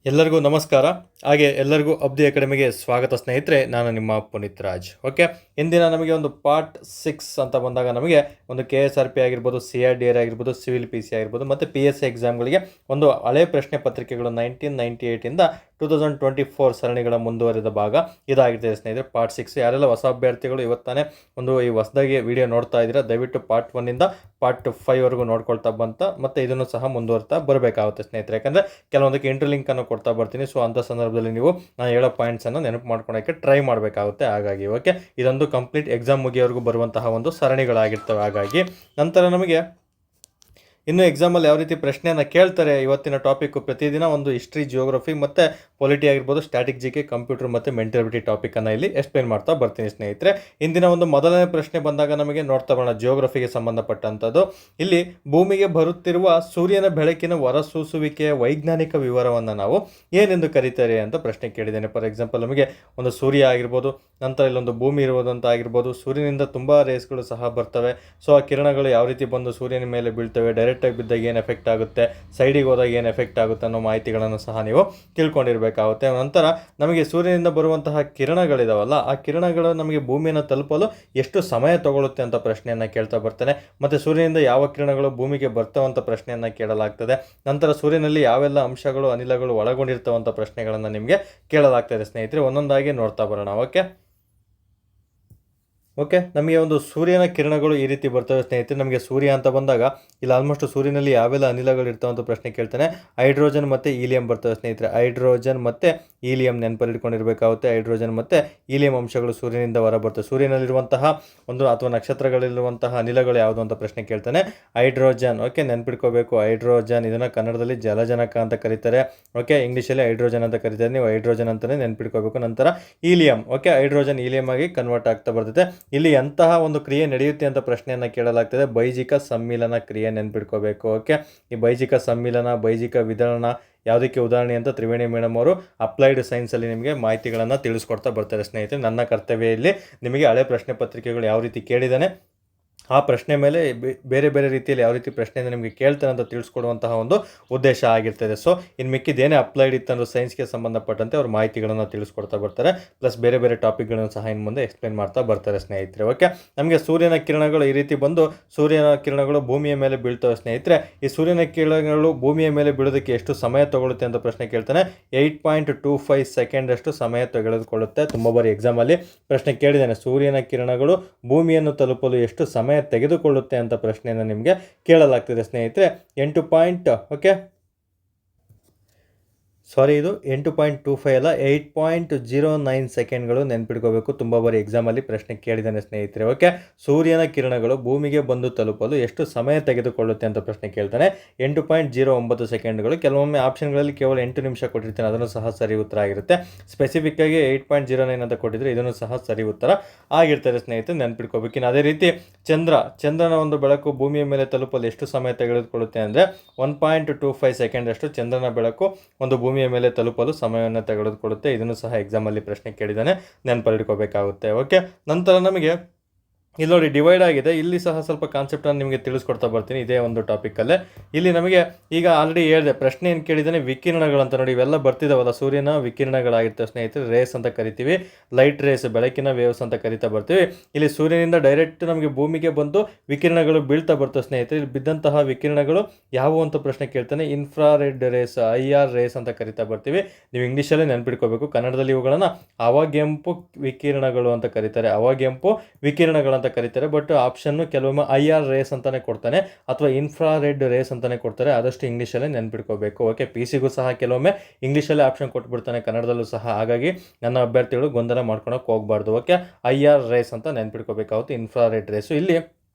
ಎಲ್ಲರಿಗೂ ನಮಸ್ಕಾರ. ಹಾಗೆ ಎಲ್ಲರಿಗೂ ಅಬ್ದಿ ಅಕಾಡೆಮಿಗೆ ಸ್ವಾಗತ ಸ್ನೇಹಿತರೆ. ನಾನು ನಿಮ್ಮ ಪುನೀತ್ ರಾಜ್. ಓಕೆ, ಇಂದಿನ ನಮಗೆ ಒಂದು ಪಾರ್ಟ್ 6 ಅಂತ ಬಂದಾಗ ನಮಗೆ ಒಂದು KSRP ಆಗಿರ್ಬೋದು, CRDR ಆಗಿರ್ಬೋದು, ಸಿವಿಲ್ PC ಆಗಿರ್ಬೋದು ಮತ್ತು PSI ಎಕ್ಸಾಮ್ಗಳಿಗೆ ಒಂದು ಹಳೆ ಪ್ರಶ್ನೆ ಪತ್ರಿಕೆಗಳು 1998ಇಂದ 2024 ಸರಣಿಗಳ ಮುಂದುವರಿದ ಭಾಗ ಇದಾಗಿದೆ ಸ್ನೇಹಿತರೆ. ಪಾರ್ಟ್ 6 ಯಾರೆಲ್ಲ ಹೊಸ ಅಭ್ಯರ್ಥಿಗಳು ಇವತ್ತಾನೆ ಈ ಹೊಸದಾಗಿ ವಿಡಿಯೋ ನೋಡ್ತಾ ಇದ್ದೀರಾ, ದಯವಿಟ್ಟು ಪಾರ್ಟ್ 1ಇಂದ ಪಾರ್ಟ್ 5ವರೆಗೂ ನೋಡ್ಕೊಳ್ತಾ ಮತ್ತು ಇದನ್ನು ಸಹ ಮುಂದುವರ್ತಾ ಬರಬೇಕಾಗುತ್ತೆ ಸ್ನೇಹಿತರೆ. ಯಾಕಂದರೆ ಕೆಲವೊಂದಕ್ಕೆ ಇಂಟರ್ಲಿಂಕನ್ನು ಕೊಡ್ತಾ ಬರ್ತೀನಿ. ಸೊ ಅಂಥ ಸಂದರ್ಭದಲ್ಲಿ ನೀವು ನಾನು ಹೇಳೋ ಪಾಯಿಂಟ್ಸನ್ನು ನೆನಪು ಮಾಡ್ಕೊಳಕ್ಕೆ ಟ್ರೈ ಮಾಡಬೇಕಾಗುತ್ತೆ. ಹಾಗಾಗಿ ಓಕೆ, ಇದೊಂದು ಕಂಪ್ಲೀಟ್ ಎಕ್ಸಾಮ್ ಮುಗಿಯೋವರೆಗೂ ಬರುವಂತಹ ಒಂದು ಸರಣಿಗಳಾಗಿರ್ತವೆ. ಹಾಗಾಗಿ ನಂತರ ನಮಗೆ ಇನ್ನು ಎಕ್ಸಾಮಲ್ಲಿ ಯಾವ ರೀತಿ ಪ್ರಶ್ನೆಯನ್ನು ಕೇಳ್ತಾರೆ, ಇವತ್ತಿನ ಟಾಪಿಕ್ಕು ಪ್ರತಿದಿನ ಒಂದು ಹಿಸ್ಟ್ರಿ, ಜಿಯೋಗ್ರಫಿ ಮತ್ತು ಪೊಲಿಟಿ ಆಗಿರ್ಬೋದು, ಸ್ಟ್ಯಾಟಿಕ್ GK, ಕಂಪ್ಯೂಟರ್ ಮತ್ತು ಮೆಂಟಲಿಟಿ ಟಾಪಿಕನ್ನು ಇಲ್ಲಿ ಎಕ್ಸ್ಪ್ಲೇನ್ ಮಾಡ್ತಾ ಬರ್ತೀನಿ ಸ್ನೇಹಿತರೆ. ಇಂದಿನ ಒಂದು ಮೊದಲನೇ ಪ್ರಶ್ನೆ ಬಂದಾಗ ನಮಗೆ ನೋಡ್ತಾ ಬರೋಣ ಜಿಯೋಗ್ರಫಿಗೆ ಸಂಬಂಧಪಟ್ಟಂಥದ್ದು. ಇಲ್ಲಿ ಭೂಮಿಗೆ ಬರುತ್ತಿರುವ ಸೂರ್ಯನ ಬೆಳಕಿನ ಹೊರಸೂಸುವಿಕೆಯ ವೈಜ್ಞಾನಿಕ ವಿವರವನ್ನು ನಾವು ಏನೆಂದು ಕರೀತಾರೆ ಅಂತ ಪ್ರಶ್ನೆ ಕೇಳಿದ್ದೇನೆ. ಫಾರ್ ಎಕ್ಸಾಂಪಲ್ ನಮಗೆ ಒಂದು ಸೂರ್ಯ ಆಗಿರ್ಬೋದು, ನಂತರ ಇಲ್ಲೊಂದು ಭೂಮಿ ಇರುವುದಂತ ಆಗಿರ್ಬೋದು, ಸೂರ್ಯನಿಂದ ತುಂಬ ರೇಸ್ಗಳು ಸಹ ಬರ್ತವೆ. ಸೊ ಆ ಕಿರಣಗಳು ಯಾವ ರೀತಿ ಬಂದು ಸೂರ್ಯನ ಮೇಲೆ ಬೀಳ್ತವೆ, ಡೈರೆಕ್ಟಾಗಿ ಬಿದ್ದಾಗ ಏನು ಎಫೆಕ್ಟ್ ಆಗುತ್ತೆ, ಸೈಡಿಗೆ ಹೋದಾಗ ಏನು ಎಫೆಕ್ಟ್ ಆಗುತ್ತೆ ಅನ್ನೋ ಮಾಹಿತಿಗಳನ್ನು ಸಹ ನೀವು ತಿಳ್ಕೊಂಡಿರಬೇಕಾಗುತ್ತೆ. ನಂತರ ನಮಗೆ ಸೂರ್ಯನಿಂದ ಬರುವಂತಹ ಕಿರಣಗಳಿದಾವಲ್ಲ, ಆ ಕಿರಣಗಳು ನಮಗೆ ಭೂಮಿಯನ್ನು ತಲುಪಲು ಎಷ್ಟು ಸಮಯ ತಗೊಳ್ಳುತ್ತೆ ಅಂತ ಪ್ರಶ್ನೆಯನ್ನು ಕೇಳ್ತಾ ಬರ್ತಾನೆ. ಮತ್ತು ಸೂರ್ಯನಿಂದ ಯಾವ ಕಿರಣಗಳು ಭೂಮಿಗೆ ಬರ್ತಾವಂತ ಪ್ರಶ್ನೆಯನ್ನು ಕೇಳಲಾಗ್ತದೆ. ನಂತರ ಸೂರ್ಯನಲ್ಲಿ ಯಾವೆಲ್ಲ ಅಂಶಗಳು, ಅನಿಲಗಳು ಒಳಗೊಂಡಿರ್ತಾವಂಥ ಪ್ರಶ್ನೆಗಳನ್ನು ನಿಮಗೆ ಕೇಳಲಾಗ್ತದೆ ಸ್ನೇಹಿತರೆ. ಒಂದೊಂದಾಗಿ ನೋಡ್ತಾ ಬರೋಣ. ಓಕೆ, ನಮಗೆ ಒಂದು ಸೂರ್ಯನ ಕಿರಣಗಳು ಈ ರೀತಿ ಬರ್ತವೆ ಸ್ನೇಹಿತರೆ. ನಮಗೆ ಸೂರ್ಯ ಅಂತ ಬಂದಾಗ ಇಲ್ಲಿ ಆಲ್ಮೋಸ್ಟ್ ಸೂರ್ಯನಲ್ಲಿ ಯಾವೆಲ್ಲ ಅನಿಲಗಳು ಇರ್ತಾವಂತ ಪ್ರಶ್ನೆ ಕೇಳ್ತಾನೆ. ಹೈಡ್ರೋಜನ್ ಮತ್ತು ಹೀಲಿಯಂ ಬರ್ತವೆ ಸ್ನೇಹಿತರೆ. ಹೈಡ್ರೋಜನ್ ಮತ್ತು ಹೀಲಿಯಂ ನೆನಪಲ್ಲಿ ಇಟ್ಕೊಂಡಿರಬೇಕಾಗುತ್ತೆ. ಹೈಡ್ರೋಜನ್ ಮತ್ತು ಹೀಲಿಯಂ ಅಂಶಗಳು ಸೂರ್ಯನಿಂದ ಹೊರ ಬರ್ತವೆ. ಸೂರ್ಯನಲ್ಲಿರುವಂತಹ ಒಂದು ಅಥವಾ ನಕ್ಷತ್ರಗಳಲ್ಲಿರುವಂತಹ ಅನಿಲಗಳು ಯಾವುದು ಅಂತ ಪ್ರಶ್ನೆ ಕೇಳ್ತಾನೆ. ಹೈಡ್ರೋಜನ್. ಓಕೆ, ನೆನ್ಪಿಟ್ಕೋಬೇಕು ಹೈಡ್ರೋಜನ್. ಇದನ್ನು ಕನ್ನಡದಲ್ಲಿ ಜಲಜನಕ ಅಂತ ಕರೀತಾರೆ. ಓಕೆ, ಇಂಗ್ಲೀಷಲ್ಲಿ ಹೈಡ್ರೋಜನ್ ಅಂತ ಕರೀತಾರೆ. ನೀವು ಹೈಡ್ರೋಜನ್ ಅಂತಲೇ ನೆನ್ಪಿಟ್ಕೋಬೇಕು. ನಂತರ ಹೀಲಿಯಂ. ಓಕೆ, ಹೈಡ್ರೋಜನ್ ಹೀಲಿಯಂ ಆಗಿ ಕನ್ವರ್ಟ್ ಆಗ್ತಾ ಬರ್ತದೆ. ಇಲ್ಲಿ ಎಂತಹ ಒಂದು ಕ್ರಿಯೆ ನಡೆಯುತ್ತೆ ಅಂತ ಪ್ರಶ್ನೆಯನ್ನು ಕೇಳಲಾಗ್ತದೆ. ಬೈಜಿಕ ಸಮ್ಮಿಲನ ಕ್ರಿಯೆ ನೆನ್ಪಿಟ್ಕೋಬೇಕು. ಓಕೆ, ಈ ಬೈಜಿಕ ಸಮ್ಮಿಲನ, ಬೈಜಿಕ ವಿದಳನ ಯಾವುದಕ್ಕೆ ಉದಾಹರಣೆ ಅಂತ ತ್ರಿವೇಣಿ ಮೇಡಮ್ ಅವರು ಅಪ್ಲೈಡ್ ಸೈನ್ಸಲ್ಲಿ ನಿಮಗೆ ಮಾಹಿತಿಗಳನ್ನು ತಿಳಿಸ್ಕೊಡ್ತಾ ಬರ್ತಾರೆ ಸ್ನೇಹಿತರೆ. ನನ್ನ ಕರ್ತವ್ಯ ಇಲ್ಲಿ ನಿಮಗೆ ಹಳೆ ಪ್ರಶ್ನೆ ಪತ್ರಿಕೆಗಳು ಯಾವ ರೀತಿ ಕೇಳಿದ್ದಾನೆ, ಆ ಪ್ರಶ್ನೆ ಮೇಲೆ ಬೇರೆ ಬೇರೆ ರೀತಿಯಲ್ಲಿ ಯಾವ ರೀತಿ ಪ್ರಶ್ನೆಯಿಂದ ನಿಮಗೆ ಕೇಳ್ತಾನೆ ಅಂತ ತಿಳಿಸ್ಕೊಡುವಂತಹ ಒಂದು ಉದ್ದೇಶ ಆಗಿರ್ತದೆ. ಸೊ ಇನ್ನು ಮಿಕ್ಕಿದೇನೇ ಅಪ್ಲೈಡ್ ಇತ್ತಂದ್ರೆ ಸೈನ್ಸ್ಗೆ ಸಂಬಂಧಪಟ್ಟಂತೆ ಅವ್ರ ಮಾಹಿತಿಗಳನ್ನು ತಿಳಿಸ್ಕೊಡ್ತಾ ಬರ್ತಾರೆ. ಪ್ಲಸ್ ಬೇರೆ ಬೇರೆ ಟಾಪಿಕ್ಗಳನ್ನು ಸಹ ಇನ್ನು ಮುಂದೆ ಎಕ್ಸ್ಪ್ಲೇನ್ ಮಾಡ್ತಾ ಬರ್ತಾರೆ ಸ್ನೇಹಿತರೆ. ಓಕೆ, ನಮಗೆ ಸೂರ್ಯನ ಕಿರಣಗಳು ಈ ರೀತಿ ಬಂದು ಸೂರ್ಯನ ಕಿರಣಗಳು ಭೂಮಿಯ ಮೇಲೆ ಬೀಳ್ತವೆ ಸ್ನೇಹಿತರೆ. ಈ ಸೂರ್ಯನ ಕಿರಣಗಳು ಭೂಮಿಯ ಮೇಲೆ ಬೀಳೋದಕ್ಕೆ ಎಷ್ಟು ಸಮಯ ತಗೊಳುತ್ತೆ ಅಂತ ಪ್ರಶ್ನೆ ಕೇಳ್ತಾನೆ. 8.25 ಸೆಕೆಂಡ್ ಅಷ್ಟು ಸಮಯ ತೆಗೆದುಕೊಳ್ಳುತ್ತೆ. ತುಂಬ ಬಾರಿ ಎಕ್ಸಾಮಲ್ಲಿ ಪ್ರಶ್ನೆ ಕೇಳಿದ್ದಾನೆ, ಸೂರ್ಯನ ಕಿರಣಗಳು ಭೂಮಿಯನ್ನು ತಲುಪಲು ಎಷ್ಟು ಸಮಯ ತೆಗೆದುಕೊಳ್ಳುತ್ತೆ ಅಂತ ಪ್ರಶ್ನೆಯನ್ನು ನಿಮಗೆ ಕೇಳಲಾಗ್ತಿದೆ ಸ್ನೇಹಿತರೆ. 8.25 ಅಲ್ಲ, 8.09 ಸೆಕೆಂಡ್ಗಳು ನೆನ್ಪಿಟ್ಕೋಬೇಕು. ತುಂಬ ಬಾರಿ ಎಕ್ಸಾಮಲ್ಲಿ ಪ್ರಶ್ನೆ ಕೇಳಿದ್ದಾನೆ ಸ್ನೇಹಿತರೆ. ಓಕೆ, ಸೂರ್ಯನ ಕಿರಣಗಳು ಭೂಮಿಗೆ ಬಂದು ತಲುಪಲು ಎಷ್ಟು ಸಮಯ ತೆಗೆದುಕೊಳ್ಳುತ್ತೆ ಅಂತ ಪ್ರಶ್ನೆ ಕೇಳ್ತಾನೆ. 8.09 ಸೆಕೆಂಡ್ಗಳು. ಕೆಲವೊಮ್ಮೆ ಆಪ್ಷನ್ಗಳಲ್ಲಿ ಕೇವಲ 8 ನಿಮಿಷ ಕೊಟ್ಟಿರ್ತಾನೆ, ಅದನ್ನು ಸಹ ಸರಿ ಉತ್ತರ ಆಗಿರುತ್ತೆ. ಸ್ಪೆಸಿಫಿಕ್ ಆಗಿ 8.09 ಅಂತ ಕೊಟ್ಟಿದ್ರೆ ಇದನ್ನು ಸಹ ಸರಿ ಉತ್ತರ ಆಗಿರ್ತಾರೆ ಸ್ನೇಹಿತರೆ, ನೆನ್ಪಿಟ್ಕೋಬೇಕು. ಇನ್ನು ಅದೇ ರೀತಿ ಚಂದ್ರನ ಒಂದು ಬೆಳಕು ಭೂಮಿಯ ಮೇಲೆ ತಲುಪಲು ಎಷ್ಟು ಸಮಯ ತೆಗೆದುಕೊಳ್ಳುತ್ತೆ ಅಂದರೆ 1.25 ಸೆಕೆಂಡ್ ಅಷ್ಟು ಚಂದ್ರನ ಬೆಳಕು ಒಂದು ಭೂಮಿಯ ಮೇಲೆ ತಲುಪಲು ಸಮಯವನ್ನು ತೆಗೆದುಕೊಳ್ಳುತ್ತೆ. ಇದನ್ನು ಸಹ ಎಕ್ಸಾಮಲ್ಲಿ ಪ್ರಶ್ನೆ ಕೇಳಿದ್ದಾನೆ, ನೆನಪಿಟ್ಕೋಬೇಕಾಗುತ್ತೆ. ಓಕೆ, ನಂತರ ನಮಗೆ ಇಲ್ಲಿ ನೋಡಿ ಡಿವೈಡ್ ಆಗಿದೆ. ಇಲ್ಲಿ ಸಹ ಸ್ವಲ್ಪ ಕಾನ್ಸೆಪ್ಟನ್ನು ನಿಮಗೆ ತಿಳಿಸ್ಕೊಡ್ತಾ ಬರ್ತೀನಿ ಇದೇ ಒಂದು ಟಾಪಿಕಲ್ಲೇ. ಇಲ್ಲಿ ನಮಗೆ ಈಗ ಆಲ್ರೆಡಿ ಹೇಳಿದೆ, ಪ್ರಶ್ನೆ ಏನು ಕೇಳಿದ್ದಾನೆ, ವಿಕಿರಣಗಳಂತ ನೋಡಿ ಇವೆಲ್ಲ ಬರ್ತಿದ್ದಾವಲ್ಲ, ಸೂರ್ಯನ ವಿಕಿರಣಗಳಾಗಿರ್ತವೆ ಸ್ನೇಹಿತರೆ. ರೇಸ್ ಅಂತ ಕರಿತೀವಿ, ಲೈಟ್ ರೇಸ್, ಬೆಳಕಿನ ವೇವ್ಸ್ ಅಂತ ಕರಿತಾ ಬರ್ತೀವಿ. ಇಲ್ಲಿ ಸೂರ್ಯನಿಂದ ಡೈರೆಕ್ಟ್ ನಮಗೆ ಭೂಮಿಗೆ ಬಂದು ವಿಕಿರಣಗಳು ಬೀಳ್ತಾ ಬರ್ತವೆ ಸ್ನೇಹಿತರೆ. ಇಲ್ಲಿ ಬಿದ್ದಂತಹ ವಿಕಿರಣಗಳು ಯಾವುವು ಅಂತ ಪ್ರಶ್ನೆ ಕೇಳ್ತಾನೆ. ಇನ್ಫ್ರಾರೆಡ್ ರೇಸ್, IR ರೇಸ್ ಅಂತ ಕರಿತಾ ಬರ್ತೀವಿ. ನೀವು ಇಂಗ್ಲೀಷಲ್ಲೇ ನೆನ್ಪಿಟ್ಕೋಬೇಕು. ಕನ್ನಡದಲ್ಲಿ ಇವುಗಳನ್ನು ಅವಗೆಂಪು ವಿಕಿರಣಗಳು ಅಂತ ಕರೀತಾರೆ. ಅವಗೆಂಪು ವಿಕಿರಣಗಳಂತ ಕರೀತಾರೆ. ಬಟ್ ಆಪ್ಷನ್ ಕೆಲವೊಮ್ಮೆ IR ರೇಸ್ ಅಂತಾನೆ ಕೊಡ್ತಾನೆ ಅಥವಾ ಇನ್ಫ್ರಾರೆಡ್ ರೇಸ್ ಅಂತಾನೆ ಕೊಡ್ತಾರೆ. ಆದಷ್ಟು ಇಂಗ್ಲೀಷಲ್ಲೇ ನೆನ್ಪಿಟ್ಕೋಬೇಕು. ಓಕೆ, PC ಸಹ ಕೆಲವೊಮ್ಮೆ ಇಂಗ್ಲೀಷಲ್ಲೇ ಆಪ್ಷನ್ ಕೊಟ್ಬಿಡ್ತಾನೆ, ಕನ್ನಡದಲ್ಲೂ ಸಹ. ಹಾಗಾಗಿ ನನ್ನ ಅಭ್ಯರ್ಥಿಗಳು ಗೊಂದಲ ಮಾಡ್ಕೊಳಕ್ಕೆ ಹೋಗಬಾರ್ದು. ಓಕೆ, IR ರೇಸ್ ಅಂತ ನೆನ್ಪಿಟ್ಕೋಬೇಕಾಗುತ್ತೆ, ಇನ್ಫ್ರಾರೆಡ್ ರೇಸು. ಇಲ್ಲಿ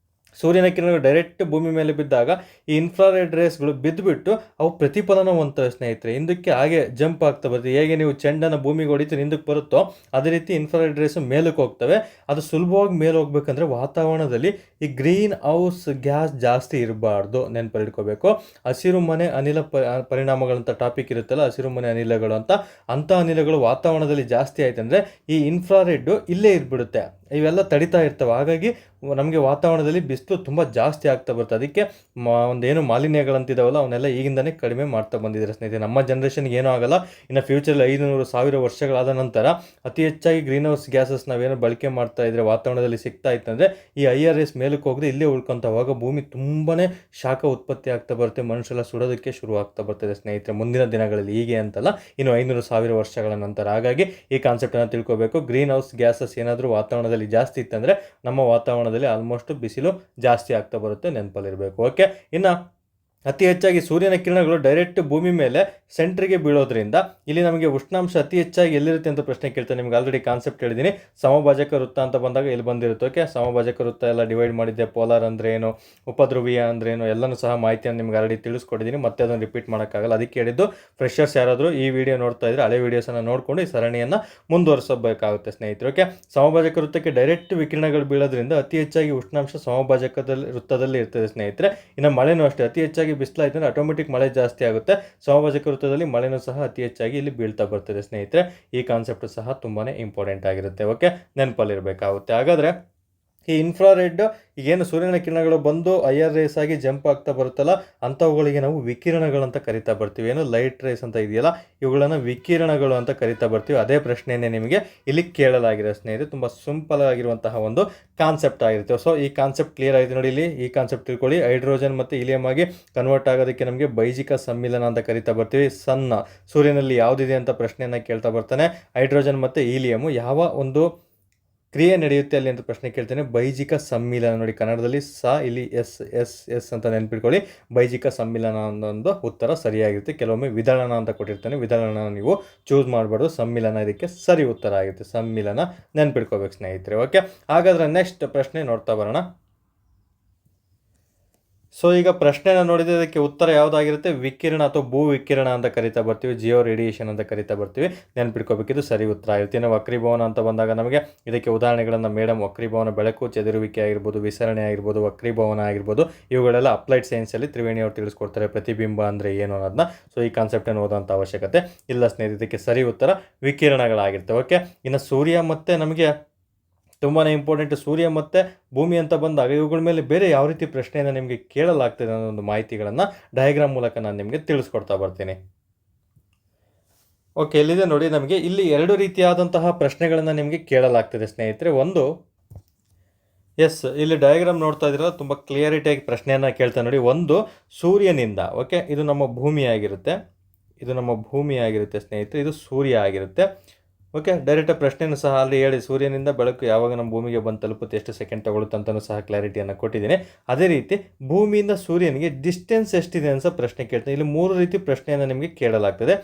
ಸೂರ್ಯನ ಕಿರಣಗಳು ಡೈರೆಕ್ಟ್ ಭೂಮಿ ಮೇಲೆ ಬಿದ್ದಾಗ ಈ ಇನ್ಫ್ರಾರೆಡ್ ರೇಸ್ಗಳು ಬಿದ್ದುಬಿಟ್ಟು ಅವು ಪ್ರತಿಫಲನ ಹೊಂದ್ತವೆ ಸ್ನೇಹಿತರೆ. ಹಿಂದಕ್ಕೆ ಹಾಗೆ ಜಂಪ್ ಆಗ್ತಾ ಬರ್ತದೆ. ಹೇಗೆ ನೀವು ಚೆಂಡನ್ನು ಭೂಮಿಗೆ ಹೊಡಿತು ಹಿಂದಕ್ಕೆ ಬರುತ್ತೋ ಅದೇ ರೀತಿ ಇನ್ಫ್ರಾರೆಡ್ ರೇಸು ಮೇಲಕ್ಕೆ ಹೋಗ್ತವೆ. ಅದು ಸುಲಭವಾಗಿ ಮೇಲೆ ಹೋಗ್ಬೇಕಂದ್ರೆ ವಾತಾವರಣದಲ್ಲಿ ಈ ಗ್ರೀನ್ ಹೌಸ್ ಗ್ಯಾಸ್ ಜಾಸ್ತಿ ಇರಬಾರ್ದು, ನೆನಪಲ್ಲಿಟ್ಕೋಬೇಕು. ಹಸಿರು ಮನೆ ಅನಿಲ ಪರಿಣಾಮಗಳಂತ ಟಾಪಿಕ್ ಇರುತ್ತಲ್ಲ, ಹಸಿರು ಮನೆ ಅನಿಲಗಳು ಅಂತ, ಅಂಥ ಅನಿಲಗಳು ವಾತಾವರಣದಲ್ಲಿ ಜಾಸ್ತಿ ಆಯ್ತಂದರೆ ಈ ಇನ್ಫ್ರಾರೆಡ್ ಇಲ್ಲೇ ಇದ್ಬಿಡುತ್ತೆ. ಇವೆಲ್ಲ ತಡಿತಾ ಇರ್ತವೆ. ಹಾಗಾಗಿ ನಮಗೆ ವಾತಾವರಣದಲ್ಲಿ ಬಿಸಿಲು ತುಂಬ ಜಾಸ್ತಿ ಆಗ್ತಾ ಬರುತ್ತೆ. ಅದಕ್ಕೆ ಒಂದೇನು ಮಾಲಿನ್ಯಗಳಂತಿದಾವಲ್ಲ ಅವನ್ನೆಲ್ಲ ಈಗಿಂದನೇ ಕಡಿಮೆ ಮಾಡ್ತಾ ಬಂದಿದ್ದಾರೆ ಸ್ನೇಹಿತರೆ. ನಮ್ಮ ಜನ್ರೇಷನ್ಗೆ ಏನೂ ಆಗಲ್ಲ. ಇನ್ನು ಫ್ಯೂಚರಲ್ಲಿ 500,000 ವರ್ಷಗಳಾದ ನಂತರ ಅತಿ ಹೆಚ್ಚಾಗಿ ಗ್ರೀನ್ ಹೌಸ್ ಗ್ಯಾಸಸ್ ನಾವೇನು ಬಳಕೆ ಮಾಡ್ತಾ ಇದ್ರೆ ವಾತಾವರಣದಲ್ಲಿ ಸಿಗ್ತಾ ಇತ್ತಂದರೆ ಈ IRS ಮೇಲಕ್ಕೆ ಹೋಗದೆ ಇಲ್ಲೇ ಉಳ್ಕೊಂತ ಅವಾಗ ಭೂಮಿ ತುಂಬಾ ಶಾಖ ಉತ್ಪತ್ತಿ ಆಗ್ತಾ ಬರುತ್ತೆ. ಮನುಷ್ಯರೆಲ್ಲ ಸುಡೋದಕ್ಕೆ ಶುರು ಆಗ್ತಾ ಬರ್ತದೆ ಸ್ನೇಹಿತರೆ ಮುಂದಿನ ದಿನಗಳಲ್ಲಿ. ಹೀಗೆ ಅಂತಲ್ಲ, ಇನ್ನು 500,000 ವರ್ಷಗಳ ನಂತರ. ಹಾಗಾಗಿ ಈ ಕಾನ್ಸೆಪ್ಟನ್ನು ತಿಳ್ಕೋಬೇಕು. ಗ್ರೀನ್ ಹೌಸ್ ಗ್ಯಾಸಸ್ ಏನಾದರೂ ವಾತಾವರಣದಲ್ಲಿ ಜಾಸ್ತಿ ಇತ್ತಂದರೆ ನಮ್ಮ ವಾತಾವರಣದಲ್ಲಿ ಆಲ್ಮೋಸ್ಟ್ ಬಿಸಿಲು ಜಾಸ್ತಿ ಆಗ್ತಾ ಬರುತ್ತೆ, ನೆನಪಲ್ಲಿರಬೇಕು. ಓಕೆ, ಇನ್ನು ಅತಿ ಹೆಚ್ಚಾಗಿ ಸೂರ್ಯನ ಕಿರಣಗಳು ಡೈರೆಕ್ಟ್ ಭೂಮಿ ಮೇಲೆ ಸೆಂಟ್ರಿಗೆ ಬೀಳೋದ್ರಿಂದ ಇಲ್ಲಿ ನಮಗೆ ಉಷ್ಣಾಂಶ ಅತಿ ಹೆಚ್ಚಾಗಿ ಎಲ್ಲಿರುತ್ತೆ ಅಂತ ಪ್ರಶ್ನೆ ಕೇಳ್ತಾರೆ. ನಿಮ್ಗೆ ಆಲ್ರೆಡಿ ಕಾನ್ಸೆಪ್ಟ್ ಹೇಳಿದ್ದೀನಿ. ಸಮಭಾಜಕ ವೃತ್ತ ಅಂತ ಬಂದಾಗ ಇಲ್ಲಿ ಬಂದಿರುತ್ತೆ. ಓಕೆ, ಸಮಭಾಜಕ ವೃತ್ತ ಎಲ್ಲ ಡಿವೈಡ್ ಮಾಡಿದ್ದೆ. ಪೋಲಾರ್ ಅಂದ್ರೆ ಏನು, ಉಪಧ್ರುವೀಯ ಅಂದ್ರೆ ಏನು, ಎಲ್ಲನೂ ಸಹ ಮಾಹಿತಿಯನ್ನು ನಿಮ್ಗೆ ಆಲ್ರೆಡಿ ತಿಳಿಸ್ಕೊಟ್ಟಿದ್ದೀನಿ. ಮತ್ತೆ ಅದನ್ನು ರಿಪೀಟ್ ಮಾಡೋಕ್ಕಾಗಲ್ಲ. ಅದಕ್ಕೆ ಹೇಳಿದ್ದು ಫ್ರೆಶರ್ಸ್ ಯಾರಾದರೂ ಈ ವಿಡಿಯೋ ನೋಡ್ತಾ ಇದ್ರೆ ಹಳೆ ವೀಡಿಯೋಸನ್ನು ನೋಡಿಕೊಂಡು ಈ ಸರಣಿಯನ್ನು ಮುಂದುವರಿಸಬೇಕಾಗುತ್ತೆ ಸ್ನೇಹಿತರೆ. ಓಕೆ, ಸಮಭಾಜಕ ವೃತ್ತಕ್ಕೆ ಡೈರೆಕ್ಟ್ ವಿಕಿರಣಗಳು ಬೀಳೋದ್ರಿಂದ ಅತಿ ಹೆಚ್ಚಾಗಿ ಉಷ್ಣಾಂಶ ಸಮಭಾಜಕದಲ್ಲಿ ವೃತ್ತದಲ್ಲಿ ಇರ್ತದೆ ಸ್ನೇಹಿತರೆ. ಇನ್ನು ಮಳೆನೂ ಅಷ್ಟೇ, ಅತಿ ಹೆಚ್ಚಾಗಿ ಬಿಸಿಲಾಯ್ತು ಅಂದರೆ ಆಟೋಮೆಟಿಕ್ ಮಳೆ ಜಾಸ್ತಿ ಆಗುತ್ತೆ. ಸಮಭಾಜಕ ವೃತ್ತದಲ್ಲಿ ಮಳೆನೂ ಸಹ ಅತಿ ಹೆಚ್ಚಾಗಿ ಇಲ್ಲಿ ಬೀಳ್ತಾ ಬರ್ತದೆ ಸ್ನೇಹಿತರೆ. ಈ ಕಾನ್ಸೆಪ್ಟ್ ಸಹ ತುಂಬಾ ಇಂಪಾರ್ಟೆಂಟ್ ಆಗಿರುತ್ತೆ. ಓಕೆ, ನೆನಪಲ್ಲಿರಬೇಕಾಗುತ್ತೆ. ಹಾಗಾದರೆ ಈ ಇನ್ಫ್ರಾರೆಡ್ ಈಗೇನು ಸೂರ್ಯನ ಕಿರಣಗಳು ಬಂದು IR ಆಗಿ ಜಂಪ್ ಆಗ್ತಾ ಬರುತ್ತಲ್ಲ, ಅಂಥವುಗಳಿಗೆ ನಾವು ವಿಕಿರಣಗಳಂತ ಕರಿತಾ ಬರ್ತೀವಿ. ಏನು ಲೈಟ್ ರೇಸ್ ಅಂತ ಇದೆಯಲ್ಲ, ಇವುಗಳನ್ನು ವಿಕಿರಣಗಳು ಅಂತ ಕರಿತಾ ಬರ್ತೀವಿ. ಅದೇ ಪ್ರಶ್ನೆಯನ್ನೇ ನಿಮಗೆ ಇಲ್ಲಿ ಕೇಳಲಾಗಿದೆ ಸ್ನೇಹಿತರೆ. ತುಂಬ ಸಿಂಪಲ್ ಆಗಿರುವಂತಹ ಒಂದು ಕಾನ್ಸೆಪ್ಟ್ ಆಗಿರುತ್ತೆ. ಸೊ ಈ ಕಾನ್ಸೆಪ್ಟ್ ಕ್ಲಿಯರ್ ಆಗಿದೆ ನೋಡಿ. ಇಲ್ಲಿ ಈ ಕಾನ್ಸೆಪ್ಟ್ ತಿಳ್ಕೊಳ್ಳಿ. ಹೈಡ್ರೋಜನ್ ಮತ್ತು ಹೀಲಿಯಂ ಆಗಿ ಕನ್ವರ್ಟ್ ಆಗೋದಕ್ಕೆ ನಮಗೆ ಬೈಜಿಕ ಸಮ್ಮಿಲನ ಅಂತ ಕರಿತಾ ಬರ್ತೀವಿ. ಸೂರ್ಯನಲ್ಲಿ ಯಾವುದಿದೆ ಅಂತ ಪ್ರಶ್ನೆಯನ್ನು ಕೇಳ್ತಾ ಬರ್ತಾನೆ. ಹೈಡ್ರೋಜನ್ ಮತ್ತು ಹೀಲಿಯಂ ಯಾವ ಒಂದು ಕ್ರಿಯೆ ನಡೆಯುತ್ತೆ ಅಲ್ಲಿ ಅಂತ ಪ್ರಶ್ನೆ ಕೇಳ್ತೇನೆ. ಬೈಜಿಕ ಸಮ್ಮಿಲನ ನೋಡಿ, ಕನ್ನಡದಲ್ಲಿ ಇಲ್ಲಿ ಎಸ್ ಅಂತ ನೆನ್ಪಿಟ್ಕೊಳ್ಳಿ. ಬೈಜಿಕ ಸಮ್ಮಿಲನ ಅನ್ನೊಂದು ಉತ್ತರ ಸರಿಯಾಗಿರುತ್ತೆ. ಕೆಲವೊಮ್ಮೆ ವಿದಳನ ಅಂತ ಕೊಟ್ಟಿರ್ತಾನೆ, ವಿದಳನ ನೀವು ಚೂಸ್ ಮಾಡಬಾರ್ದು. ಸಮ್ಮಿಲನ ಇದಕ್ಕೆ ಸರಿ ಉತ್ತರ ಆಗುತ್ತೆ. ಸಮ್ಮಿಲನ ನೆನ್ಪಿಟ್ಕೋಬೇಕು ಸ್ನೇಹಿತರೆ. ಓಕೆ, ಹಾಗಾದ್ರೆ ನೆಕ್ಸ್ಟ್ ಪ್ರಶ್ನೆ ನೋಡ್ತಾ ಬರೋಣ. ಸೊ ಈಗ ಪ್ರಶ್ನೆನ ನೋಡಿದರೆ ಇದಕ್ಕೆ ಉತ್ತರ ಯಾವುದಾಗಿರುತ್ತೆ? ವಿಕಿರಣ ಅಥವಾ ಭೂ ವಿಕಿರಣ ಅಂತ ಕರಿತಾ ಬರ್ತೀವಿ. ಜಿಯೋ ರೇಡಿಯೇಷನ್ ಅಂತ ಕರಿತಾ ಬರ್ತೀವಿ. ನೆನ್ಪಿಟ್ಕೋಬೇಕಿದು ಸರಿ ಉತ್ತರ ಆಗಿರುತ್ತೆ. ಇನ್ನು ವಕ್ರೀಭವನ ಅಂತ ಬಂದಾಗ ನಮಗೆ ಇದಕ್ಕೆ ಉದಾಹರಣೆಗಳನ್ನು ಮೇಡಮ್ ವಕ್ರೀಭವನ ಬೆಳಕು ಚೆದುರುವಿಕೆ ಆಗಿರ್ಬೋದು, ವಿಸರಣೆ ಆಗಿರ್ಬೋದು, ವಕ್ರೀಭವನ ಆಗಿರ್ಬೋದು, ಇವುಗಳೆಲ್ಲ ಅಪ್ಲೈಡ್ ಸೈನ್ಸಲ್ಲಿ ತ್ರಿವೇಣಿ ಅವರು ತಿಳಿಸ್ಕೊಡ್ತಾರೆ. ಪ್ರತಿಬಿಂಬ ಅಂದರೆ ಏನು ಅನ್ನೋದನ್ನ. ಸೊ ಈ ಕಾನ್ಸೆಪ್ಟನ್ನು ಓದೋಂಥ ಅವಶ್ಯಕತೆ ಇಲ್ಲ ಸ್ನೇಹಿತರೆ. ಇದಕ್ಕೆ ಸರಿ ಉತ್ತರ ವಿಕಿರಣಗಳಾಗಿರುತ್ತೆ. ಓಕೆ, ಇನ್ನು ಸೂರ್ಯ ಮತ್ತು ನಮಗೆ ತುಂಬಾ ಇಂಪಾರ್ಟೆಂಟ್. ಸೂರ್ಯ ಮತ್ತು ಭೂಮಿ ಅಂತ ಬಂದಾಗ ಇವುಗಳ ಮೇಲೆ ಬೇರೆ ಯಾವ ರೀತಿ ಪ್ರಶ್ನೆಯನ್ನು ನಿಮಗೆ ಕೇಳಲಾಗ್ತದೆ ಅನ್ನೋ ಒಂದು ಮಾಹಿತಿಗಳನ್ನು ಡಯಾಗ್ರಾಮ್ ಮೂಲಕ ನಾನು ನಿಮಗೆ ತಿಳಿಸ್ಕೊಡ್ತಾ ಬರ್ತೀನಿ. ಓಕೆ, ಇಲ್ಲಿದೆ ನೋಡಿ. ನಮಗೆ ಇಲ್ಲಿ ಎರಡು ರೀತಿಯಾದಂತಹ ಪ್ರಶ್ನೆಗಳನ್ನು ನಿಮಗೆ ಕೇಳಲಾಗ್ತದೆ ಸ್ನೇಹಿತರೆ. ಒಂದು ಇಲ್ಲಿ ಡಯಾಗ್ರಾಮ್ ನೋಡ್ತಾ ಇದ್ದೀರಲ್ಲ, ತುಂಬ ಕ್ಲಿಯರಿಟಿಯಾಗಿ ಪ್ರಶ್ನೆಯನ್ನು ಕೇಳ್ತಾ ನೋಡಿ. ಒಂದು ಸೂರ್ಯನಿಂದ, ಓಕೆ, ಇದು ನಮ್ಮ ಭೂಮಿ ಆಗಿರುತ್ತೆ. ಸ್ನೇಹಿತರೆ. ಇದು ಸೂರ್ಯ ಆಗಿರುತ್ತೆ. ಓಕೆ, ಡೈರೆಕ್ಟ್ ಪ್ರಶ್ನೆಯನ್ನು ಸಹ ಅಲ್ಲಿ ಹೇಳಿ, ಸೂರ್ಯನಿಂದ ಬೆಳಕು ಯಾವಾಗ ನಮ್ಮ ಭೂಮಿಗೆ ಬಂದು ತಲುಪುತ್ತೆ, ಎಷ್ಟು ಸೆಕೆಂಡ್ ತಗೊಳುತ್ತೆ ಅಂತಲೂ ಸಹ ಕ್ಲಾರಿಟಿಯನ್ನು ಕೊಟ್ಟಿದ್ದೀನಿ. ಅದೇ ರೀತಿ ಭೂಮಿಯಿಂದ ಸೂರ್ಯನಿಗೆ ಡಿಸ್ಟೆನ್ಸ್ ಎಷ್ಟಿದೆ ಅಂತ ಪ್ರಶ್ನೆ ಕೇಳ್ತೀನಿ. ಇಲ್ಲಿ ಮೂರು ರೀತಿ ಪ್ರಶ್ನೆಯನ್ನು ನಿಮಗೆ ಕೇಳಲಾಗ್ತದೆ.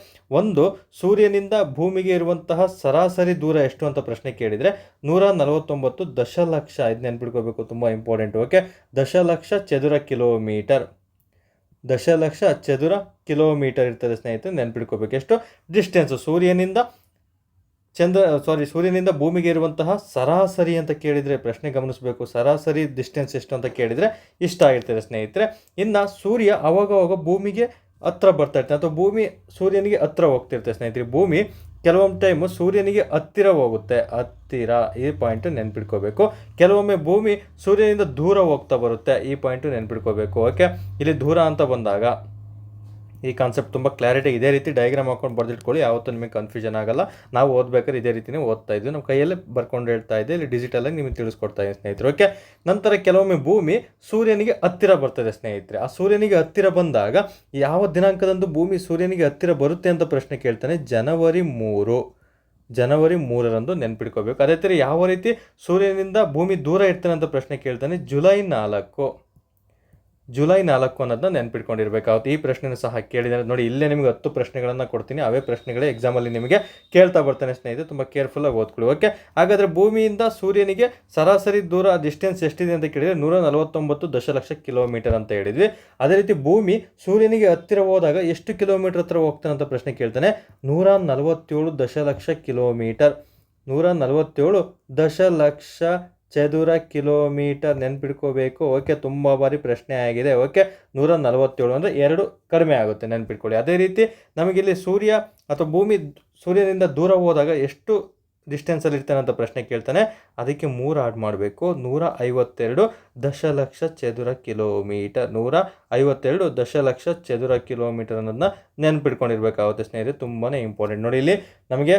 ಒಂದು, ಸೂರ್ಯನಿಂದ ಭೂಮಿಗೆ ಇರುವಂತಹ ಸರಾಸರಿ ದೂರ ಎಷ್ಟು ಅಂತ ಪ್ರಶ್ನೆ ಕೇಳಿದರೆ 149 ದಶಲಕ್ಷ. ಇದು ನೆನ್ಪಿಟ್ಕೋಬೇಕು, ತುಂಬ ಇಂಪಾರ್ಟೆಂಟ್. ಓಕೆ, ದಶಲಕ್ಷ ಚದುರ ಕಿಲೋಮೀಟರ್ ಇರ್ತದೆ ಸ್ನೇಹಿತರೆ. ನೆನ್ಪಿಟ್ಕೋಬೇಕು. ಎಷ್ಟು ಡಿಸ್ಟೆನ್ಸ್ ಸೂರ್ಯನಿಂದ ಸೂರ್ಯನಿಂದ ಭೂಮಿಗೆ ಇರುವಂತಹ ಸರಾಸರಿ ಅಂತ ಕೇಳಿದರೆ ಪ್ರಶ್ನೆ ಗಮನಿಸಬೇಕು. ಸರಾಸರಿ ಡಿಸ್ಟೆನ್ಸ್ ಎಷ್ಟು ಅಂತ ಕೇಳಿದರೆ ಇಷ್ಟ ಆಗಿರ್ತದೆ ಸ್ನೇಹಿತರೆ. ಇನ್ನು ಸೂರ್ಯ ಅವಾಗವಾಗ ಭೂಮಿಗೆ ಹತ್ರ ಬರ್ತಾ ಇರ್ತಾನೆ ಅಥವಾ ಭೂಮಿ ಸೂರ್ಯನಿಗೆ ಹತ್ರ ಹೋಗ್ತಿರ್ತದೆ ಸ್ನೇಹಿತರೆ. ಭೂಮಿ ಕೆಲವೊಂದು ಟೈಮು ಸೂರ್ಯನಿಗೆ ಹತ್ತಿರ ಹೋಗುತ್ತೆ. ಈ ಪಾಯಿಂಟು ನೆನ್ಪಿಟ್ಕೋಬೇಕು. ಕೆಲವೊಮ್ಮೆ ಭೂಮಿ ಸೂರ್ಯನಿಂದ ದೂರ ಹೋಗ್ತಾ ಬರುತ್ತೆ. ಈ ಪಾಯಿಂಟು ನೆನ್ಪಿಟ್ಕೋಬೇಕು. ಓಕೆ, ಇಲ್ಲಿ ದೂರ ಅಂತ ಬಂದಾಗ ಈ ಕಾನ್ಸೆಪ್ಟ್ ತುಂಬ ಕ್ಲಾರಿಟಿ ಇದೇ ರೀತಿ ಡಯಾಗ್ರಾಮ್ ಹಾಕೊಂಡು ಬರೆದಿಟ್ಕೊಳ್ಳಿ. ಯಾವತ್ತೂ ನಿಮಗೆ ಕನ್ಫ್ಯೂಷನ್ ಆಗಲ್ಲ. ನಾವು ಓದ್ಬೇಕಾದ್ರೆ ಇದೇ ರೀತಿಯೇ ಓದ್ತಾ ಇದ್ವಿ. ನಮ್ಮ ಕೈಯಲ್ಲೇ ಬರ್ಕೊಂಡು ಹೇಳ್ತಾ ಇದ್ದೆ. ಇಲ್ಲಿ ಡಿಜಿಟಲಾಗಿ ನಿಮಗೆ ತಿಳಿಸ್ಕೊಡ್ತಾ ಇದ್ದೀನಿ ಸ್ನೇಹಿತರೆ. ಓಕೆ, ನಂತರ ಕೆಲವೊಮ್ಮೆ ಭೂಮಿ ಸೂರ್ಯನಿಗೆ ಹತ್ತಿರ ಬರ್ತದೆ ಸ್ನೇಹಿತರೆ. ಆ ಸೂರ್ಯನಿಗೆ ಹತ್ತಿರ ಬಂದಾಗ ಯಾವ ದಿನಾಂಕದಂದು ಭೂಮಿ ಸೂರ್ಯನಿಗೆ ಹತ್ತಿರ ಬರುತ್ತೆ ಅಂತ ಪ್ರಶ್ನೆ ಕೇಳ್ತಾನೆ. ಜನವರಿ 3ರಂದು ನೆನ್ಪಿಟ್ಕೋಬೇಕು. ಅದೇ ಥರ ಯಾವ ರೀತಿ ಸೂರ್ಯನಿಂದ ಭೂಮಿ ದೂರ ಇರ್ತಾನೆ ಅಂತ ಪ್ರಶ್ನೆ ಕೇಳ್ತಾನೆ. ಜುಲೈ 4 ಅನ್ನೋದನ್ನ ನೆನ್ಪಿಟ್ಕೊಂಡಿರ್ಬೇಕಾಗುತ್ತೆ. ಈ ಪ್ರಶ್ನೆನೂ ಸಹ ಕೇಳಿದರೆ ನೋಡಿ, ಇಲ್ಲೇ ನಿಮಗೆ 10 ಪ್ರಶ್ನೆಗಳನ್ನು ಕೊಡ್ತೀನಿ. ಅವೇ ಪ್ರಶ್ನೆಗಳೇ ಎಕ್ಸಾಮಲ್ಲಿ ನಿಮಗೆ ಕೇಳ್ತಾ ಬರ್ತಾನೆ ಸ್ನೇಹಿತರೆ. ತುಂಬ ಕೇರ್ಫುಲ್ಲಾಗಿ ಓದ್ಕೊಳ್ಳಿ. ಓಕೆ, ಹಾಗಾದರೆ ಭೂಮಿಯಿಂದ ಸೂರ್ಯನಿಗೆ ಸರಾಸರಿ ದೂರ ಡಿಸ್ಟೆನ್ಸ್ ಎಷ್ಟಿದೆ ಅಂತ ಕೇಳಿದರೆ 149 ದಶಲಕ್ಷ ಕಿಲೋಮೀಟರ್ ಅಂತ ಹೇಳಿದ್ವಿ. ಅದೇ ರೀತಿ ಭೂಮಿ ಸೂರ್ಯನಿಗೆ ಹತ್ತಿರ ಹೋದಾಗ ಎಷ್ಟು ಕಿಲೋಮೀಟರ್ ಹತ್ರ ಹೋಗ್ತಾನೆ ಅಂತ ಪ್ರಶ್ನೆ ಕೇಳ್ತಾನೆ. 147 ದಶಲಕ್ಷ ಕಿಲೋಮೀಟರ್. 147 ದಶಲಕ್ಷ ಚದುರ ಕಿಲೋಮೀಟರ್ ನೆನ್ಪಿಟ್ಕೋಬೇಕು. ಓಕೆ, ತುಂಬ ಬಾರಿ ಪ್ರಶ್ನೆ ಆಗಿದೆ. ಓಕೆ, 147 ಅಂದರೆ 2 ಕಡಿಮೆ ಆಗುತ್ತೆ, ನೆನ್ಪಿಟ್ಕೊಳ್ಳಿ. ಅದೇ ರೀತಿ ನಮಗಿಲ್ಲಿ ಸೂರ್ಯ ಅಥವಾ ಭೂಮಿ ಸೂರ್ಯನಿಂದ ದೂರ ಹೋದಾಗ ಎಷ್ಟು ಡಿಸ್ಟೆನ್ಸಲ್ಲಿ ಇರ್ತಾನೆ ಅಂತ ಪ್ರಶ್ನೆ ಕೇಳ್ತಾನೆ, ಅದಕ್ಕೆ 3 ಆಡ್ ಮಾಡಬೇಕು. 152 ದಶಲಕ್ಷ ಚದುರ ಕಿಲೋಮೀಟರ್, 152 ದಶಲಕ್ಷ ಚದುರ ಕಿಲೋಮೀಟರ್ ಅನ್ನೋದನ್ನ ನೆನ್ಪಿಟ್ಕೊಂಡಿರ್ಬೇಕಾಗುತ್ತೆ ಸ್ನೇಹಿತರೆ. ತುಂಬಾ ಇಂಪಾರ್ಟೆಂಟ್ ನೋಡಿ. ಇಲ್ಲಿ ನಮಗೆ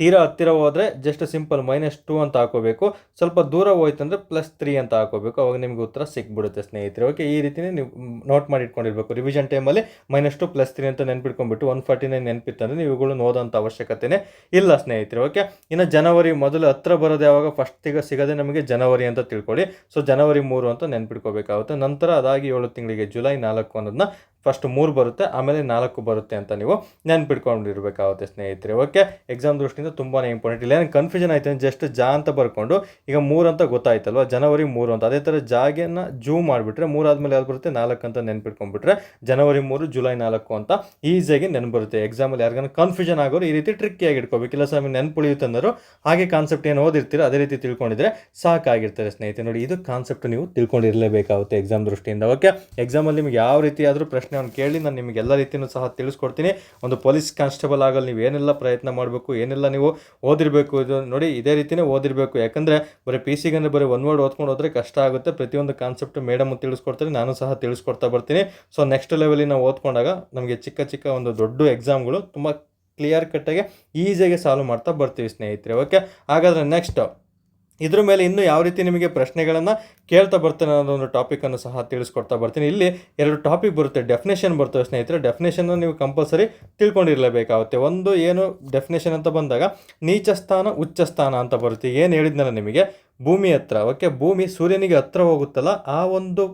ತೀರಾ ಹತ್ತಿರ ಹೋದರೆ ಜಸ್ಟ್ ಸಿಂಪಲ್ -2 ಅಂತ ಹಾಕೋಬೇಕು, ಸ್ವಲ್ಪ ದೂರ ಹೋಯ್ತಂದರೆ +3 ಅಂತ ಹಾಕೋಬೇಕು, ಅವಾಗ ನಿಮಗೆ ಉತ್ತರ ಸಿಕ್ಬಿಡುತ್ತೆ ಸ್ನೇಹಿತರೆ. ಓಕೆ, ಈ ರೀತಿಯೇ ನೀವು ನೋಟ್ ಮಾಡಿ ಇಟ್ಕೊಂಡಿರ್ಬೇಕು. ರಿವಿಷನ್ ಟೈಮಲ್ಲಿ -2 +3 ಅಂತ ನೆನ್ಪಿಟ್ಕೊಂಡ್ಬಿಟ್ಟು 149 ನೆನಪಿತ್ತಂದರೆ ನೀವು ಇವುಗಳು ಓದೋಂಥ ಅವಶ್ಯಕತೆನೇ ಇಲ್ಲ ಸ್ನೇಹಿತರೆ. ಓಕೆ, ಇನ್ನು ಜನವರಿ ಮೊದಲು ಹತ್ರ ಬರೋದು ಯಾವಾಗ, ಫಸ್ಟ್ ಸಿಗದೆ ನಮಗೆ ಜನವರಿ ಅಂತ ತಿಳ್ಕೊಳ್ಳಿ. ಸೊ ಜನವರಿ 3 ಅಂತ ನೆನ್ಪಿಟ್ಕೋಬೇಕಾಗುತ್ತೆ. ನಂತರ ಅದಾಗಿ 7 ತಿಂಗಳಿಗೆ ಜುಲೈ 4 ಅನ್ನೋದನ್ನ ಫಸ್ಟ್ 3 ಬರುತ್ತೆ, ಆಮೇಲೆ 4 ಬರುತ್ತೆ ಅಂತ ನೀವು ನೆನ್ಪಿಟ್ಕೊಂಡಿರ್ಬೇಕಾಗುತ್ತೆ ಸ್ನೇಹಿತರೆ. ಓಕೆ, ಎಕ್ಸಾಮ್ ದೃಷ್ಟಿಯಿಂದ ತುಂಬಾ ಇಂಪಾರ್ಟೆಂಟ್. ಇಲ್ಲ ಏನಕ್ಕೆ ಕನ್ಫ್ಯೂಷನ್ ಆಯ್ತು ಅಂದರೆ ಜಸ್ಟ್ ಜಾ ಅಂತ ಬರ್ಕೊಂಡು ಈಗ 3 ಅಂತ ಗೊತ್ತಾಯ್ತಲ್ವ, ಜನವರಿ 3 ಅಂತ. ಅದೇ ಥರ ಜಾಗೆನ ಜೂ ಮಾಡಿಬಿಟ್ರೆ 3 ಆದಮೇಲೆ ಯಾವ್ದು ಬರುತ್ತೆ 4 ಅಂತ ನೆನ್ಪಿಟ್ಕೊಂಡ್ಬಿಟ್ರೆ ಜನವರಿ 3 ಜುಲೈ 4 ಅಂತ ಈಸಿಯಾಗಿ ನೆನ್ಬರುತ್ತೆ. ಎಕ್ಸಾಮಲ್ಲಿ ಯಾರಿಗಾನ ಕನ್ಫ್ಯೂಷನ್ ಆಗೋರು ಈ ರೀತಿ ಟ್ರಿಕ್ಕಿಯಾಗಿ ಇಟ್ಕೋಬೇಕು. ಇಲ್ಲ ಸರ್ ನೆನ್ಪುಳಿಯುತ್ತಂದರು ಹಾಗೆ ಕಾನ್ಸೆಪ್ಟ್ ಏನು ಓದಿರ್ತೀರೋ ಅದೇ ರೀತಿ ತಿಳ್ಕೊಂಡಿದ್ರೆ ಸಾಕಾಗಿರ್ತಾರೆ ಸ್ನೇಹಿತರೆ. ನೋಡಿ, ಇದು ಕಾನ್ಸೆಪ್ಟ್ ನೀವು ತಿಳ್ಕೊಂಡಿರಲೇಬೇಕಾಗುತ್ತೆ ಎಕ್ಸಾಮ್ ದೃಷ್ಟಿಯಿಂದ. ಓಕೆ, ಎಕ್ಸಾಮಲ್ಲಿ ನಿಮಗೆ ಯಾವ ರೀತಿ ಆದರೂ ಪ್ರಶ್ನೆ ಅವ್ನು ಕೇಳಿ ನಾನು ನಿಮಗೆ ಎಲ್ಲ ರೀತಿಯೂ ಸಹ ತಿಳಿಸ್ಕೊಡ್ತೀನಿ. ಒಂದು ಪೊಲೀಸ್ ಕಾನ್ಸ್ಟೇಬಲ್ ಆಗಲು ನೀವು ಏನೆಲ್ಲ ಪ್ರಯತ್ನ ಮಾಡಬೇಕು, ಏನೆಲ್ಲ ನೀವು ಓದಿರಬೇಕು, ಇದು ನೋಡಿ ಇದೇ ರೀತಿಯೇ ಓದಿರಬೇಕು. ಯಾಕಂದರೆ ಬರೀ PC ಗೆ ಬರೀ ಒನ್ ವರ್ಡ್ ಓದ್ಕೊಂಡು ಹೋದರೆ ಕಷ್ಟ ಆಗುತ್ತೆ. ಪ್ರತಿಯೊಂದು ಕಾನ್ಸೆಪ್ಟ್ ಮೇಡಮ್ ತಿಳಿಸ್ಕೊಡ್ತಾರೆ, ನಾನು ಸಹ ತಿಳಿಸ್ಕೊಡ್ತಾ ಬರ್ತೀನಿ. ಸೊ ನೆಕ್ಸ್ಟ್ ಲೆವೆಲಿಗೆ ನಾವು ಓದ್ಕೊಂಡಾಗ ನಮಗೆ ಚಿಕ್ಕ ಚಿಕ್ಕ ಒಂದು ದೊಡ್ಡ ಎಕ್ಸಾಮ್ಗಳು ತುಂಬ ಕ್ಲಿಯರ್ ಕಟ್ಟಾಗಿ ಈಸಿಯಾಗಿ ಸಾಲ್ವ್ ಮಾಡ್ತಾ ಬರ್ತೀವಿ ಸ್ನೇಹಿತರೆ. ಓಕೆ, ಹಾಗಾದರೆ ನೆಕ್ಸ್ಟ್ ಇದ್ರ ಮೇಲೆ ಇನ್ನೂ ಯಾವ ರೀತಿ ನಿಮಗೆ ಪ್ರಶ್ನೆಗಳನ್ನು ಕೇಳ್ತಾ ಬರ್ತಾನೆ ಅನ್ನೋ ಒಂದು ಟಾಪಿಕನ್ನು ಸಹ ತಿಳಿಸ್ಕೊಡ್ತಾ ಬರ್ತೀನಿ. ಇಲ್ಲಿ 2 ಟಾಪಿಕ್ ಬರುತ್ತೆ, ಡೆಫಿನೇಷನ್ ಬರ್ತವೆ ಸ್ನೇಹಿತರೆ. ಡೆಫಿನೇಷನ್ನ ನೀವು ಕಂಪಲ್ಸರಿ ತಿಳ್ಕೊಂಡಿರಲೇಬೇಕಾಗುತ್ತೆ. ಒಂದು ಏನು ಡೆಫಿನೇಷನ್ ಅಂತ ಬಂದಾಗ ನೀಚ ಸ್ಥಾನ ಉಚ್ಚ ಸ್ಥಾನ ಅಂತ ಬರುತ್ತೆ. ಏನು ಹೇಳಿದ್ನಲ್ಲ ನಿಮಗೆ, ಭೂಮಿ ಹತ್ರ. ಓಕೆ, ಭೂಮಿ ಸೂರ್ಯನಿಗೆ ಹತ್ರ ಹೋಗುತ್ತಲ್ಲ, ಆ ಒಂದು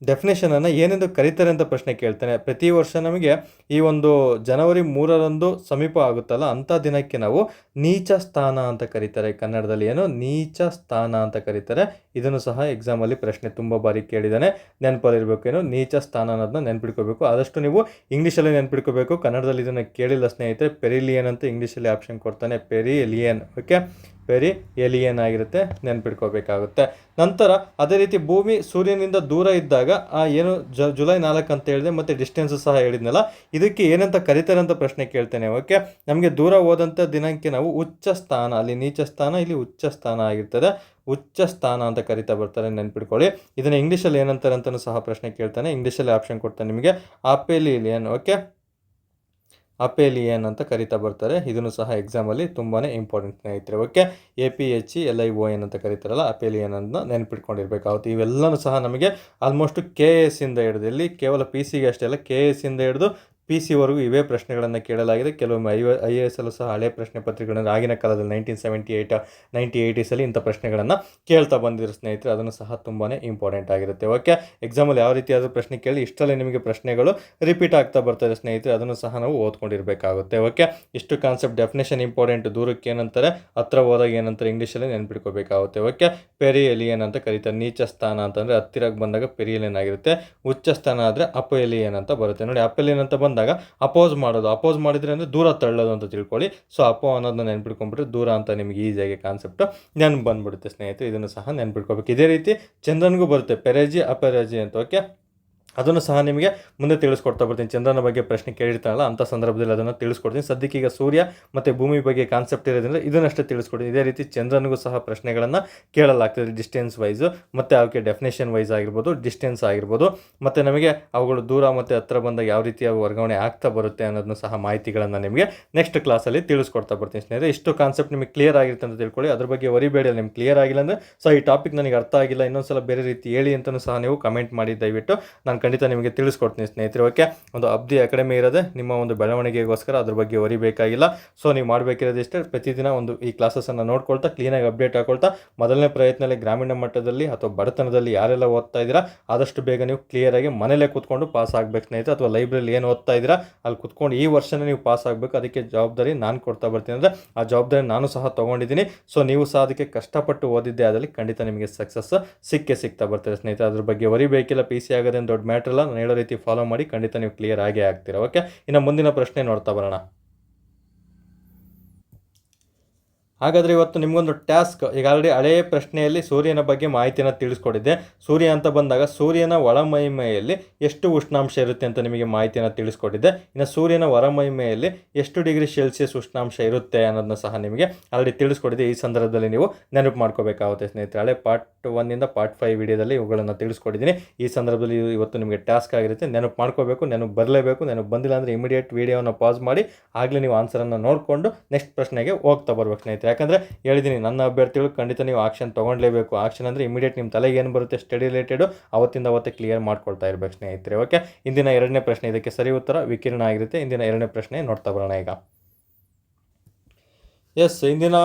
ಡೆಫಿನೇಷನನ್ನು ಏನೆಂದು ಕರೀತಾರೆ ಅಂತ ಪ್ರಶ್ನೆ ಕೇಳ್ತಾನೆ. ಪ್ರತಿ ವರ್ಷ ನಮಗೆ ಈ ಒಂದು ಜನವರಿ 3ರಂದು ಸಮೀಪ ಆಗುತ್ತಲ್ಲ, ಅಂಥ ದಿನಕ್ಕೆ ನಾವು ನೀಚ ಸ್ಥಾನ ಅಂತ ಕರೀತಾರೆ. ಕನ್ನಡದಲ್ಲಿ ಏನು ನೀಚ ಸ್ಥಾನ ಅಂತ ಕರೀತಾರೆ. ಇದನ್ನು ಸಹ ಎಕ್ಸಾಮಲ್ಲಿ ಪ್ರಶ್ನೆ ತುಂಬ ಬಾರಿ ಕೇಳಿದ್ದಾನೆ, ನೆನಪಲ್ಲಿರಬೇಕು. ಏನು ನೀಚ ಸ್ಥಾನ ಅನ್ನೋದನ್ನ ನೆನ್ಪಿಟ್ಕೋಬೇಕು. ಆದಷ್ಟು ನೀವು ಇಂಗ್ಲೀಷಲ್ಲಿ ನೆನ್ಪಿಟ್ಕೋಬೇಕು, ಕನ್ನಡದಲ್ಲಿ ಇದನ್ನು ಕೇಳಿಲ್ಲ ಸ್ನೇಹಿತರೆ. ಪೆರಿಲಿಯನ್ ಅಂತ ಇಂಗ್ಲೀಷಲ್ಲಿ ಆಪ್ಷನ್ ಕೊಡ್ತಾನೆ, ಪೆರಿಲಿಯನ್. ಓಕೆ, ವೆರಿ ಎಲಿಯನ್ ಆಗಿರುತ್ತೆ, ನೆನ್ಪಿಟ್ಕೋಬೇಕಾಗುತ್ತೆ. ನಂತರ ಅದೇ ರೀತಿ ಭೂಮಿ ಸೂರ್ಯನಿಂದ ದೂರ ಇದ್ದಾಗ ಏನು ಜುಲೈ 4 ಅಂತ ಹೇಳಿದೆ, ಮತ್ತು ಡಿಸ್ಟೆನ್ಸು ಸಹ ಹೇಳಿದ್ನಲ್ಲ, ಇದಕ್ಕೆ ಏನಂತ ಕರೀತಾರೆ ಅಂತ ಪ್ರಶ್ನೆ ಕೇಳ್ತೇನೆ. ಓಕೆ, ನಮಗೆ ದೂರ ಹೋದಂಥ ದಿನಕ್ಕೆ ನಾವು ಉಚ್ಚ ಸ್ಥಾನ, ಅಲ್ಲಿ ನೀಚ ಸ್ಥಾನ, ಇಲ್ಲಿ ಉಚ್ಚ ಸ್ಥಾನ ಆಗಿರ್ತದೆ, ಉಚ್ಚ ಸ್ಥಾನ ಅಂತ ಕರಿತಾ ಬರ್ತಾರೆ, ನೆನ್ಪಿಟ್ಕೊಳ್ಳಿ. ಇದನ್ನು ಇಂಗ್ಲೀಷಲ್ಲಿ ಏನಂತಾರೆ ಅಂತಲೂ ಸಹ ಪ್ರಶ್ನೆ ಕೇಳ್ತಾನೆ. ಇಂಗ್ಲೀಷಲ್ಲಿ ಆಪ್ಷನ್ ಕೊಡ್ತಾನೆ ನಿಮಗೆ, ಅಪೆಲಿಲಿಯನ್. ಓಕೆ, ಅಪೆಲಿಯನ್ ಅಂತ ಕರಿತಾ ಬರ್ತಾರೆ. ಇದನ್ನು ಸಹ ಎಕ್ಸಾಮಲ್ಲಿ ತುಂಬಾ ಇಂಪಾರ್ಟೆಂಟ್ ಸ್ನೇಹಿತರೆ. ಓಕೆ, APHELION ಅಂತ ಕರೀತಾರಲ್ಲ, ಅಪೆಲಿಯನ್ ಅನ್ನು ನೆನ್ಪಿಟ್ಕೊಂಡಿರ್ಬೇಕಾಗುತ್ತೆ. ಇವೆಲ್ಲನೂ ಸಹ ನಮಗೆ ಆಲ್ಮೋಸ್ಟ್ KS ಇಂದ ಹಿಡಿದು, ಇಲ್ಲಿ ಕೇವಲ PC ಗೆ ಅಷ್ಟೇ ಅಲ್ಲ, KS ಇಂದ ಹಿಡಿದು PC ವರೆಗೂ ಇವೇ ಪ್ರಶ್ನೆಗಳನ್ನು ಕೇಳಲಾಗಿದೆ. ಕೆಲವೊಮ್ಮೆ IAS ಅಲ್ಲೂ ಸಹ ಹಳೆ ಪ್ರಶ್ನೆ ಪತ್ರಿಕೆಗಳನ್ನು ಆಗಿನ ಕಾಲದಲ್ಲಿ 1978 1980ಸಲ್ಲಿ ಇಂಥ ಪ್ರಶ್ನೆಗಳನ್ನು ಕೇಳ್ತಾ ಬಂದಿದ್ರು ಸ್ನೇಹಿತರೆ. ಅದನ್ನು ಸಹ ತುಂಬಾ ಇಂಪಾರ್ಟೆಂಟ್ ಆಗಿರುತ್ತೆ. ಓಕೆ, ಎಕ್ಸಾಮಲ್ಲಿ ಯಾವ ರೀತಿಯಾದ ಪ್ರಶ್ನೆ ಕೇಳಿ ಇಷ್ಟರಲ್ಲಿ ನಿಮಗೆ ಪ್ರಶ್ನೆಗಳು ರಿಪೀಟ್ ಆಗ್ತಾ ಬರ್ತಾರೆ ಸ್ನೇಹಿತರೆ, ಅದನ್ನು ಸಹ ನಾವು ಓದ್ಕೊಂಡಿರಬೇಕಾಗುತ್ತೆ. ಓಕೆ, ಇಷ್ಟು ಕಾನ್ಸೆಪ್ಟ್. ಡೆಫಿನೇಷನ್ ಇಂಪಾರ್ಟೆಂಟ್, ದೂರಕ್ಕೆ ಏನಂತಾರೆ, ಹತ್ರ ಹೋದಾಗ ಏನಂತಾರೆ ಇಂಗ್ಲೀಷಲ್ಲಿ ನೆನ್ಪಿಟ್ಕೋಬೇಕಾಗುತ್ತೆ. ಓಕೆ, ಪೆರಿಯಲಿಯನ್ ಅಂತ ಕರೀತಾರೆ. ನೀಚ ಸ್ಥಾನ ಅಂತಂದರೆ ಹತ್ತಿರಕ್ಕೆ ಬಂದಾಗ ಪೆರಿಯಲಿಯನ್ ಆಗಿರುತ್ತೆ, ಉಚ್ಚ ಸ್ಥಾನ ಆದರೆ ಅಪೆಲಿಯನ್ ಅಂತ ಬರುತ್ತೆ. ನೋಡಿ, ಅಪೆಲಿಯನ್ ಅಂತ ಬಂದಾಗ ಅಪೋಸ್ ಮಾಡೋದು, ಅಪೋಸ್ ಮಾಡಿದ್ರೆ ಅಂದರೆ ದೂರ ತಳ್ಳೋದು ಅಂತ ತಿಳ್ಕೊಳ್ಳಿ. ಸೊ ಅಪೋ ಅನ್ನೋದನ್ನ ನೆನ್ಪಿಟ್ಕೊಂಡ್ಬಿಟ್ರೆ ದೂರ ಅಂತ ನಿಮಗೆ ಈಸಿಯಾಗಿ ಕಾನ್ಸೆಪ್ಟ್ ನೆನ್ಪು ಬಂದ್ಬಿಡುತ್ತೆ ಸ್ನೇಹಿತರೆ. ಇದನ್ನು ಸಹ ನೆನ್ಪಿಟ್ಕೋಬೇಕು. ಇದೇ ರೀತಿ ಚಂದ್ರನಿಗೂ ಬರುತ್ತೆ, ಪೆರೆಜಿ ಅಪೆರೆಜಿ ಅಂತ. ಓಕೆ, ಅದನ್ನು ಸಹ ನಿಮಗೆ ಮುಂದೆ ತಿಳಿಸ್ಕೊಡ್ತಾ ಬರ್ತೀನಿ. ಚಂದ್ರನ ಬಗ್ಗೆ ಪ್ರಶ್ನೆ ಕೇಳಿರ್ತಾರಲ್ಲ, ಅಂಥ ಸಂದರ್ಭದಲ್ಲಿ ಅದನ್ನು ತಿಳಿಸ್ಕೊಡ್ತೀನಿ. ಸದ್ಯಕ್ಕೆ ಈಗ ಸೂರ್ಯ ಮತ್ತು ಭೂಮಿ ಬಗ್ಗೆ ಕಾನ್ಸೆಪ್ಟ್ ಇರೋದ್ರಿಂದ ಇದನ್ನಷ್ಟೇ ತಿಳಿಸ್ಕೊಡ್ತೀನಿ. ಇದೇ ರೀತಿ ಚಂದ್ರನಿಗೂ ಸಹ ಪ್ರಶ್ನೆಗಳನ್ನು ಕೇಳಲಾಗ್ತದೆ, ಡಿಸ್ಟೆನ್ಸ್ ವೈಸು, ಮತ್ತು ಅವಕ್ಕೆ ಡೆಫಿನೇಷನ್ ವೈಸ್ ಆಗಿರ್ಬೋದು, ಡಿಸ್ಟೆನ್ಸ್ ಆಗಿರ್ಬೋದು, ಮತ್ತು ನಮಗೆ ಅವುಗಳು ದೂರ ಮತ್ತು ಹತ್ರ ಬಂದಾಗ ಯಾವ ರೀತಿಯ ವರ್ಗಾವಣೆ ಆಗ್ತಾ ಬರುತ್ತೆ ಅನ್ನೋದನ್ನು ಸಹ ಮಾಹಿತಿಗಳನ್ನು ನಿಮಗೆ ನೆಕ್ಸ್ಟ್ ಕ್ಲಾಸಲ್ಲಿ ತಿಳಿಸ್ಕೊಡ್ತಾ ಬರ್ತೀನಿ ಸ್ನೇಹಿತರೆ. ಇಷ್ಟು ಕಾನ್ಸೆಪ್ಟ್ ನಿಮಗೆ ಕ್ಲಿಯರ್ ಆಗಿರುತ್ತೆ ಅಂತ ತಿಳ್ಕೊಳ್ಳಿ. ಅದ್ರ ಬಗ್ಗೆ ವರಿಬೇಡಿ, ನಿಮ್ಗೆ ಕ್ಲಿಯರ್ ಆಗಿಲ್ಲ ಅಂದರೆ ಸೊ ಈ ಟಾಪಿಕ್ ನನಗೆ ಅರ್ಥ ಆಗಿಲ್ಲ, ಇನ್ನೊಂದ್ಸಲ ಬೇರೆ ರೀತಿ ಹೇಳಿ ಅಂತಲೂ ಸಹ ನೀವು ಕಮೆಂಟ್ ಮಾಡಿ, ದಯವಿಟ್ಟು ನಾನು ಖಂಡಿತ ನಿಮಗೆ ತಿಳಿಸ್ಕೊಡ್ತೀನಿ ಸ್ನೇಹಿತರೆ. ಓಕೆ, ಒಂದು ಅಬ್ದಿ ಅಕಾಡೆಮಿ ಇರೋದೆ ನಿಮ್ಮ ಒಂದು ಬೆಳವಣಿಗೆಗೋಸ್ಕರ, ಅದ್ರ ಬಗ್ಗೆ ವರಿಬೇಕಾಗಿಲ್ಲ. ಸೊ ನೀವು ಮಾಡಬೇಕಿರೋದು ಇಷ್ಟೇ, ಪ್ರತಿದಿನ ಒಂದು ಈ ಕ್ಲಾಸಸನ್ನು ನೋಡ್ಕೊಳ್ತಾ ಕ್ಲೀನಾಗಿ ಅಪ್ಡೇಟ್ ಹಾಕೊಳ್ತಾ, ಮೊದಲನೇ ಪ್ರಯತ್ನದಲ್ಲಿ ಗ್ರಾಮೀಣ ಮಟ್ಟದಲ್ಲಿ ಅಥವಾ ಬಡತನದಲ್ಲಿ ಯಾರೆಲ್ಲ ಓದ್ತಾ ಇದ್ದೀರಾ ಆದಷ್ಟು ಬೇಗ ನೀವು ಕ್ಲಿಯರಾಗಿ ಮನೇಲೇ ಕೂತ್ಕೊಂಡು ಪಾಸ್ ಆಗಬೇಕು ಸ್ನೇಹಿತರೆ. ಅಥವಾ ಲೈಬ್ರರಿಲಿ ಏನು ಓದ್ತಾ ಇದ್ದೀರಾ ಅಲ್ಲಿ ಕೂತ್ಕೊಂಡು ಈ ವರ್ಷನೇ ನೀವು ಪಾಸ್ ಆಗಬೇಕು. ಅದಕ್ಕೆ ಜವಾಬ್ದಾರಿ ನಾನು ಕೊಡ್ತಾ ಬರ್ತೀನಿ, ಅಂದರೆ ಆ ಜವಾಬ್ದಾರಿ ನಾನು ಸಹ ತೊಗೊಂಡಿದ್ದೀನಿ. ಸೊ ನೀವು ಸಹ ಅದಕ್ಕೆ ಕಷ್ಟಪಟ್ಟು ಓದಿದ್ದೆ ಆದಲ್ಲಿ ಖಂಡಿತ ನಿಮಗೆ ಸಕ್ಸಸ್ ಸಿಗ್ತಾ ಬರ್ತಾರೆ ಸ್ನೇಹಿತರೆ. ಅದ್ರ ಬಗ್ಗೆ ವರಿಬೇಕಿಲ್ಲ. PC ಆಗೋದೇನು ದೊಡ್ಡ ಮ್ಯಾಟ್ರ್ ಇಲ್ಲ. ನಾನು ಹೇಳೋ ರೀತಿ ಫಾಲೋ ಮಾಡಿ, ಖಂಡಿತ ನೀವು ಕ್ಲಿಯರ್ ಆಗೇ ಆಗ್ತೀರಾ. ಓಕೆ, ಇನ್ನು ಮುಂದಿನ ಪ್ರಶ್ನೆ ನೋಡ್ತಾ ಬರೋಣ. ಹಾಗಾದರೆ ಇವತ್ತು ನಿಮಗೊಂದು ಟಾಸ್ಕ್, ಈಗ ಆಲ್ರೆಡಿ ಹಳೆಯ ಪ್ರಶ್ನೆಯಲ್ಲಿ ಸೂರ್ಯನ ಬಗ್ಗೆ ಮಾಹಿತಿಯನ್ನು ತಿಳಿಸ್ಕೊಟ್ಟಿದ್ದೆ. ಸೂರ್ಯ ಅಂತ ಬಂದಾಗ ಸೂರ್ಯನ ಒಳಮೈಮೆಯಲ್ಲಿ ಎಷ್ಟು ಉಷ್ಣಾಂಶ ಇರುತ್ತೆ ಅಂತ ನಿಮಗೆ ಮಾಹಿತಿಯನ್ನು ತಿಳಿಸ್ಕೊಟ್ಟಿದ್ದೆ. ಇನ್ನು ಸೂರ್ಯನ ಹೊರಮೈಮೆಯಲ್ಲಿ ಎಷ್ಟು ಡಿಗ್ರಿ ಸೆಲ್ಸಿಯಸ್ ಉಷ್ಣಾಂಶ ಇರುತ್ತೆ ಅನ್ನೋದನ್ನ ಸಹ ನಿಮಗೆ ಆಲ್ರೆಡಿ ತಿಳಿಸ್ಕೊಟ್ಟಿದ್ದೆ. ಈ ಸಂದರ್ಭದಲ್ಲಿ ನೀವು ನೆನಪು ಮಾಡ್ಕೋಬೇಕಾಗುತ್ತೆ ಸ್ನೇಹಿತರೆ. ಹಳೆ ಪಾರ್ಟ್ 1 ಪಾರ್ಟ್ 5 ವಿಡಿಯೋದಲ್ಲಿ ಇವುಗಳನ್ನು ತಿಳಿಸ್ಕೊಟ್ಟಿದ್ದೀನಿ. ಈ ಸಂದರ್ಭದಲ್ಲಿ ಇವತ್ತು ನಿಮಗೆ ಟಾಸ್ಕ್ ಆಗಿರುತ್ತೆ, ನೆನಪು ಮಾಡ್ಕೋಬೇಕು, ನೆನಪು ಬರಲೇಬೇಕು. ನೆನಪು ಬಂದಿಲ್ಲ ಅಂದರೆ ಇಮಿಡಿಯೇಟ್ ವಿಡಿಯೋನ ಪಾಸ್ ಮಾಡಿ ಆಗಲೇ ನೀವು ಆನ್ಸರನ್ನು ನೋಡಿಕೊಂಡು ನೆಕ್ಸ್ಟ್ ಪ್ರಶ್ನೆಗೆ ಹೋಗ್ತಾ ಬರ್ಬೇಕು ಸ್ನೇಹಿತರೆ. ಯಾಕಂದರೆ ಹೇಳಿದ್ದೀನಿ, ನನ್ನ ಅಭ್ಯರ್ಥಿಗಳು ಖಂಡಿತ ನೀವು ಆಕ್ಷನ್ ತೊಗೊಳ್ಳೇಬೇಕು. ಆಕ್ಷನ್ ಅಂದರೆ ಇಮಿಡಿಯೇಟ್ ನಿಮ್ಮ ತಲೆಗೆ ಏನು ಬರುತ್ತೆ ಸ್ಟಡಿ ರಿಲೇಟೆಡು ಅವತ್ತಿಂದ ಅವತ್ತೇ ಕ್ಲಿಯರ್ ಮಾಡ್ಕೊಳ್ತಾ ಇರಬೇಕು ಸ್ನೇಹಿತರೆ. ಓಕೆ, ಇಂದಿನ 2ನೇ ಪ್ರಶ್ನೆ, ಇದಕ್ಕೆ ಸರಿ ಉತ್ತರ ವಿಕಿರಣ ಆಗಿರುತ್ತೆ. ಇಂದಿನ 2ನೇ ಪ್ರಶ್ನೆ ನೋಡ್ತಾ ಬರೋಣ ಈಗ. ಎಸ್, ಇಂದಿನ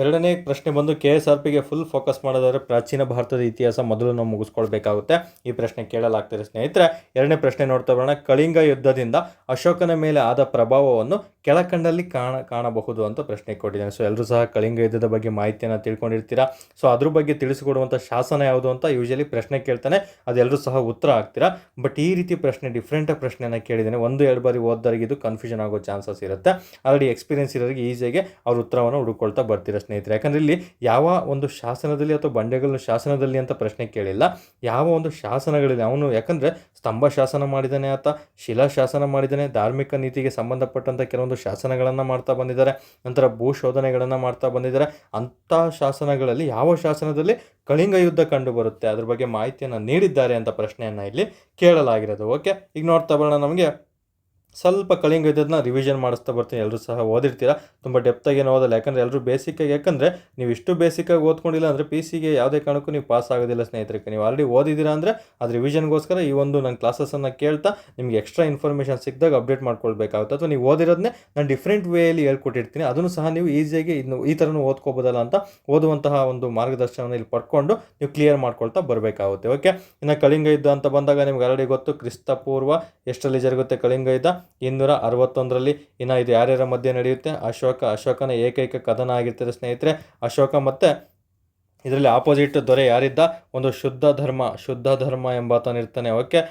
2ನೇ ಪ್ರಶ್ನೆ ಬಂದು KSRPಗೆ ಫುಲ್ ಫೋಕಸ್ ಮಾಡೋದಾದರೆ ಪ್ರಾಚೀನ ಭಾರತದ ಇತಿಹಾಸ ಮೊದಲು ನಾವು ಮುಗಿಸ್ಕೊಳ್ಬೇಕಾಗುತ್ತೆ. ಈ ಪ್ರಶ್ನೆ ಕೇಳಲಾಗ್ತಿದೆ ಸ್ನೇಹಿತರೆ. 2ನೇ ಪ್ರಶ್ನೆ ನೋಡ್ತಾ ಬರೋಣ. ಕಳಿಂಗ ಯುದ್ಧದಿಂದ ಅಶೋಕನ ಮೇಲೆ ಆದ ಪ್ರಭಾವವನ್ನು ಕೆಳಕಂಡಲ್ಲಿ ಕಾಣಬಹುದು ಅಂತ ಪ್ರಶ್ನೆ ಕೊಟ್ಟಿದ್ದೇನೆ. ಸೊ ಎಲ್ಲರೂ ಸಹ ಕಳಿಂಗ ಯುದ್ಧದ ಬಗ್ಗೆ ಮಾಹಿತಿಯನ್ನು ತಿಳ್ಕೊಂಡಿರ್ತೀರಾ. ಸೊ ಅದ್ರ ಬಗ್ಗೆ ತಿಳಿಸಿಕೊಡುವಂಥ ಶಾಸನ ಯಾವುದು ಅಂತ ಯೂಶಲಿ ಪ್ರಶ್ನೆ ಕೇಳ್ತಾನೆ, ಅದೆಲ್ಲರೂ ಸಹ ಉತ್ತರ ಆಗ್ತೀರಾ. ಬಟ್ ಈ ರೀತಿ ಪ್ರಶ್ನೆ ಡಿಫ್ರೆಂಟ್ ಪ್ರಶ್ನೆಯನ್ನು ಕೇಳಿದ್ದೇನೆ. 1-2 ಬಾರಿ ಓದ್ದವರಿಗೆ ಇದು ಕನ್ಫ್ಯೂಷನ್ ಆಗೋ ಚಾನ್ಸಸ್ ಇರುತ್ತೆ. ಆಲ್ರೆಡಿ ಎಕ್ಸ್ಪೀರಿಯನ್ಸ್ ಇರೋರಿಗೆ ಈಸಿಯಾಗಿ ಅವ್ರ ಉತ್ತರವನ್ನು ಹುಡುಕೊಳ್ತಾ ಬರ್ತೀರಾ ಸ್ನೇಹಿತರೆ. ಯಾಕಂದರೆ ಇಲ್ಲಿ ಯಾವ ಒಂದು ಶಾಸನದಲ್ಲಿ ಅಥವಾ ಬಂಡೆಗಲ್ಲು ಶಾಸನದಲ್ಲಿ ಅಂತ ಪ್ರಶ್ನೆ ಕೇಳಿಲ್ಲ, ಯಾವ ಒಂದು ಶಾಸನಗಳಿಲ್ಲ ಅವನು. ಯಾಕಂದರೆ ಸ್ತಂಭ ಶಾಸನ ಮಾಡಿದ್ದಾನೆ, ಆತ ಶಿಲಾ ಶಾಸನ ಮಾಡಿದ್ದಾನೆ, ಧಾರ್ಮಿಕ ನೀತಿಗೆ ಸಂಬಂಧಪಟ್ಟಂಥ ಕೆಲವೊಂದು ಶಾಸನಗಳನ್ನು ಮಾಡ್ತಾ ಬಂದಿದ್ದಾರೆ, ನಂತರ ಭೂಶೋಧನೆಗಳನ್ನು ಮಾಡ್ತಾ ಬಂದಿದ್ದಾರೆ. ಅಂಥ ಶಾಸನಗಳಲ್ಲಿ ಯಾವ ಶಾಸನದಲ್ಲಿ ಕಳಿಂಗ ಯುದ್ಧ ಕಂಡು ಬರುತ್ತೆ, ಅದ್ರ ಬಗ್ಗೆ ಮಾಹಿತಿಯನ್ನು ನೀಡಿದ್ದಾರೆ ಅಂತ ಪ್ರಶ್ನೆಯನ್ನು ಇಲ್ಲಿ ಕೇಳಲಾಗಿರೋದು. ಓಕೆ, ಈಗ ನೋಡ್ತಾ ಬರೋಣ. ನಮಗೆ ಸ್ವಲ್ಪ ಕಳಿಂಗ ಯುದ್ಧನ ರಿವಿಷನ್ ಮಾಡಿಸ್ತಾ ಬರ್ತೀನಿ. ಎಲ್ಲರೂ ಸಹ ಓದಿರ್ತೀರ, ತುಂಬ ಡೆಪ್ತಾಗಿ ಏನು ಓದಲ್ಲ. ಯಾಕಂದರೆ ಎಲ್ಲರೂ ಬೇಸಿಕ್ಕಾಗಿ, ಯಾಕಂದರೆ ನೀವು ಇಷ್ಟು ಬೇಸಿಕ್ಕಾಗಿ ಓದ್ಕೊಂಡಿಲ್ಲ ಅಂದರೆ PCಗೆ ಯಾವುದೇ ಕಾರಣಕ್ಕೂ ನೀವು ಪಾಸ್ ಆಗೋದಿಲ್ಲ ಸ್ನೇಹಿತರೆ. ನೀವು ಆಲ್ರೆಡಿ ಓದಿದ್ದೀರಾ ಅಂದರೆ ಅದು ರಿವಿಷನ್ಗೋಸ್ಕರ ಈ ಒಂದು ನನ್ನ ಕ್ಲಾಸಸನ್ನು ಕೇಳ್ತಾ ನಿಮಗೆ ಎಕ್ಸ್ಟ್ರಾ ಇನ್ಫಾರ್ಮೇಷನ್ ಸಿಕ್ಕಿದಾಗ ಅಪ್ಡೇಟ್ ಮಾಡ್ಕೊಳ್ಬೇಕಾಗುತ್ತೆ. ಅಥವಾ ನೀವು ಓದಿರೋದನ್ನೇ ನಾನು ಡಿಫ್ರೆಂಟ್ ವೇಯಲ್ಲಿ ಹೇಳ್ಕೊಟ್ಟಿರ್ತೀನಿ, ಅದನ್ನು ಸಹ ನೀವು ಈಸಿಯಾಗಿ ಇನ್ನು ಈ ಥರನೂ ಓದ್ಕೋಬೋದಲ್ಲ ಅಂತ ಓದುವಂತಹ ಒಂದು ಮಾರ್ಗದರ್ಶನವನ್ನು ಇಲ್ಲಿ ಪಡ್ಕೊಂಡು ನೀವು ಕ್ಲಿಯರ್ ಮಾಡ್ಕೊಳ್ತಾ ಬರಬೇಕಾಗುತ್ತೆ. ಓಕೆ, ಇನ್ನು ಕಳಿಂಗ ಯುದ್ಧ ಅಂತ ಬಂದಾಗ ನಿಮ್ಗೆ ಆಲ್ರೆಡಿ ಗೊತ್ತು, ಕ್ರಿಸ್ತಪೂರ್ವ ಎಷ್ಟರಲ್ಲಿ ಜರುಗುತ್ತೆ ಕಳಿಂಗ ಯುದ್ಧ? 261ರಲ್ಲಿ. ಇನ್ನು ಇದು ಯಾರ್ಯಾರ ಮಧ್ಯೆ ನಡೆಯುತ್ತೆ? ಅಶೋಕನ ಏಕೈಕ ಕದನ ಆಗಿರ್ತದೆ ಸ್ನೇಹಿತರೆ. ಅಶೋಕ ಮತ್ತು ಇದರಲ್ಲಿ ಆಪೋಸಿಟ್ ದೊರೆ ಯಾರಿದ್ದ? ಒಂದು ಶುದ್ಧ ಧರ್ಮ ಎಂಬಾತನಿರ್ತಾನೆ. ಓಕೆ,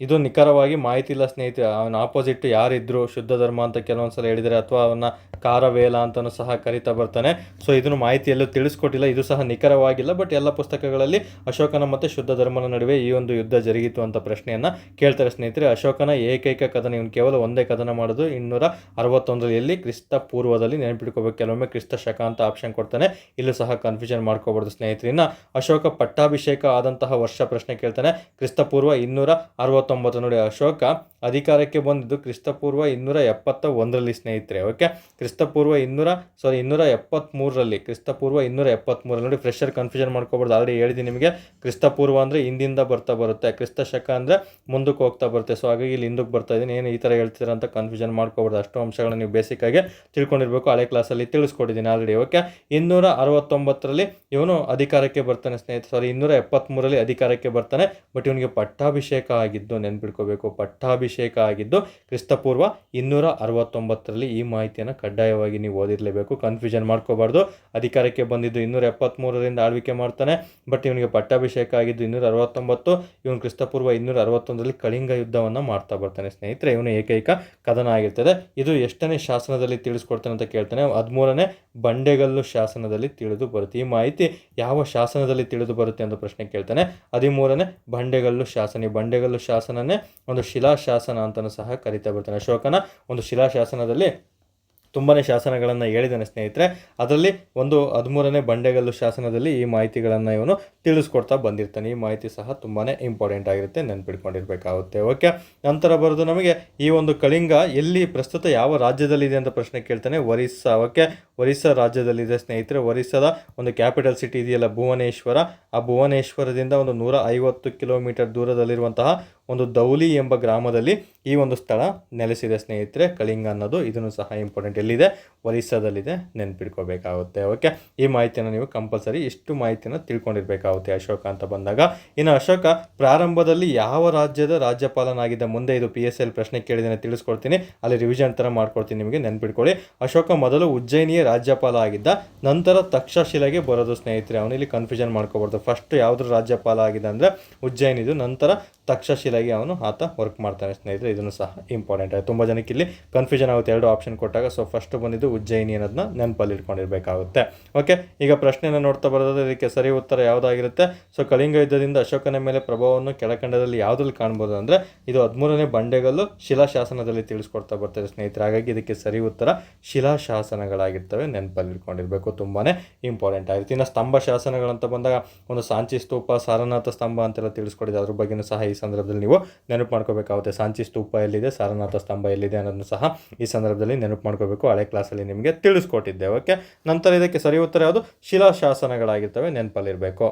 ಇದು ನಿಖರವಾಗಿ ಮಾಹಿತಿ ಇಲ್ಲ ಸ್ನೇಹಿತರೆ. ಅವನ ಆಪೋಸಿಟ್ ಯಾರಿದ್ರು ಶುದ್ಧ ಧರ್ಮ ಅಂತ ಕೆಲವೊಂದು ಸಲ ಹೇಳಿದರೆ, ಅಥವಾ ಅವನ ಕಾರವೇಲ ಅಂತಲೂ ಸಹ ಕರಿತಾ ಬರ್ತಾನೆ. ಸೊ ಇದನ್ನು ಮಾಹಿತಿಯಲ್ಲೂ ತಿಳಿಸ್ಕೊಟ್ಟಿಲ್ಲ, ಇದು ಸಹ ನಿಖರವಾಗಿಲ್ಲ. ಬಟ್ ಎಲ್ಲ ಪುಸ್ತಕಗಳಲ್ಲಿ ಅಶೋಕನ ಮತ್ತು ಶುದ್ಧ ಧರ್ಮನ ನಡುವೆ ಈ ಒಂದು ಯುದ್ಧ ಜರುಗಿತು ಅಂತ ಪ್ರಶ್ನೆಯನ್ನು ಕೇಳ್ತಾರೆ ಸ್ನೇಹಿತರೆ. ಅಶೋಕನ ಏಕೈಕ ಕದನ, ಇವನು ಕೇವಲ ಒಂದೇ ಕದನ ಮಾಡೋದು 261ರಲ್ಲಿ ಕ್ರಿಸ್ತ ಪೂರ್ವದಲ್ಲಿ. ನೆನಪಿಟ್ಕೋಬೇಕು, ಕೆಲವೊಮ್ಮೆ ಕ್ರಿಸ್ತ ಶಕ ಅಂತ ಆಪ್ಷನ್ ಕೊಡ್ತಾನೆ, ಇಲ್ಲೂ ಸಹ ಕನ್ಫ್ಯೂಷನ್ ಮಾಡ್ಕೋಬಾರ್ದು ಸ್ನೇಹಿತರೆ. ಇನ್ನು ಅಶೋಕ ಪಟ್ಟಾಭಿಷೇಕ ಆದಂತಹ ವರ್ಷ ಪ್ರಶ್ನೆ ಕೇಳ್ತಾನೆ. ಕ್ರಿಸ್ತಪೂರ್ವ 269. ನೋಡಿ, ಅಶೋಕ ಅಧಿಕಾರಕ್ಕೆ ಬಂದಿದ್ದು ಕ್ರಿಸ್ತಪೂರ್ವ 271ರಲ್ಲಿ ಸ್ನೇಹಿತರೆ. ಓಕೆ, ಕ್ರಿಸ್ತಪೂರ್ವ 273ರಲ್ಲಿ, ಕ್ರಿಸ್ತಪೂರ್ವ 273ರಲ್ಲಿ. ನೋಡಿ, ಫ್ರೆಶರ್ ಕನ್ಫ್ಯೂಷನ್ ಮಾಡ್ಕೋಬಾರ್ದು. ಆಲ್ರೆಡಿ ಹೇಳಿದ್ದೀನಿ ನಿಮಗೆ, ಕ್ರಿಸ್ತಪೂರ್ವ ಅಂದರೆ ಹಿಂದಿಂದ ಬರ್ತಾ ಬರುತ್ತೆ, ಕ್ರಿಸ್ತ ಶಕ ಅಂದರೆ ಮುಂದಕ್ಕೆ ಹೋಗ್ತಾ ಬರುತ್ತೆ. ಸೊ ಹಾಗಾಗಿ ಇಲ್ಲಿ ಹಿಂದಕ್ಕೆ ಬರ್ತಾ ಇದ್ದೀನಿ, ಏನು ಈ ಥರ ಹೇಳ್ತೀರಾ ಅಂತ ಕನ್ಫ್ಯೂಷನ್ ಮಾಡ್ಕೋಬಾರ್ದು. ಅಷ್ಟು ಅಂಶಗಳನ್ನ ನೀವು ಬೇಸಿಕ್ಕಾಗಿ ತಿಳ್ಕೊಂಡಿರಬೇಕು, ಹಳೆ ಕ್ಲಾಸಲ್ಲಿ ತಿಳಿಸ್ಕೊಟ್ಟಿದ್ದೀನಿ ಆಲ್ರೆಡಿ. ಓಕೆ, 269ರಲ್ಲಿ ಇವನು ಅಧಿಕಾರಕ್ಕೆ ಬರ್ತಾನೆ ಸ್ನೇಹಿತರೆ. 273ರಲ್ಲಿ ಅಧಿಕಾರಕ್ಕೆ ಬರ್ತಾನೆ. ಬಟ್ ಇವನಿಗೆ ಪಟ್ಟಾಭಿಷೇಕ ಆಗಿದ್ದು ನೆನ್ಪಿಟ್ಕೋಬೇಕು, ಪಟ್ಟಾಭಿಷೇಕ ಆಗಿದ್ದು ಕ್ರಿಸ್ತಪೂರ್ವ 269ರಲ್ಲಿ. ಈ ಮಾಹಿತಿಯನ್ನು ಕಡ್ಡಾಯವಾಗಿ ನೀವು ಓದಿರಲೇಬೇಕು, ಕನ್ಫ್ಯೂಷನ್ ಮಾಡ್ಕೋಬಾರ್ದು. ಅಧಿಕಾರಕ್ಕೆ ಬಂದಿದ್ದು 273ರಿಂದ ಆಳ್ವಿಕೆ ಮಾಡ್ತಾನೆ, ಬಟ್ ಇವನಿಗೆ ಪಟ್ಟಾಭಿಷೇಕ ಆಗಿದ್ದು 269. ಇವನು ಕ್ರಿಸ್ತಪೂರ್ವ 261ರಲ್ಲಿ ಕಳಿಂಗ ಯುದ್ಧವನ್ನು ಮಾಡ್ತಾ ಬರ್ತಾನೆ ಸ್ನೇಹಿತರೆ. ಇವನು ಏಕೈಕ ಕದನ ಆಗಿರ್ತದೆ. ಇದು ಎಷ್ಟನೇ ಶಾಸನದಲ್ಲಿ ತಿಳಿಸ್ಕೊಡ್ತಾನೆ ಅಂತ ಕೇಳ್ತಾನೆ. 13ನೇ ಬಂಡೆಗಲ್ಲು ಶಾಸನದಲ್ಲಿ ತಿಳಿದು ಬರುತ್ತೆ. ಈ ಮಾಹಿತಿ ಯಾವ ಶಾಸನದಲ್ಲಿ ತಿಳಿದು ಬರುತ್ತೆ ಅಂತ ಪ್ರಶ್ನೆ ಕೇಳ್ತಾನೆ. 13ನೇ ಬಂಡೆಗಲ್ಲು ಶಾಸನ. ಈ ಬಂಡೆಗಲ್ಲು ಶಾಸನನೇ ಒಂದು ಶಿಲಾಶಾಸನ ಅಂತಲೂ ಸಹ ಕರಿತಾ ಬರ್ತಾನೆ. ಅಶೋಕನ ಒಂದು ಶಿಲಾಶಾಸನದಲ್ಲಿ ತುಂಬಾ ಶಾಸನಗಳನ್ನು ಹೇಳಿದ್ದಾನೆ ಸ್ನೇಹಿತರೆ. ಅದರಲ್ಲಿ ಒಂದು 13ನೇ ಬಂಡೆಗಲ್ಲು ಶಾಸನದಲ್ಲಿ ಈ ಮಾಹಿತಿಗಳನ್ನು ಇವನು ತಿಳಿಸ್ಕೊಡ್ತಾ ಬಂದಿರ್ತಾನೆ. ಈ ಮಾಹಿತಿ ಸಹ ತುಂಬಾ ಇಂಪಾರ್ಟೆಂಟ್ ಆಗಿರುತ್ತೆ, ನೆನ್ಪಿಟ್ಕೊಂಡಿರ್ಬೇಕಾಗುತ್ತೆ. ಓಕೆ, ನಂತರ ಬರೋದು ನಮಗೆ ಈ ಒಂದು ಕಳಿಂಗ ಎಲ್ಲಿ ಪ್ರಸ್ತುತ ಯಾವ ರಾಜ್ಯದಲ್ಲಿದೆ ಅಂತ ಪ್ರಶ್ನೆ ಕೇಳ್ತಾನೆ. ಒರಿಸ್ಸಾ. ಓಕೆ, ಒರಿಸ್ಸಾ ರಾಜ್ಯದಲ್ಲಿದೆ ಸ್ನೇಹಿತರೆ. ಒರಿಸ್ಸಾದ ಒಂದು ಕ್ಯಾಪಿಟಲ್ ಸಿಟಿ ಇದೆಯಲ್ಲ ಭುವನೇಶ್ವರ, ಆ ಭುವನೇಶ್ವರದಿಂದ ಒಂದು 150 ಕಿಲೋಮೀಟರ್ ದೂರದಲ್ಲಿರುವಂತಹ ಒಂದು ದೌಲಿ ಎಂಬ ಗ್ರಾಮದಲ್ಲಿ ಈ ಒಂದು ಸ್ಥಳ ನೆಲೆಸಿದೆ ಸ್ನೇಹಿತರೆ, ಕಳಿಂಗ ಅನ್ನೋದು. ಇದನ್ನು ಸಹ ಇಂಪಾರ್ಟೆಂಟ್. ಎಲ್ಲಿದೆ? ಒರಿಸ್ಸಾದಲ್ಲಿದೆ, ನೆನ್ಪಿಟ್ಕೋಬೇಕಾಗುತ್ತೆ. ಓಕೆ, ಈ ಮಾಹಿತಿಯನ್ನು ನೀವು ಕಂಪಲ್ಸರಿ ಇಷ್ಟು ಮಾಹಿತಿಯನ್ನು ತಿಳ್ಕೊಂಡಿರ್ಬೇಕಾಗುತ್ತೆ ಅಶೋಕ ಅಂತ ಬಂದಾಗ. ಇನ್ನು ಅಶೋಕ ಪ್ರಾರಂಭದಲ್ಲಿ ಯಾವ ರಾಜ್ಯದ ರಾಜ್ಯಪಾಲನಾಗಿದ್ದ? ಮುಂದೆ ಇದು PSL ಪ್ರಶ್ನೆ ಕೇಳಿದ್ದೇನೆ, ತಿಳಿಸ್ಕೊಡ್ತೀನಿ, ಅಲ್ಲಿ ರಿವಿಷನ್ ಥರ ಮಾಡ್ಕೊಡ್ತೀನಿ, ನಿಮಗೆ ನೆನ್ಪಿಟ್ಕೊಳ್ಳಿ. ಅಶೋಕ ಮೊದಲು ಉಜ್ಜಯಿನಿಯ ರಾಜ್ಯಪಾಲ ಆಗಿದ್ದ, ನಂತರ ತಕ್ಷಶಿಲೆಗೆ ಬರೋದು ಸ್ನೇಹಿತರೆ. ಅವನಿಲ್ಲಿ ಕನ್ಫ್ಯೂಷನ್ ಮಾಡ್ಕೋಬಾರ್ದು. ಫಸ್ಟ್ ಯಾವುದ್ರ ರಾಜ್ಯಪಾಲ ಆಗಿದೆ ಅಂದರೆ ಉಜ್ಜಯಿನಿದು, ನಂತರ ಆತ ವರ್ಕ್ ಮಾಡ್ತಾನೆ ಸ್ನೇಹಿತರೆ. ಇದನ್ನು ಸಹ ಇಂಪಾರ್ಟೆಂಟ್ ಆಗಿದೆ. ತುಂಬ ಜನಕ್ಕೆ ಇಲ್ಲಿ ಕನ್ಫ್ಯೂಷನ್ ಆಗುತ್ತೆ ಎರಡು ಆಪ್ಷನ್ ಕೊಟ್ಟಾಗ. ಸೊ ಫಸ್ಟ್ ಬಂದಿದ್ದು ಉಜ್ಜಯಿನಿ ಅನ್ನೋದನ್ನ ನೆನಪಲ್ಲಿ ಇಟ್ಕೊಂಡಿರಬೇಕಾಗುತ್ತೆ. ಓಕೆ, ಈಗ ಪ್ರಶ್ನೆನ ನೋಡ್ತಾ ಬರೋದಾದ್ರೆ ಇದಕ್ಕೆ ಸರಿ ಉತ್ತರ ಯಾವುದಾಗಿರುತ್ತೆ? ಸೊ ಕಳಿಂಗ ಯುದ್ಧದಿಂದ ಅಶೋಕನ ಮೇಲೆ ಪ್ರಭಾವವನ್ನು ಕೆಳಖಂಡದಲ್ಲಿ ಯಾವುದ್ರಲ್ಲಿ ಕಾಣ್ಬೋದು ಅಂದರೆ ಇದು 13ನೇ ಬಂಡೆಗಲ್ಲು ಶಿಲಾಶಾಸನದಲ್ಲಿ ತಿಳಿಸ್ಕೊಡ್ತಾ ಬರ್ತಾರೆ ಸ್ನೇಹಿತರೆ. ಹಾಗಾಗಿ ಇದಕ್ಕೆ ಸರಿ ಉತ್ತರ ಶಿಲಾಶಾಸನಗಳಾಗಿರ್ತವೆ, ನೆನಪಲ್ಲಿ ಇಟ್ಕೊಂಡಿರಬೇಕು, ತುಂಬಾ ಇಂಪಾರ್ಟೆಂಟ್ ಆಗಿರುತ್ತೆ. ಇನ್ನು ಸ್ತಂಭ ಶಾಸನಗಳಂತ ಬಂದಾಗ ಒಂದು ಸಾಂಚಿ ಸ್ತೂಪ, ಸಾರನಾಥ ಸ್ತಂಭ ಅಂತೆಲ್ಲ ತಿಳಿಸ್ಕೊಟ್ಟಿದೆ, ಅದ್ರ ಬಗ್ಗೆಯೂ ಸಹ ಈ ಸಂದರ್ಭದಲ್ಲಿ ನೀವು ನೆನಪು ಮಾಡ್ಕೋಬೇಕಾಗುತ್ತೆ. ಸಾಂಚಿ ಸ್ತೂಪ ಎಲ್ಲಿದೆ, ಸಾರನಾಥ ಸ್ತಂಭ ಎಲ್ಲಿದೆ ಅನ್ನೋದನ್ನು ಸಹ ಈ ಸಂದರ್ಭದಲ್ಲಿ ನೆನಪು ಮಾಡ್ಕೋಬೇಕು. ಹಳೆ ಕ್ಲಾಸಲ್ಲಿ ನಿಮಗೆ ತಿಳಿಸ್ಕೊಟ್ಟಿದ್ದೆ. ಓಕೆ, ನಂತರ ಇದಕ್ಕೆ ಸರಿ ಉತ್ತರ ಯಾವುದು? ಶಿಲಾಶಾಸನಗಳಾಗಿರ್ತವೆ, ನೆನಪಲ್ಲಿರಬೇಕು.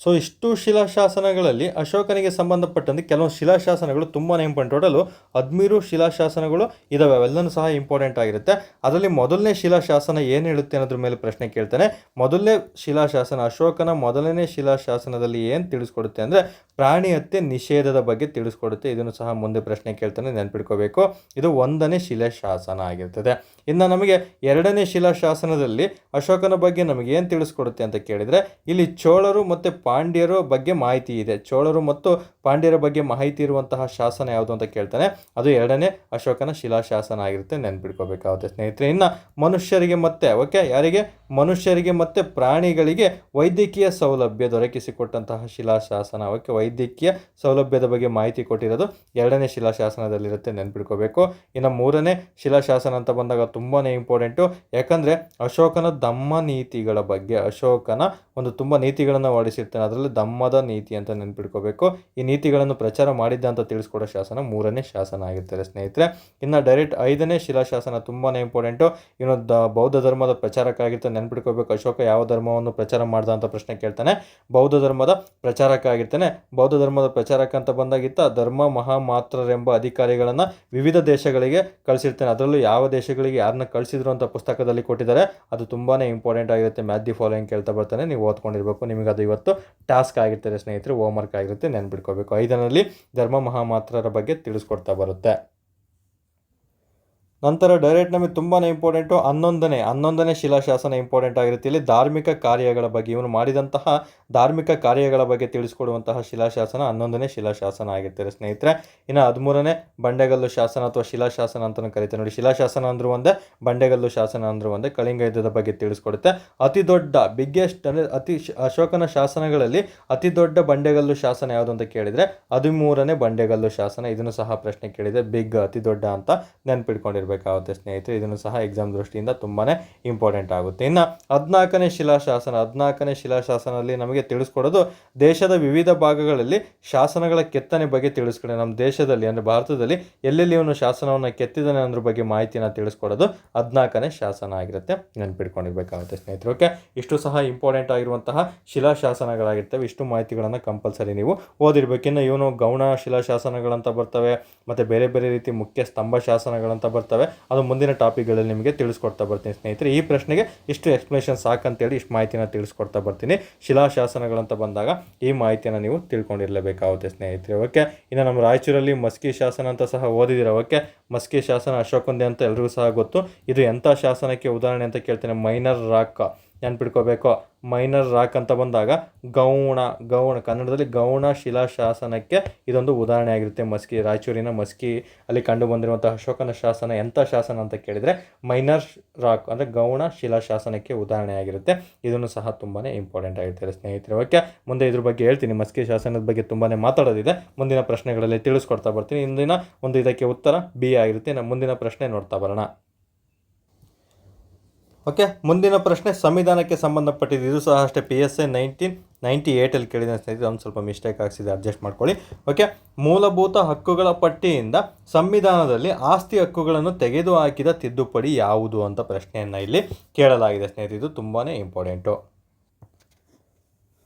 ಸೊ ಇಷ್ಟು ಶಿಲಾಶಾಸನಗಳಲ್ಲಿ ಅಶೋಕನಿಗೆ ಸಂಬಂಧಪಟ್ಟಂತೆ ಕೆಲವೊಂದು ಶಿಲಾಶಾಸನಗಳು ತುಂಬಾ ಇಂಪಾರ್ಟೆಂಟ್. ಟೋಟಲು 13 ಶಿಲಾಶಾಸನಗಳು ಇದಾವೆ, ಅವೆಲ್ಲನೂ ಸಹ ಇಂಪಾರ್ಟೆಂಟ್ ಆಗಿರುತ್ತೆ. ಅದರಲ್ಲಿ ಮೊದಲನೇ ಶಿಲಾಶಾಸನ ಏನು ಹೇಳುತ್ತೆ ಅನ್ನೋದ್ರ ಮೇಲೆ ಪ್ರಶ್ನೆ ಕೇಳ್ತಾನೆ. ಮೊದಲನೇ ಶಿಲಾಶಾಸನ, ಅಶೋಕನ ಮೊದಲನೇ ಶಿಲಾಶಾಸನದಲ್ಲಿ ಏನು ತಿಳಿಸ್ಕೊಡುತ್ತೆ ಅಂದರೆ ಪ್ರಾಣಿ ಹತ್ಯೆ ನಿಷೇಧದ ಬಗ್ಗೆ ತಿಳಿಸ್ಕೊಡುತ್ತೆ. ಇದನ್ನು ಸಹ ಮುಂದೆ ಪ್ರಶ್ನೆ ಕೇಳ್ತಾನೆ, ನೆನ್ಪಿಟ್ಕೋಬೇಕು. ಇದು 1ನೇ ಶಿಲಾಶಾಸನ ಆಗಿರ್ತದೆ. ಇನ್ನು ನಮಗೆ 2ನೇ ಶಿಲಾಶಾಸನದಲ್ಲಿ ಅಶೋಕನ ಬಗ್ಗೆ ನಮಗೆ ಏನು ತಿಳಿಸ್ಕೊಡುತ್ತೆ ಅಂತ ಕೇಳಿದರೆ ಇಲ್ಲಿ ಚೋಳರು ಮತ್ತು ಪಾಂಡ್ಯರ ಬಗ್ಗೆ ಮಾಹಿತಿ ಇದೆ. ಚೋಳರು ಮತ್ತು ಪಾಂಡ್ಯರ ಬಗ್ಗೆ ಮಾಹಿತಿ ಇರುವಂತಹ ಶಾಸನ ಯಾವುದು ಅಂತ ಕೇಳ್ತಾನೆ. ಅದು 2ನೇ ಅಶೋಕನ ಶಿಲಾಶಾಸನ ಆಗಿರುತ್ತೆ, ನೆನ್ಪಿಟ್ಕೋಬೇಕಾಗುತ್ತೆ ಸ್ನೇಹಿತರೆ. ಇನ್ನು ಮನುಷ್ಯರಿಗೆ ಮತ್ತೆ ಯಾರಿಗೆ ಮನುಷ್ಯರಿಗೆ ಮತ್ತು ಪ್ರಾಣಿಗಳಿಗೆ ವೈದ್ಯಕೀಯ ಸೌಲಭ್ಯ ದೊರಕಿಸಿಕೊಟ್ಟಂತಹ ಶಿಲಾಶಾಸನ. ವೈದ್ಯಕೀಯ ಸೌಲಭ್ಯದ ಬಗ್ಗೆ ಮಾಹಿತಿ ಕೊಟ್ಟಿರೋದು 2ನೇ ಶಿಲಾಶಾಸನದಲ್ಲಿರುತ್ತೆ, ನೆನ್ಪಿಟ್ಕೋಬೇಕು. ಇನ್ನು 3ನೇ ಶಿಲಾಶಾಸನ ಅಂತ ಬಂದಾಗ ತುಂಬಾ ಇಂಪಾರ್ಟೆಂಟು, ಯಾಕಂದರೆ ಅಶೋಕನ ಧಮ್ಮ ನೀತಿಗಳ ಬಗ್ಗೆ, ಅಶೋಕನ ಒಂದು ತುಂಬ ನೀತಿಗಳನ್ನು ಹೊರಡಿಸಿರ್ತಾನೆ, ಅದರಲ್ಲಿ ಧಮ್ಮದ ನೀತಿ ಅಂತ ನೆನ್ಪಿಟ್ಕೋಬೇಕು. ಈ ನೀತಿಗಳನ್ನು ಪ್ರಚಾರ ಮಾಡಿದ್ದ ಅಂತ ತಿಳಿಸ್ಕೊಡೋ ಶಾಸನ 3ನೇ ಶಾಸನ ಆಗಿರ್ತಾರೆ ಸ್ನೇಹಿತರೆ. ಇನ್ನು ಡೈರೆಕ್ಟ್ 5ನೇ ಶಿಲಾಶಾಸನ ತುಂಬಾ ಇಂಪಾರ್ಟೆಂಟು. ಇವನು ಬೌದ್ಧ ಧರ್ಮದ ಪ್ರಚಾರಕ ಆಗಿರ್ತಾನೆ, ನೆನ್ಪಿಟ್ಕೋಬೇಕು. ಅಶೋಕ ಯಾವ ಧರ್ಮವನ್ನು ಪ್ರಚಾರ ಮಾಡ್ದ ಅಂತ ಪ್ರಶ್ನೆ ಕೇಳ್ತಾನೆ. ಬೌದ್ಧ ಧರ್ಮದ ಪ್ರಚಾರಕ ಆಗಿರ್ತಾನೆ. ಬೌದ್ಧ ಧರ್ಮದ ಪ್ರಚಾರಕ ಅಂತ ಬಂದಾಗಿತ್ತ ಧರ್ಮ ಮಹಾಮಾತ್ರರೆಂಬ ಅಧಿಕಾರಿಗಳನ್ನು ವಿವಿಧ ದೇಶಗಳಿಗೆ ಕಳಿಸಿರ್ತಾನೆ. ಅದರಲ್ಲೂ ಯಾವ ದೇಶಗಳಿಗೆ ಯಾರನ್ನ ಕಳಿಸಿದ್ರು ಅಂತ ಪುಸ್ತಕದಲ್ಲಿ ಕೊಟ್ಟಿದ್ದಾರೆ, ಅದು ತುಂಬಾ ಇಂಪಾರ್ಟೆಂಟ್ ಆಗಿರುತ್ತೆ. ಮ್ಯಾಥ್ ದಿ ಫಾಲೋಯಿಂಗ್ ಕೇಳ್ತಾ ಬರ್ತಾನೆ, ನೀವು ಓದ್ಕೊಂಡಿರ್ಬೇಕು. ನಿಮಗೆ ಅದು ಇವತ್ತು ಟಾಸ್ಕ್ ಆಗಿರ್ತಾರೆ ಸ್ನೇಹಿತರೆ, ಹೋಮ್ ವರ್ಕ್ ಆಗಿರುತ್ತೆ, ನೆನ್ಪಿಟ್ಕೋಬೇಕು. 5ರಲ್ಲಿ ಧರ್ಮ ಮಹಾಮಾತ್ರರ ಬಗ್ಗೆ ತಿಳಿಸ್ಕೊಡ್ತಾ ಬರುತ್ತೆ. ನಂತರ ಡೈರೆಕ್ಟ್ ನಮಗೆ ತುಂಬಾ ಇಂಪಾರ್ಟೆಂಟು 11ನೇ ಶಿಲಾಶಾಸನ ಇಂಪಾರ್ಟೆಂಟ್ ಆಗಿರುತ್ತೆ. ಇಲ್ಲಿ ಧಾರ್ಮಿಕ ಕಾರ್ಯಗಳ ಬಗ್ಗೆ, ಇವನು ಮಾಡಿದಂತಹ ಧಾರ್ಮಿಕ ಕಾರ್ಯಗಳ ಬಗ್ಗೆ ತಿಳಿಸ್ಕೊಡುವಂತಹ ಶಿಲಾಶಾಸನ 11ನೇ ಶಿಲಾಶಾಸನ ಆಗಿರ್ತಾರೆ ಸ್ನೇಹಿತರೆ. ಇನ್ನು 13ನೇ ಬಂಡೆಗಲ್ಲು ಶಾಸನ ಅಥವಾ ಶಿಲಾಶಾಸನ ಅಂತಲೂ ಕರೀತಾರೆ ನೋಡಿ. ಶಿಲಾಶಾಸನ ಅಂದ್ರೂ ಒಂದೇ, ಬಂಡೆಗಲ್ಲು ಶಾಸನ ಅಂದ್ರೂ ಒಂದೇ. ಕಳಿಂಗ ಯುದ್ಧದ ಬಗ್ಗೆ ತಿಳಿಸ್ಕೊಡುತ್ತೆ. ಅತಿ ದೊಡ್ಡ ಬಿಗ್ಗೆಸ್ಟ್ ಅಂದರೆ ಅಶೋಕನ ಶಾಸನಗಳಲ್ಲಿ ಅತಿ ದೊಡ್ಡ ಬಂಡೆಗಲ್ಲು ಶಾಸನ ಯಾವುದು ಅಂತ ಕೇಳಿದರೆ 13ನೇ ಬಂಡೆಗಲ್ಲು ಶಾಸನ. ಇದನ್ನು ಸಹ ಪ್ರಶ್ನೆ ಕೇಳಿದೆ, ಬಿಗ್ ಅತಿ ದೊಡ್ಡ ಅಂತ ನೆನ್ಪಿಟ್ಕೊಂಡಿರ್ಬೇಕಾಗುತ್ತೆ ಸ್ನೇಹಿತರೆ. ಇದನ್ನು ಸಹ ಎಕ್ಸಾಮ್ ದೃಷ್ಟಿಯಿಂದ ತುಂಬಾನೇ ಇಂಪಾರ್ಟೆಂಟ್ ಆಗುತ್ತೆ. ಇನ್ನು 14ನೇ ಶಿಲಾಶಾಸನದಲ್ಲಿ ನಮಗೆ ತಿಳಿಸ್ಕೊಡೋದು ದೇಶದ ವಿವಿಧ ಭಾಗಗಳಲ್ಲಿ ಶಾಸನಗಳ ಕೆತ್ತನೆ ಬಗ್ಗೆ ತಿಳಿಸ್ಕೊಡೆ. ನಮ್ಮ ದೇಶದಲ್ಲಿ ಅಂದರೆ ಭಾರತದಲ್ಲಿ ಎಲ್ಲೆಲ್ಲಿ ಇವನು ಶಾಸನವನ್ನು ಕೆತ್ತಿದ್ದಾನೆ ಅನ್ನೋದ್ರ ಬಗ್ಗೆ ಮಾಹಿತಿನ ತಿಳಿಸ್ಕೊಡೋದು 14ನೇ ಶಾಸನ ಆಗಿರುತ್ತೆ, ನೆನ್ಪಿಟ್ಕೊಂಡಿರ್ಬೇಕಾಗುತ್ತೆ ಸ್ನೇಹಿತರೆ. ಓಕೆ, ಇಷ್ಟು ಸಹ ಇಂಪಾರ್ಟೆಂಟ್ ಆಗಿರುವಂತಹ ಶಿಲಾಶಾಸನಗಳಾಗಿರ್ತವೆ. ಇಷ್ಟು ಮಾಹಿತಿಗಳನ್ನು ಕಂಪಲ್ಸರಿ ನೀವು ಓದಿರ್ಬೇಕು. ಇನ್ನು ಇವನು ಗೌಣ ಶಿಲಾಶಾಸನಗಳಂತ ಬರ್ತವೆ, ಮತ್ತು ಬೇರೆ ಬೇರೆ ರೀತಿ ಮುಖ್ಯ ಸ್ತಂಭ ಶಾಸನಗಳಂತ ಬರ್ತವೆ. ಅದು ಮುಂದಿನ ಟಾಪಿಕ್ಗಳಲ್ಲಿ ನಿಮಗೆ ತಿಳಿಸ್ಕೊಡ್ತಾ ಬರ್ತೀನಿ ಸ್ನೇಹಿತರೆ. ಈ ಪ್ರಶ್ನೆಗೆ ಇಷ್ಟು ಎಕ್ಸ್ಪ್ಲನೇಷನ್ ಸಾಕಂತೇಳಿ ಇಷ್ಟು ಮಾಹಿತಿನ ತಿಳಿಸ್ಕೊಡ್ತಾ ಬರ್ತೀನಿ. ಶಿಲಾಶಾಸನಗಳಂತ ಬಂದಾಗ ಈ ಮಾಹಿತಿಯನ್ನು ನೀವು ತಿಳ್ಕೊಂಡಿರಲೇಬೇಕಾಗುತ್ತೆ ಸ್ನೇಹಿತರೆ. ಓಕೆ, ಇನ್ನು ನಮ್ಮ ರಾಯಚೂರಲ್ಲಿ ಮಸ್ಕಿ ಶಾಸನ ಅಂತ ಸಹ ಓದಿದ್ದೀರ. ಓಕೆ, ಮಸ್ಕಿ ಶಾಸನ ಅಶೋಕಂದೇ ಅಂತ ಎಲ್ರಿಗೂ ಸಹ ಗೊತ್ತು. ಇದು ಎಂಥ ಶಾಸನಕ್ಕೆ ಉದಾಹರಣೆ ಅಂತ ಕೇಳ್ತೇನೆ? ಮೈನರ್ ರಾಕ್, ನೆನ್ಪಿಟ್ಕೋಬೇಕು. ಮೈನರ್ ರಾಕ್ ಅಂತ ಬಂದಾಗ ಗೌಣ ಕನ್ನಡದಲ್ಲಿ ಗೌಣ ಶಿಲಾಶಾಸನಕ್ಕೆ ಇದೊಂದು ಉದಾಹರಣೆ ಆಗಿರುತ್ತೆ. ರಾಯಚೂರಿನ ಮಸ್ಕಿ ಅಲ್ಲಿ ಕಂಡು ಬಂದಿರುವಂತಹ ಅಶೋಕನ ಶಾಸನ ಎಂಥ ಶಾಸನ ಅಂತ ಕೇಳಿದರೆ ಮೈನರ್ ರಾಕ್ ಅಂದರೆ ಗೌಣ ಶಿಲಾಶಾಸನಕ್ಕೆ ಉದಾಹರಣೆ ಆಗಿರುತ್ತೆ. ಇದನ್ನು ಸಹ ತುಂಬಾ ಇಂಪಾರ್ಟೆಂಟ್ ಆಗಿರ್ತಾರೆ ಸ್ನೇಹಿತರೆ. ಓಕೆ, ಮುಂದೆ ಇದ್ರ ಬಗ್ಗೆ ಹೇಳ್ತೀನಿ. ಮಸ್ಕಿ ಶಾಸನದ ಬಗ್ಗೆ ತುಂಬಾ ಮಾತಾಡೋದಿದೆ, ಮುಂದಿನ ಪ್ರಶ್ನೆಗಳಲ್ಲಿ ತಿಳಿಸ್ಕೊಡ್ತಾ ಬರ್ತೀನಿ. ಇಂದಿನ ಒಂದು ಇದಕ್ಕೆ ಉತ್ತರ ಬಿ ಆಗಿರುತ್ತೆ. ನಮ್ಮ ಮುಂದಿನ ಪ್ರಶ್ನೆ ನೋಡ್ತಾ ಬರೋಣ. ಓಕೆ, ಮುಂದಿನ ಪ್ರಶ್ನೆ ಸಂವಿಧಾನಕ್ಕೆ ಸಂಬಂಧಪಟ್ಟಿದ್ದು. ಇದು ಸಹ ಅಷ್ಟೇ PSI 1998 ಕೇಳಿದ ಸ್ನೇಹಿತರೆ. ಒಂದು ಸ್ವಲ್ಪ ಮಿಸ್ಟೇಕ್ ಆಗ್ಸಿದೆ, ಅಡ್ಜಸ್ಟ್ ಮಾಡ್ಕೊಳ್ಳಿ. ಓಕೆ, ಮೂಲಭೂತ ಹಕ್ಕುಗಳ ಪಟ್ಟಿಯಿಂದ ಸಂವಿಧಾನದಲ್ಲಿ ಆಸ್ತಿ ಹಕ್ಕುಗಳನ್ನು ತೆಗೆದುಹಾಕಿದ ತಿದ್ದುಪಡಿ ಯಾವುದು ಅಂತ ಪ್ರಶ್ನೆಯನ್ನು ಇಲ್ಲಿ ಕೇಳಲಾಗಿದೆ ಸ್ನೇಹಿತರೆ. ಇದು ತುಂಬಾ ಇಂಪಾರ್ಟೆಂಟು.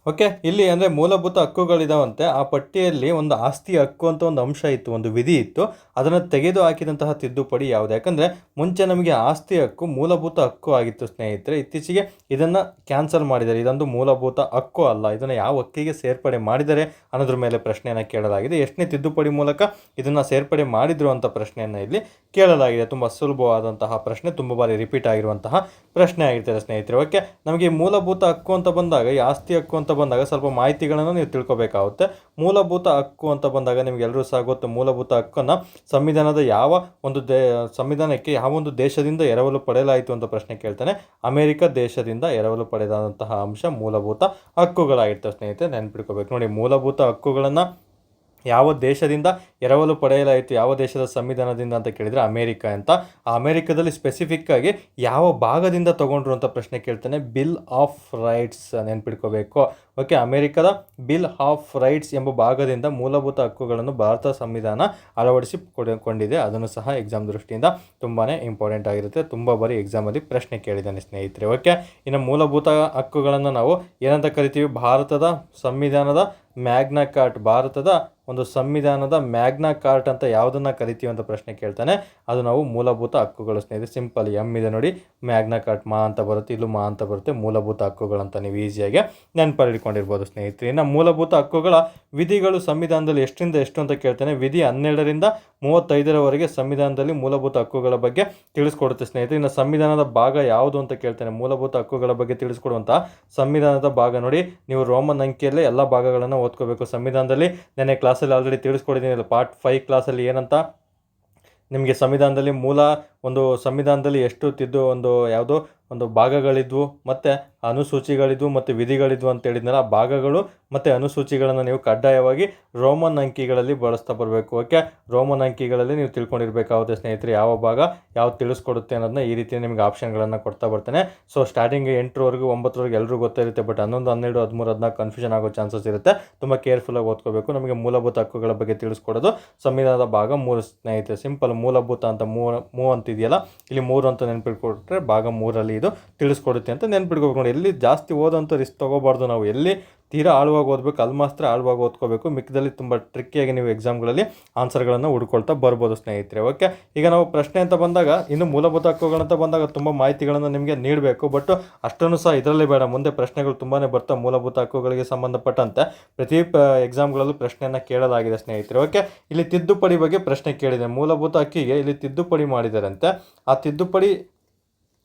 ಓಕೆ, ಇಲ್ಲಿ ಅಂದರೆ ಮೂಲಭೂತ ಹಕ್ಕುಗಳಿದಾವಂತೆ. ಆ ಪಟ್ಟಿಯಲ್ಲಿ ಒಂದು ಆಸ್ತಿ ಹಕ್ಕು ಅಂತ ಒಂದು ಅಂಶ ಇತ್ತು, ಒಂದು ವಿಧಿ ಇತ್ತು. ಅದನ್ನು ತೆಗೆದು ಹಾಕಿದಂತಹ ತಿದ್ದುಪಡಿ ಯಾವುದು? ಯಾಕಂದರೆ ಮುಂಚೆ ನಮಗೆ ಆಸ್ತಿ ಹಕ್ಕು ಮೂಲಭೂತ ಹಕ್ಕು ಆಗಿತ್ತು ಸ್ನೇಹಿತರೆ. ಇತ್ತೀಚೆಗೆ ಇದನ್ನು ಕ್ಯಾನ್ಸಲ್ ಮಾಡಿದ್ದಾರೆ. ಇದೊಂದು ಮೂಲಭೂತ ಹಕ್ಕು ಅಲ್ಲ. ಇದನ್ನು ಯಾವ ಹಕ್ಕಿಗೆ ಸೇರ್ಪಡೆ ಮಾಡಿದ್ದಾರೆ ಅನ್ನೋದ್ರ ಮೇಲೆ ಪ್ರಶ್ನೆಯನ್ನು ಕೇಳಲಾಗಿದೆ. ಎಷ್ಟನೇ ತಿದ್ದುಪಡಿ ಮೂಲಕ ಇದನ್ನು ಸೇರ್ಪಡೆ ಮಾಡಿದ್ರು ಅಂತ ಪ್ರಶ್ನೆಯನ್ನು ಇಲ್ಲಿ ಕೇಳಲಾಗಿದೆ. ತುಂಬ ಸುಲಭವಾದಂತಹ ಪ್ರಶ್ನೆ, ತುಂಬ ಬಾರಿ ರಿಪೀಟ್ ಆಗಿರುವಂತಹ ಪ್ರಶ್ನೆ ಆಗಿರ್ತದೆ ಸ್ನೇಹಿತರೆ. ಓಕೆ, ನಮಗೆ ಮೂಲಭೂತ ಹಕ್ಕು ಅಂತ ಬಂದಾಗ, ಈ ಆಸ್ತಿ ಹಕ್ಕು ಅಂತ ಬಂದಾಗ ಸ್ವಲ್ಪ ಮಾಹಿತಿಗಳನ್ನು ನೀವು ತಿಳ್ಕೊಬೇಕಾಗುತ್ತೆ. ಮೂಲಭೂತ ಹಕ್ಕು ಅಂತ ಬಂದಾಗ ನಿಮಗೆಲ್ಲರೂ ಸಹ ಗೊತ್ತು, ಮೂಲಭೂತ ಹಕ್ಕನ್ನು ಸಂವಿಧಾನದ ಯಾವ ಒಂದು ಸಂವಿಧಾನಕ್ಕೆ ಯಾವ ಒಂದು ದೇಶದಿಂದ ಎರವಲು ಪಡೆಯಲಾಯಿತು ಅಂತ ಪ್ರಶ್ನೆ ಕೇಳ್ತಾನೆ. ಅಮೆರಿಕ ದೇಶದಿಂದ ಎರವಲು ಪಡೆದಂತಹ ಅಂಶ ಮೂಲಭೂತ ಹಕ್ಕುಗಳಾಗಿರ್ತವೆ ಸ್ನೇಹಿತರೆ, ನೆನ್ಪಿಟ್ಕೋಬೇಕು. ನೋಡಿ, ಮೂಲಭೂತ ಹಕ್ಕುಗಳನ್ನು ಯಾವ ದೇಶದಿಂದ ಎರವಲು ಪಡೆಯಲಾಯಿತು, ಯಾವ ದೇಶದ ಸಂವಿಧಾನದಿಂದ ಅಂತ ಕೇಳಿದರೆ ಅಮೇರಿಕ ಅಂತ. ಆ ಅಮೇರಿಕದಲ್ಲಿ ಸ್ಪೆಸಿಫಿಕ್ ಆಗಿ ಯಾವ ಭಾಗದಿಂದ ತಗೊಂಡ್ರು ಅಂತ ಪ್ರಶ್ನೆ ಕೇಳ್ತಾನೆ. ಬಿಲ್ ಆಫ್ ರೈಟ್ಸ್ ನೆನ್ಪಿಟ್ಕೋಬೇಕು. ಓಕೆ, ಅಮೇರಿಕದ ಬಿಲ್ ಆಫ್ ರೈಟ್ಸ್ ಎಂಬ ಭಾಗದಿಂದ ಮೂಲಭೂತ ಹಕ್ಕುಗಳನ್ನು ಭಾರತ ಸಂವಿಧಾನ ಅಳವಡಿಸಿಕೊಂಡಿದೆ. ಅದನ್ನು ಸಹ ಎಕ್ಸಾಮ್ ದೃಷ್ಟಿಯಿಂದ ತುಂಬಾ ಇಂಪಾರ್ಟೆಂಟ್ ಆಗಿರುತ್ತೆ. ತುಂಬ ಬಾರಿ ಎಕ್ಸಾಮಲ್ಲಿ ಪ್ರಶ್ನೆ ಕೇಳಿದ್ದಾನೆ ಸ್ನೇಹಿತರೆ. ಓಕೆ, ಇನ್ನು ಮೂಲಭೂತ ಹಕ್ಕುಗಳನ್ನು ನಾವು ಏನಂತ ಕರಿತೀವಿ? ಭಾರತದ ಸಂವಿಧಾನದ ಮ್ಯಾಗ್ನಾ ಕಾರ್ಟ್, ಭಾರತದ ಒಂದು ಸಂವಿಧಾನದ ಮ್ಯಾಗ್ನಾ ಕಾರ್ಟ್ ಅಂತ ಯಾವುದನ್ನು ಕರಿತೀವಿ ಅಂತ ಪ್ರಶ್ನೆ ಕೇಳ್ತಾನೆ. ಅದು ನಾವು ಮೂಲಭೂತ ಹಕ್ಕುಗಳು ಸ್ನೇಹಿತರೆ. ಸಿಂಪಲ್, ಎಮ್ ಇದೆ ನೋಡಿ, ಮ್ಯಾಗ್ನಾ ಕಾರ್ಟ್ ಮಾ ಅಂತ ಬರುತ್ತೆ, ಇಲ್ಲೂ ಮಾ ಅಂತ ಬರುತ್ತೆ, ಮೂಲಭೂತ ಹಕ್ಕುಗಳಂತ ನೀವು ಈಸಿಯಾಗಿ ನೆನಪಿಟ್ಕೊಂಡಿರ್ಬೋದು ಸ್ನೇಹಿತರೆ. ಇನ್ನು ಮೂಲಭೂತ ಹಕ್ಕುಗಳ ವಿಧಿಗಳು ಸಂವಿಧಾನದಲ್ಲಿ ಎಷ್ಟರಿಂದ ಎಷ್ಟು ಅಂತ ಕೇಳ್ತಾನೆ. ವಿಧಿ 12ರಿಂದ 35ರವರೆಗೆ ಸಂವಿಧಾನದಲ್ಲಿ ಮೂಲಭೂತ ಹಕ್ಕುಗಳ ಬಗ್ಗೆ ತಿಳಿಸ್ಕೊಡುತ್ತೆ ಸ್ನೇಹಿತರೆ. ಇನ್ನು ಸಂವಿಧಾನದ ಭಾಗ ಯಾವುದು ಅಂತ ಕೇಳ್ತಾನೆ. ಮೂಲಭೂತ ಹಕ್ಕುಗಳ ಬಗ್ಗೆ ತಿಳಿಸ್ಕೊಡುವಂಥ ಸಂವಿಧಾನದ ಭಾಗ ನೋಡಿ, ನೀವು ರೋಮನ್ ಅಂಕಿಯಲ್ಲೇ ಎಲ್ಲ ಭಾಗಗಳನ್ನು ಓದ್ಕೋಬೇಕು. ಸಂವಿಧಾನದಲ್ಲಿ ನೆನ್ನೆ ಕ್ಲಾಸಲ್ಲಿ ಆಲ್ರೆಡಿ ತಿಳಿಸ್ಕೊಡಿದ್ದೀನಿ, ಪಾರ್ಟ್ 5 ಕ್ಲಾಸಲ್ಲಿ ಏನಂತ ನಿಮಗೆ ಸಂವಿಧಾನದಲ್ಲಿ ಸಂವಿಧಾನದಲ್ಲಿ ಎಷ್ಟು ಯಾವುದೋ ಒಂದು ಭಾಗಗಳಿದ್ವು ಮತ್ತು ಅನುಸೂಚಿಗಳಿದ್ವು ಮತ್ತು ವಿಧಿಗಳಿದ್ವು ಅಂತ ಹೇಳಿದ್ನಲ್ಲ. ಆ ಭಾಗಗಳು ಮತ್ತು ಅನುಸೂಚಿಗಳನ್ನು ನೀವು ಕಡ್ಡಾಯವಾಗಿ ರೋಮನ್ ಅಂಕಿಗಳಲ್ಲಿ ಬಳಸ್ತಾ ಬರಬೇಕು. ಓಕೆ, ರೋಮನ್ ಅಂಕಿಗಳಲ್ಲಿ ನೀವು ತಿಳ್ಕೊಂಡಿರ್ಬೇಕಾಗುತ್ತೆ ಸ್ನೇಹಿತರೆ, ಯಾವ ಭಾಗ ಯಾವ್ದು ತಿಳಿಸ್ಕೊಡುತ್ತೆ ಅನ್ನೋದನ್ನ. ಈ ರೀತಿ ನಿಮಗೆ ಆಪ್ಷನ್ಗಳನ್ನು ಕೊಡ್ತಾ ಬರ್ತಾನೆ. ಸೊ ಸ್ಟಾರ್ಟಿಂಗ್ 8ರವರೆಗೂ 9ರವರೆಗೆ ಎಲ್ಲರೂ ಗೊತ್ತಿರುತ್ತೆ, ಬಟ್ 11, 12, 13, 14 ಕನ್ಫ್ಯೂಷನ್ ಆಗೋ ಚಾನ್ಸಸ್ ಇರುತ್ತೆ. ತುಂಬ ಕೇರ್ಫುಲ್ಲಾಗಿ ಓದ್ಕೋಬೇಕು. ನಮಗೆ ಮೂಲಭೂತ ಹಕ್ಕುಗಳ ಬಗ್ಗೆ ತಿಳಿಸ್ಕೊಡೋದು ಸಂವಿಧಾನದ ಭಾಗ 3 ಸ್ನೇಹಿತರೆ. ಸಿಂಪಲ್, ಮೂಲಭೂತ ಅಂತ 3 ಅಂತಿದೆಯಲ್ಲ, ಇಲ್ಲಿ 3 ಅಂತ ನೆನ್ಪಿಟ್ಕೊಟ್ರೆ ಭಾಗ 3ರಲ್ಲಿ ಇದು ತಿಳಿಸ್ಕೊಡುತ್ತೆ ಅಂತ ನೆನ್ಪಿಟ್ಕೋಬೇಕು. ನೋಡಿ, ಎಲ್ಲಿ ಜಾಸ್ತಿ ಓದೋಂಥ ರಿಸ್ಕ್ ತೊಗೋಬಾರ್ದು ನಾವು. ಎಲ್ಲಿ ತೀರಾ ಆಳವಾಗಿ ಓದಬೇಕು ಅಲ್ಲಿ ಮಾತ್ರ ಆಳವಾಗಿ ಓದ್ಕೋಬೇಕು. ಮಿಕ್ಕದಲ್ಲಿ ತುಂಬ ಟ್ರಿಕ್ಕಿಯಾಗಿ ನೀವು ಎಕ್ಸಾಮ್ಗಳಲ್ಲಿ ಆನ್ಸರ್ಗಳನ್ನು ಹುಡ್ಕೊಳ್ತಾ ಬರ್ಬೋದು ಸ್ನೇಹಿತರೆ. ಓಕೆ, ಈಗ ನಾವು ಪ್ರಶ್ನೆ ಅಂತ ಬಂದಾಗ, ಇನ್ನು ಮೂಲಭೂತ ಹಕ್ಕುಗಳಂತ ಬಂದಾಗ ತುಂಬ ಮಾಹಿತಿಗಳನ್ನು ನಿಮಗೆ ನೀಡಬೇಕು. ಬಟ್ ಅಷ್ಟನ್ನು ಸಹ ಇದರಲ್ಲಿ ಬೇಡ, ಮುಂದೆ ಪ್ರಶ್ನೆಗಳು ತುಂಬಾ ಬರ್ತವೆ ಮೂಲಭೂತ ಹಕ್ಕುಗಳಿಗೆ ಸಂಬಂಧಪಟ್ಟಂತೆ. ಪ್ರತಿ ಎಕ್ಸಾಮ್ಗಳಲ್ಲೂ ಪ್ರಶ್ನೆಯನ್ನು ಕೇಳಲಾಗಿದೆ ಸ್ನೇಹಿತರೆ. ಓಕೆ, ಇಲ್ಲಿ ತಿದ್ದುಪಡಿ ಬಗ್ಗೆ ಪ್ರಶ್ನೆ ಕೇಳಿದೆ. ಮೂಲಭೂತ ಹಕ್ಕಿಗೆ ಇಲ್ಲಿ ತಿದ್ದುಪಡಿ ಮಾಡಿದಾರಂತೆ. ಆ ತಿದ್ದುಪಡಿ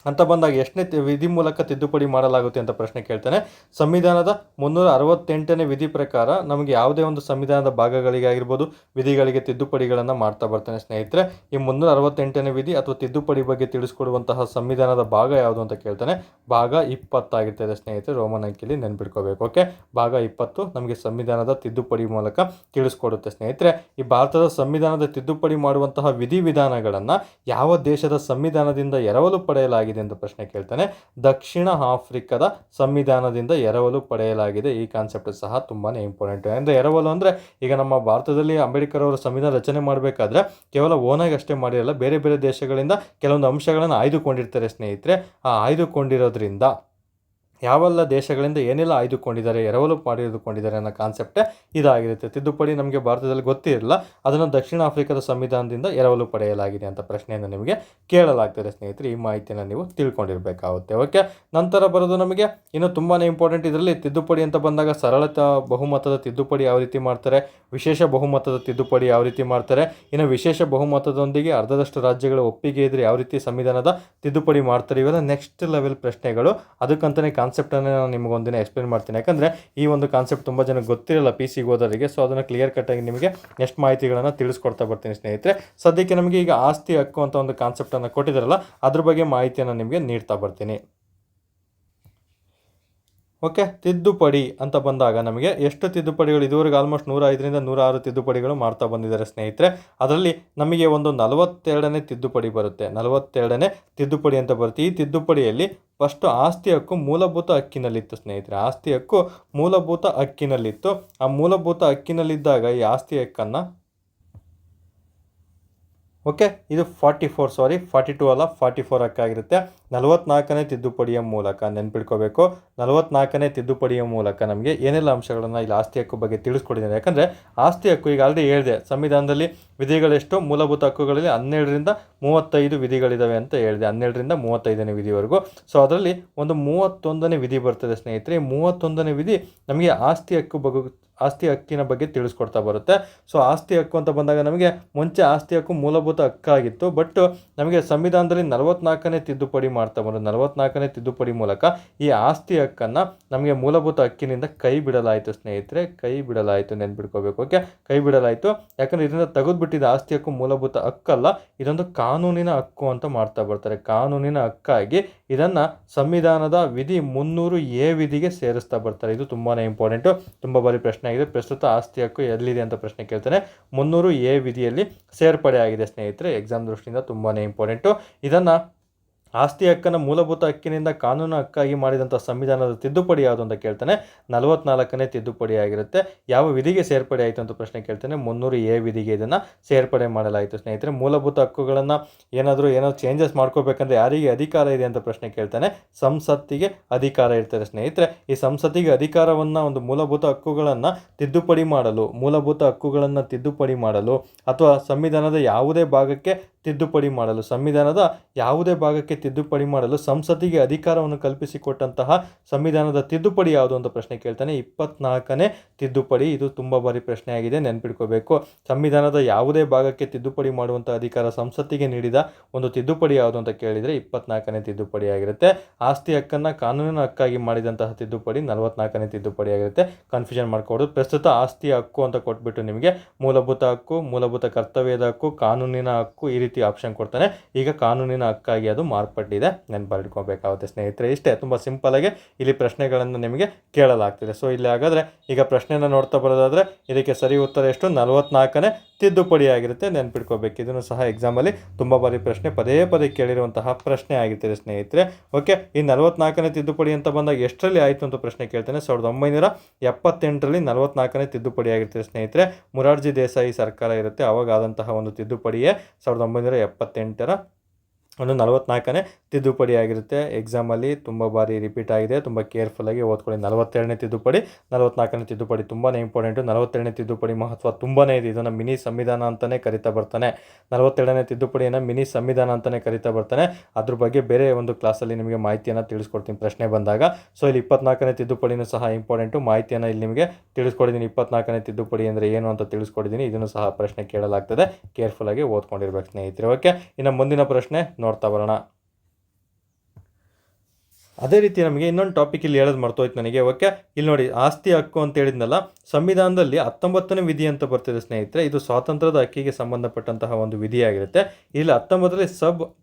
ಅಂತ ಬಂದಾಗ ಎಷ್ಟನೇ ವಿಧಿ ಮೂಲಕ ತಿದ್ದುಪಡಿ ಮಾಡಲಾಗುತ್ತೆ ಅಂತ ಪ್ರಶ್ನೆ ಕೇಳ್ತಾನೆ. ಸಂವಿಧಾನದ 368ನೇ ವಿಧಿ ಪ್ರಕಾರ ನಮಗೆ ಯಾವುದೇ ಒಂದು ಸಂವಿಧಾನದ ಭಾಗಗಳಿಗೆ ಆಗಿರ್ಬೋದು, ವಿಧಿಗಳಿಗೆ ತಿದ್ದುಪಡಿಗಳನ್ನು ಮಾಡ್ತಾ ಬರ್ತಾನೆ ಸ್ನೇಹಿತರೆ. ಈ 368ನೇ ವಿಧಿ ಅಥವಾ ತಿದ್ದುಪಡಿ ಬಗ್ಗೆ ತಿಳಿಸ್ಕೊಡುವಂತಹ ಸಂವಿಧಾನದ ಭಾಗ ಯಾವುದು ಅಂತ ಕೇಳ್ತಾನೆ. ಭಾಗ 20 ಆಗಿರ್ತದೆ ಸ್ನೇಹಿತರೆ, ರೋಮನ್ ಅಂಕಿಯಲ್ಲಿ ನೆನ್ಪಿಟ್ಕೋಬೇಕು. ಓಕೆ, ಭಾಗ 20 ನಮಗೆ ಸಂವಿಧಾನದ ತಿದ್ದುಪಡಿ ಮೂಲಕ ತಿಳಿಸ್ಕೊಡುತ್ತೆ ಸ್ನೇಹಿತರೆ. ಈ ಭಾರತದ ಸಂವಿಧಾನದ ತಿದ್ದುಪಡಿ ಮಾಡುವಂತಹ ವಿಧಿವಿಧಾನಗಳನ್ನು ಯಾವ ದೇಶದ ಸಂವಿಧಾನದಿಂದ ಎರವಲು ಪಡೆಯಲಾಗಿದೆ ಎಂದು ಪ್ರಶ್ನೆ ಕೇಳ್ತಾನೆ. ದಕ್ಷಿಣ ಆಫ್ರಿಕಾದ ಸಂವಿಧಾನದಿಂದ ಎರವಲು ಪಡೆಯಲಾಗಿದೆ. ಈ ಕಾನ್ಸೆಪ್ಟ್ ಸಹ ತುಂಬಾನೇ ಇಂಪಾರ್ಟೆಂಟ್. ಅಂದರೆ ಎರವಲು ಅಂದರೆ, ಈಗ ನಮ್ಮ ಭಾರತದಲ್ಲಿ ಅಂಬೇಡ್ಕರ್ ಅವರು ಸಂವಿಧಾನ ರಚನೆ ಮಾಡಬೇಕಾದ್ರೆ ಕೇವಲ ಓನಾಗಿ ಅಷ್ಟೇ ಮಾಡಿರಲ್ಲ, ಬೇರೆ ಬೇರೆ ದೇಶಗಳಿಂದ ಕೆಲವೊಂದು ಅಂಶಗಳನ್ನು ಆಯ್ದುಕೊಂಡಿರ್ತಾರೆ ಸ್ನೇಹಿತರೆ. ಆ ಆಯ್ದುಕೊಂಡಿರೋದ್ರಿಂದ ಯಾವೆಲ್ಲ ದೇಶಗಳಿಂದ ಏನೆಲ್ಲ ಆಯ್ದುಕೊಂಡಿದ್ದಾರೆ, ಎರವಲು ಮಾಡಿದುಕೊಂಡಿದ್ದಾರೆ ಅನ್ನೋ ಕಾನ್ಸೆಪ್ಟೇ ಇದಾಗಿರುತ್ತೆ. ತಿದ್ದುಪಡಿ ನಮಗೆ ಭಾರತದಲ್ಲಿ ಗೊತ್ತಿರಲಿಲ್ಲ, ಅದನ್ನು ದಕ್ಷಿಣ ಆಫ್ರಿಕಾದ ಸಂವಿಧಾನದಿಂದ ಎರವಲು ಪಡೆಯಲಾಗಿದೆ ಅಂತ ಪ್ರಶ್ನೆಯನ್ನು ನಿಮಗೆ ಕೇಳಲಾಗ್ತದೆ ಸ್ನೇಹಿತರೆ. ಈ ಮಾಹಿತಿಯನ್ನು ನೀವು ತಿಳ್ಕೊಂಡಿರಬೇಕಾಗುತ್ತೆ. ಓಕೆ, ನಂತರ ಬರೋದು ನಮಗೆ ಇನ್ನು ತುಂಬಾ ಇಂಪಾರ್ಟೆಂಟ್. ಇದರಲ್ಲಿ ತಿದ್ದುಪಡಿ ಅಂತ ಬಂದಾಗ ಸರಳತಾ ಬಹುಮತದ ತಿದ್ದುಪಡಿ ಯಾವ ರೀತಿ ಮಾಡ್ತಾರೆ, ವಿಶೇಷ ಬಹುಮತದ ತಿದ್ದುಪಡಿ ಯಾವ ರೀತಿ ಮಾಡ್ತಾರೆ, ಇನ್ನು ವಿಶೇಷ ಬಹುಮತದೊಂದಿಗೆ ಅರ್ಧದಷ್ಟು ರಾಜ್ಯಗಳ ಒಪ್ಪಿಗೆ ಇದ್ರೆ ಯಾವ ರೀತಿ ಸಂವಿಧಾನದ ತಿದ್ದುಪಡಿ ಮಾಡ್ತಾರೆ, ಇವೆಲ್ಲ ನೆಕ್ಸ್ಟ್ ಲೆವೆಲ್ ಪ್ರಶ್ನೆಗಳು. ಅದಕ್ಕಂತಲೇ ಕಾನ್ಸೆಪ್ಟನ್ನು ನಾನು ನಿಮಗೊಂದಿನ ಎಕ್ಸ್ಪ್ಲೇನ್ ಮಾಡ್ತೀನಿ. ಯಾಕಂದರೆ ಈ ಒಂದು ಕಾನ್ಸೆಪ್ಟ್ ತುಂಬ ಜನಕ್ಕೆ ಗೊತ್ತಿರಲ್ಲ PC ಓದೋರಿಗೆ. ಸೊ ಅದನ್ನು ಕ್ಲಿಯರ್ ಕಟ್ಟಾಗಿ ನಿಮಗೆ ನೆಕ್ಸ್ಟ್ ಮಾಹಿತಿಗಳನ್ನು ತಿಳಿಸ್ಕೊಡ್ತಾ ಬರ್ತೀನಿ ಸ್ನೇಹಿತರೆ. ಸದ್ಯಕ್ಕೆ ನಮಗೆ ಈಗ ಆಸ್ತಿ ಹಕ್ಕು ಅಂತ ಒಂದು ಕಾನ್ಸೆಪ್ಟನ್ನು ಕೊಟ್ಟಿದ್ದಾರಲ್ಲ, ಅದ್ರ ಬಗ್ಗೆ ಮಾಹಿತಿಯನ್ನು ನಿಮಗೆ ನೀಡ್ತಾ ಬರ್ತೀನಿ. ಓಕೆ, ತಿದ್ದುಪಡಿ ಅಂತ ಬಂದಾಗ ನಮಗೆ ಎಷ್ಟು ತಿದ್ದುಪಡಿಗಳು ಇದುವರೆಗೆ ಆಲ್ಮೋಸ್ಟ್ 105ರಿಂದ 106 ತಿದ್ದುಪಡಿಗಳು ಮಾಡ್ತಾ ಬಂದಿದ್ದಾರೆ ಸ್ನೇಹಿತರೆ. ಅದರಲ್ಲಿ ನಮಗೆ ಒಂದು 42ನೇ ತಿದ್ದುಪಡಿ ಬರುತ್ತೆ. 42ನೇ ತಿದ್ದುಪಡಿ ಅಂತ ಬರುತ್ತೆ. ಈ ತಿದ್ದುಪಡಿಯಲ್ಲಿ ಫಸ್ಟ್ ಆಸ್ತಿ ಹಕ್ಕು ಮೂಲಭೂತ ಹಕ್ಕಿನಲ್ಲಿತ್ತು ಸ್ನೇಹಿತರೆ. ಆಸ್ತಿ ಹಕ್ಕು ಮೂಲಭೂತ ಹಕ್ಕಿನಲ್ಲಿತ್ತು. ಆ ಮೂಲಭೂತ ಹಕ್ಕಿನಲ್ಲಿದ್ದಾಗ ಈ ಆಸ್ತಿ ಹಕ್ಕನ್ನು, ಓಕೆ, ಇದು 42 ಅಲ್ಲ 44 ಹಕ್ಕಾಗಿರುತ್ತೆ. 44ನೇ ತಿದ್ದುಪಡಿಯ ಮೂಲಕ ನೆನ್ಪಿಟ್ಕೋಬೇಕು. 44ನೇ ತಿದ್ದುಪಡಿಯ ಮೂಲಕ ನಮಗೆ ಏನೆಲ್ಲ ಅಂಶಗಳನ್ನು ಇಲ್ಲಿ ಆಸ್ತಿ ಹಕ್ಕು ಬಗ್ಗೆ ತಿಳಿಸ್ಕೊಟ್ಟಿದ್ದಾರೆ. ಯಾಕಂದರೆ ಆಸ್ತಿ ಹಕ್ಕು ಈಗ ಆಲ್ರೆಡಿ ಹೇಳಿದೆ, ಸಂವಿಧಾನದಲ್ಲಿ ವಿಧಿಗಳೆಷ್ಟು, ಮೂಲಭೂತ ಹಕ್ಕುಗಳಲ್ಲಿ 12ರಿಂದ 35 ವಿಧಿಗಳಿದಾವೆ ಅಂತ ಹೇಳಿದೆ, 12ರಿಂದ 35ನೇ ವಿಧಿವರೆಗೂ. ಸೊ ಅದರಲ್ಲಿ ಒಂದು 31ನೇ ವಿಧಿ ಬರ್ತದೆ ಸ್ನೇಹಿತರೆ. 31ನೇ ವಿಧಿ ನಮಗೆ ಆಸ್ತಿ ಹಕ್ಕಿನ ಬಗ್ಗೆ ತಿಳಿಸ್ಕೊಡ್ತಾ ಬರುತ್ತೆ. ಸೊ ಆಸ್ತಿ ಹಕ್ಕು ಅಂತ ಬಂದಾಗ ನಮಗೆ ಮುಂಚೆ ಆಸ್ತಿ ಹಕ್ಕು ಮೂಲಭೂತ ಹಕ್ಕಾಗಿತ್ತು, ಬಟ್ ನಮಗೆ ಸಂವಿಧಾನದಲ್ಲಿ 44ನೇ ತಿದ್ದುಪಡಿ ಮಾಡ್ತಾ ಬಂದರು. 44ನೇ ತಿದ್ದುಪಡಿ ಮೂಲಕ ಈ ಆಸ್ತಿ ಹಕ್ಕನ್ನು ನಮಗೆ ಮೂಲಭೂತ ಹಕ್ಕಿನಿಂದ ಕೈ ಬಿಡಲಾಯಿತು ಸ್ನೇಹಿತರೆ, ಕೈ ಬಿಡಲಾಯಿತು, ನೆನ್ಪಿಟ್ಕೋಬೇಕು. ಓಕೆ, ಕೈ ಬಿಡಲಾಯಿತು. ಯಾಕಂದರೆ ಇದರಿಂದ ತೆಗೆದುಬಿಟ್ಟಿದ್ದ ಆಸ್ತಿ ಹಕ್ಕು ಮೂಲಭೂತ ಹಕ್ಕಲ್ಲ, ಇದೊಂದು ಕಾನೂನಿನ ಹಕ್ಕು ಅಂತ ಮಾಡ್ತಾ ಬರ್ತಾರೆ. ಕಾನೂನಿನ ಹಕ್ಕಾಗಿ ಇದನ್ನು ಸಂವಿಧಾನದ ವಿಧಿ 300A ವಿಧಿಗೆ ಸೇರಿಸ್ತಾ ಬರ್ತಾರೆ. ಇದು ತುಂಬಾ ಇಂಪಾರ್ಟೆಂಟು, ತುಂಬ ಬಾರಿ ಪ್ರಶ್ನೆ ಆಗಿದೆ. ಪ್ರಸ್ತುತ ಆಸ್ತಿ ಹಕ್ಕು ಎಲ್ಲಿದೆ ಅಂತ ಪ್ರಶ್ನೆ ಕೇಳ್ತಾನೆ. 300A ವಿಧಿಯಲ್ಲಿ ಸೇರ್ಪಡೆ ಆಗಿದೆ ಸ್ನೇಹಿತರೆ. ಎಕ್ಸಾಮ್ ದೃಷ್ಟಿಯಿಂದ ತುಂಬಾ ಇಂಪಾರ್ಟೆಂಟು. ಇದನ್ನು ಆಸ್ತಿ ಹಕ್ಕನ್ನು ಮೂಲಭೂತ ಹಕ್ಕಿನಿಂದ ಕಾನೂನು ಹಕ್ಕಾಗಿ ಮಾಡಿದಂಥ ಸಂವಿಧಾನದ ತಿದ್ದುಪಡಿ ಯಾವುದು ಅಂತ ಕೇಳ್ತಾನೆ. 44ನೇ ತಿದ್ದುಪಡಿ ಆಗಿರುತ್ತೆ. ಯಾವ ವಿಧಿಗೆ ಸೇರ್ಪಡೆ ಆಯಿತು ಅಂತ ಪ್ರಶ್ನೆ ಕೇಳ್ತಾನೆ. 300A ವಿಧಿಗೆ ಇದನ್ನು ಸೇರ್ಪಡೆ ಮಾಡಲಾಯಿತು ಸ್ನೇಹಿತರೆ. ಮೂಲಭೂತ ಹಕ್ಕುಗಳನ್ನು ಏನಾದರೂ ಚೇಂಜಸ್ ಮಾಡ್ಕೋಬೇಕಂದ್ರೆ ಯಾರಿಗೆ ಅಧಿಕಾರ ಇದೆ ಅಂತ ಪ್ರಶ್ನೆ ಕೇಳ್ತಾನೆ. ಸಂಸತ್ತಿಗೆ ಅಧಿಕಾರ ಇರ್ತದೆ ಸ್ನೇಹಿತರೆ. ಈ ಸಂಸತ್ತಿಗೆ ಅಧಿಕಾರವನ್ನು ಒಂದು ಮೂಲಭೂತ ಹಕ್ಕುಗಳನ್ನು ತಿದ್ದುಪಡಿ ಮಾಡಲು ಅಥವಾ ಸಂವಿಧಾನದ ಯಾವುದೇ ಭಾಗಕ್ಕೆ ತಿದ್ದುಪಡಿ ಮಾಡಲು ಸಂಸತ್ತಿಗೆ ಅಧಿಕಾರವನ್ನು ಕಲ್ಪಿಸಿಕೊಟ್ಟಂತಹ ಸಂವಿಧಾನದ ತಿದ್ದುಪಡಿ ಯಾವುದು ಅಂತ ಪ್ರಶ್ನೆ ಕೇಳ್ತಾನೆ. 24ನೇ ತಿದ್ದುಪಡಿ. ಇದು ತುಂಬ ಬಾರಿ ಪ್ರಶ್ನೆ ಆಗಿದೆ, ನೆನ್ಪಿಟ್ಕೋಬೇಕು. ಸಂವಿಧಾನದ ಯಾವುದೇ ಭಾಗಕ್ಕೆ ತಿದ್ದುಪಡಿ ಮಾಡುವಂಥ ಅಧಿಕಾರ ಸಂಸತ್ತಿಗೆ ನೀಡಿದ ಒಂದು ತಿದ್ದುಪಡಿ ಯಾವುದು ಅಂತ ಕೇಳಿದರೆ 24ನೇ ತಿದ್ದುಪಡಿ ಆಗಿರುತ್ತೆ. ಆಸ್ತಿ ಹಕ್ಕನ್ನು ಕಾನೂನಿನ ಹಕ್ಕಾಗಿ ಮಾಡಿದಂತಹ ತಿದ್ದುಪಡಿ 44ನೇ ತಿದ್ದುಪಡಿ ಆಗಿರುತ್ತೆ. ಕನ್ಫ್ಯೂಷನ್ ಮಾಡ್ಕೊಡೋದು. ಪ್ರಸ್ತುತ ಆಸ್ತಿ ಹಕ್ಕು ಅಂತ ಕೊಟ್ಬಿಟ್ಟು ನಿಮಗೆ ಮೂಲಭೂತ ಹಕ್ಕು, ಮೂಲಭೂತ ಕರ್ತವ್ಯದ ಹಕ್ಕು, ಕಾನೂನಿನ ಹಕ್ಕು ಈ ರೀತಿ ಆಪ್ಷನ್ ಕೊಡ್ತಾನೆ. ಈಗ ಕಾನೂನಿನ ಹಕ್ಕಾಗಿ ಅದು ಮಾರ್ಪಟ್ಟಿದೆ, ನೆನಪಿಟ್ಕೋಬೇಕಾಗುತ್ತೆ ಸ್ನೇಹಿತರೆ. ಇಷ್ಟೇ, ತುಂಬ ಸಿಂಪಲ್ ಆಗಿ ಇಲ್ಲಿ ಪ್ರಶ್ನೆಗಳನ್ನು ನಿಮಗೆ ಕೇಳಲಾಗ್ತಿದೆ. ಸೊ ಇಲ್ಲಿ ಹಾಗಾದರೆ ಈಗ ಪ್ರಶ್ನೆಯನ್ನು ನೋಡ್ತಾ ಬರೋದಾದರೆ ಇದಕ್ಕೆ ಸರಿ ಉತ್ತರ ಎಷ್ಟು? 44ನೇ ತಿದ್ದುಪಡಿ ಆಗಿರುತ್ತೆ, ನೆನ್ಪಿಟ್ಕೋಬೇಕು. ಇದನ್ನು ಸಹ ಎಕ್ಸಾಮಲ್ಲಿ ತುಂಬ ಬಾರಿ ಪ್ರಶ್ನೆ ಪದೇ ಪದೇ ಕೇಳಿರುವಂತಹ ಪ್ರಶ್ನೆ ಆಗಿರ್ತದೆ ಸ್ನೇಹಿತರೆ. ಓಕೆ, ಈ 44ನೇ ತಿದ್ದುಪಡಿ ಅಂತ ಬಂದಾಗ ಎಷ್ಟರಲ್ಲಿ ಆಯಿತು ಅಂತ ಪ್ರಶ್ನೆ ಕೇಳ್ತಾನೆ. 1978ರಲ್ಲಿ 44ನೇ ತಿದ್ದುಪಡಿ ಆಗಿರ್ತದೆ ಸ್ನೇಹಿತರೆ. ಮೊರಾರ್ಜಿ ದೇಸಾಯಿ ಸರ್ಕಾರ ಇರುತ್ತೆ, ಅವಾಗ ಆದಂತಹ ಒಂದು ತಿದ್ದುಪಡಿಯೇ 1978ರ ಒಂದು 44ನೇ ತಿದ್ದುಪಡಿ ಆಗಿರುತ್ತೆ. ಎಕ್ಸಾಮಲ್ಲಿ ತುಂಬ ಬಾರಿ ರಿಪೀಟ್ ಆಗಿದೆ, ತುಂಬ ಕೇರ್ಫುಲ್ಲಾಗಿ ಓದ್ಕೊಳ್ಳಿ. 42ನೇ ತಿದ್ದುಪಡಿ, 44ನೇ ತಿದ್ದುಪಡಿ ತುಂಬಾ ಇಂಪಾರ್ಟೆಂಟು. 42ನೇ ತಿದ್ದುಪಡಿ ಮಹತ್ವ ತುಂಬಾ ಇದೆ. ಇದನ್ನು ಮಿನಿ ಸಂವಿಧಾನ ಅಂತಲೇ ಕರಿತಾ ಬರ್ತಾನೆ. 42ನೇ ತಿದ್ದುಪಡಿಯನ್ನು ಮಿನಿ ಸಂವಿಧಾನ ಅಂತಲೇ ಕರಿತಾ ಬರ್ತಾನೆ. ಅದ್ರ ಬಗ್ಗೆ ಬೇರೆ ಒಂದು ಕ್ಲಾಸಲ್ಲಿ ನಿಮಗೆ ಮಾಹಿತಿಯನ್ನು ತಿಳಿಸ್ಕೊಡ್ತೀನಿ ಪ್ರಶ್ನೆ ಬಂದಾಗ. ಸೊ ಇಲ್ಲಿ 24ನೇ ತಿದ್ದುಪಡಿನೂ ಸಹ ಇಂಪಾರ್ಟೆಂಟು. ಮಾಹಿತಿಯನ್ನು ಇಲ್ಲಿ ನಿಮಗೆ ತಿಳಿಸ್ಕೊಡಿದ್ದೀನಿ. 24ನೇ ತಿದ್ದುಪಡಿ ಅಂದರೆ ಏನು ಅಂತ ತಿಳಿಸ್ಕೊಡಿದ್ದೀನಿ. ಇದನ್ನು ಸಹ ಪ್ರಶ್ನೆ ಕೇಳಲಾಗ್ತದೆ, ಕೇರ್ಫುಲ್ಲಾಗಿ ಓದ್ಕೊಂಡಿರ್ಬೇಕು ಸ್ನೇಹಿತರೆ. ಓಕೆ, ಇನ್ನು ಮುಂದಿನ ಪ್ರಶ್ನೆ ನೋಡ್ತಾ ಬರೋಣ. ಅದೇ ರೀತಿ ನಮಗೆ ಇನ್ನೊಂದು ಟಾಪಿಕ್ ಇಲ್ಲಿ ಹೇಳೋದು ಮರ್ತೋಯ್ತು ನನಗೆ. ಓಕೆ, ಇಲ್ಲಿ ನೋಡಿ, ಆಸ್ತಿ ಹಕ್ಕು ಅಂತ ಹೇಳಿದ್ನಲ್ಲ, ಸಂವಿಧಾನದಲ್ಲಿ 19ನೇ ವಿಧಿ ಅಂತ ಬರ್ತಿದೆ ಸ್ನೇಹಿತರೆ. ಇದು ಸ್ವಾತಂತ್ರ್ಯದ ಹಕ್ಕಿಗೆ ಸಂಬಂಧಪಟ್ಟಂತಹ ಒಂದು ವಿಧಿಯಾಗಿರುತ್ತೆ. ಇಲ್ಲಿ 19ರಲ್ಲಿ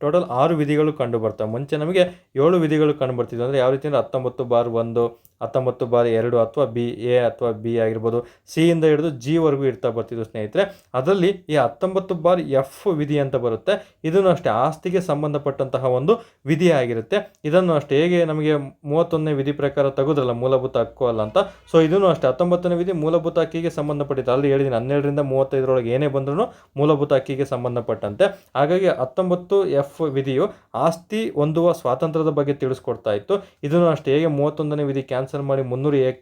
ಟೋಟಲ್ 6 ವಿಧಿಗಳು ಕಂಡು ಬರ್ತವೆ. ಮುಂಚೆ ನಮಗೆ 7 ವಿಧಿಗಳು ಕಂಡು ಬರ್ತಿದ್ವು. ಅಂದರೆ ಯಾವ ರೀತಿ ಅಂದರೆ 19/1, 19/2 ಅಥವಾ A ಅಥವಾ B ಆಗಿರ್ಬೋದು, C ಇಂದ ಹಿಡಿದು G ವರೆಗೂ ಇರ್ತಾ ಬರ್ತಿದ್ವು ಸ್ನೇಹಿತರೆ. ಅದರಲ್ಲಿ ಈ 19/F ವಿಧಿ ಅಂತ ಬರುತ್ತೆ. ಇದನ್ನು ಅಷ್ಟೇ ಆಸ್ತಿಗೆ ಸಂಬಂಧಪಟ್ಟಂತಹ ಒಂದು ವಿಧಿ ಆಗಿರುತ್ತೆ. ಇದನ್ನು ಅಷ್ಟೇ ಹೇಗೆ ನಮಗೆ 31ನೇ ವಿಧಿ ಪ್ರಕಾರ ತೆಗೆದ್ರಲ್ಲ ಮೂಲಭೂತ ಹಕ್ಕು ಅಲ್ಲ ಅಂತ, ಸೊ ಇದನ್ನು ಅಷ್ಟೇ 19ನೇ ವಿಧಿ ಮೂಲಭೂತ ಹಕ್ಕಿಗೆ ಸಂಬಂಧಪಟ್ಟಿದ್ದು. ಅಲ್ಲಿ ಹೇಳಿದ್ದೀನಿ 12ರಿಂದ 35ರೊಳಗೆ ಏನೇ ಬಂದ್ರೂ ಮೂಲಭೂತ ಹಕ್ಕಿಗೆ ಸಂಬಂಧಪಟ್ಟಂತೆ. ಹಾಗಾಗಿ 19F ವಿಧಿಯು ಆಸ್ತಿ ಹೊಂದುವ ಸ್ವಾತಂತ್ರ್ಯದ ಬಗ್ಗೆ ತಿಳಿಸ್ಕೊಡ್ತಾ ಇತ್ತು. ಇದನ್ನು ಅಷ್ಟೇ ಹೇಗೆ 31ನೇ ವಿಧಿ ಕ್ಯಾನ್ಸಲ್ ಮಾಡಿ 300A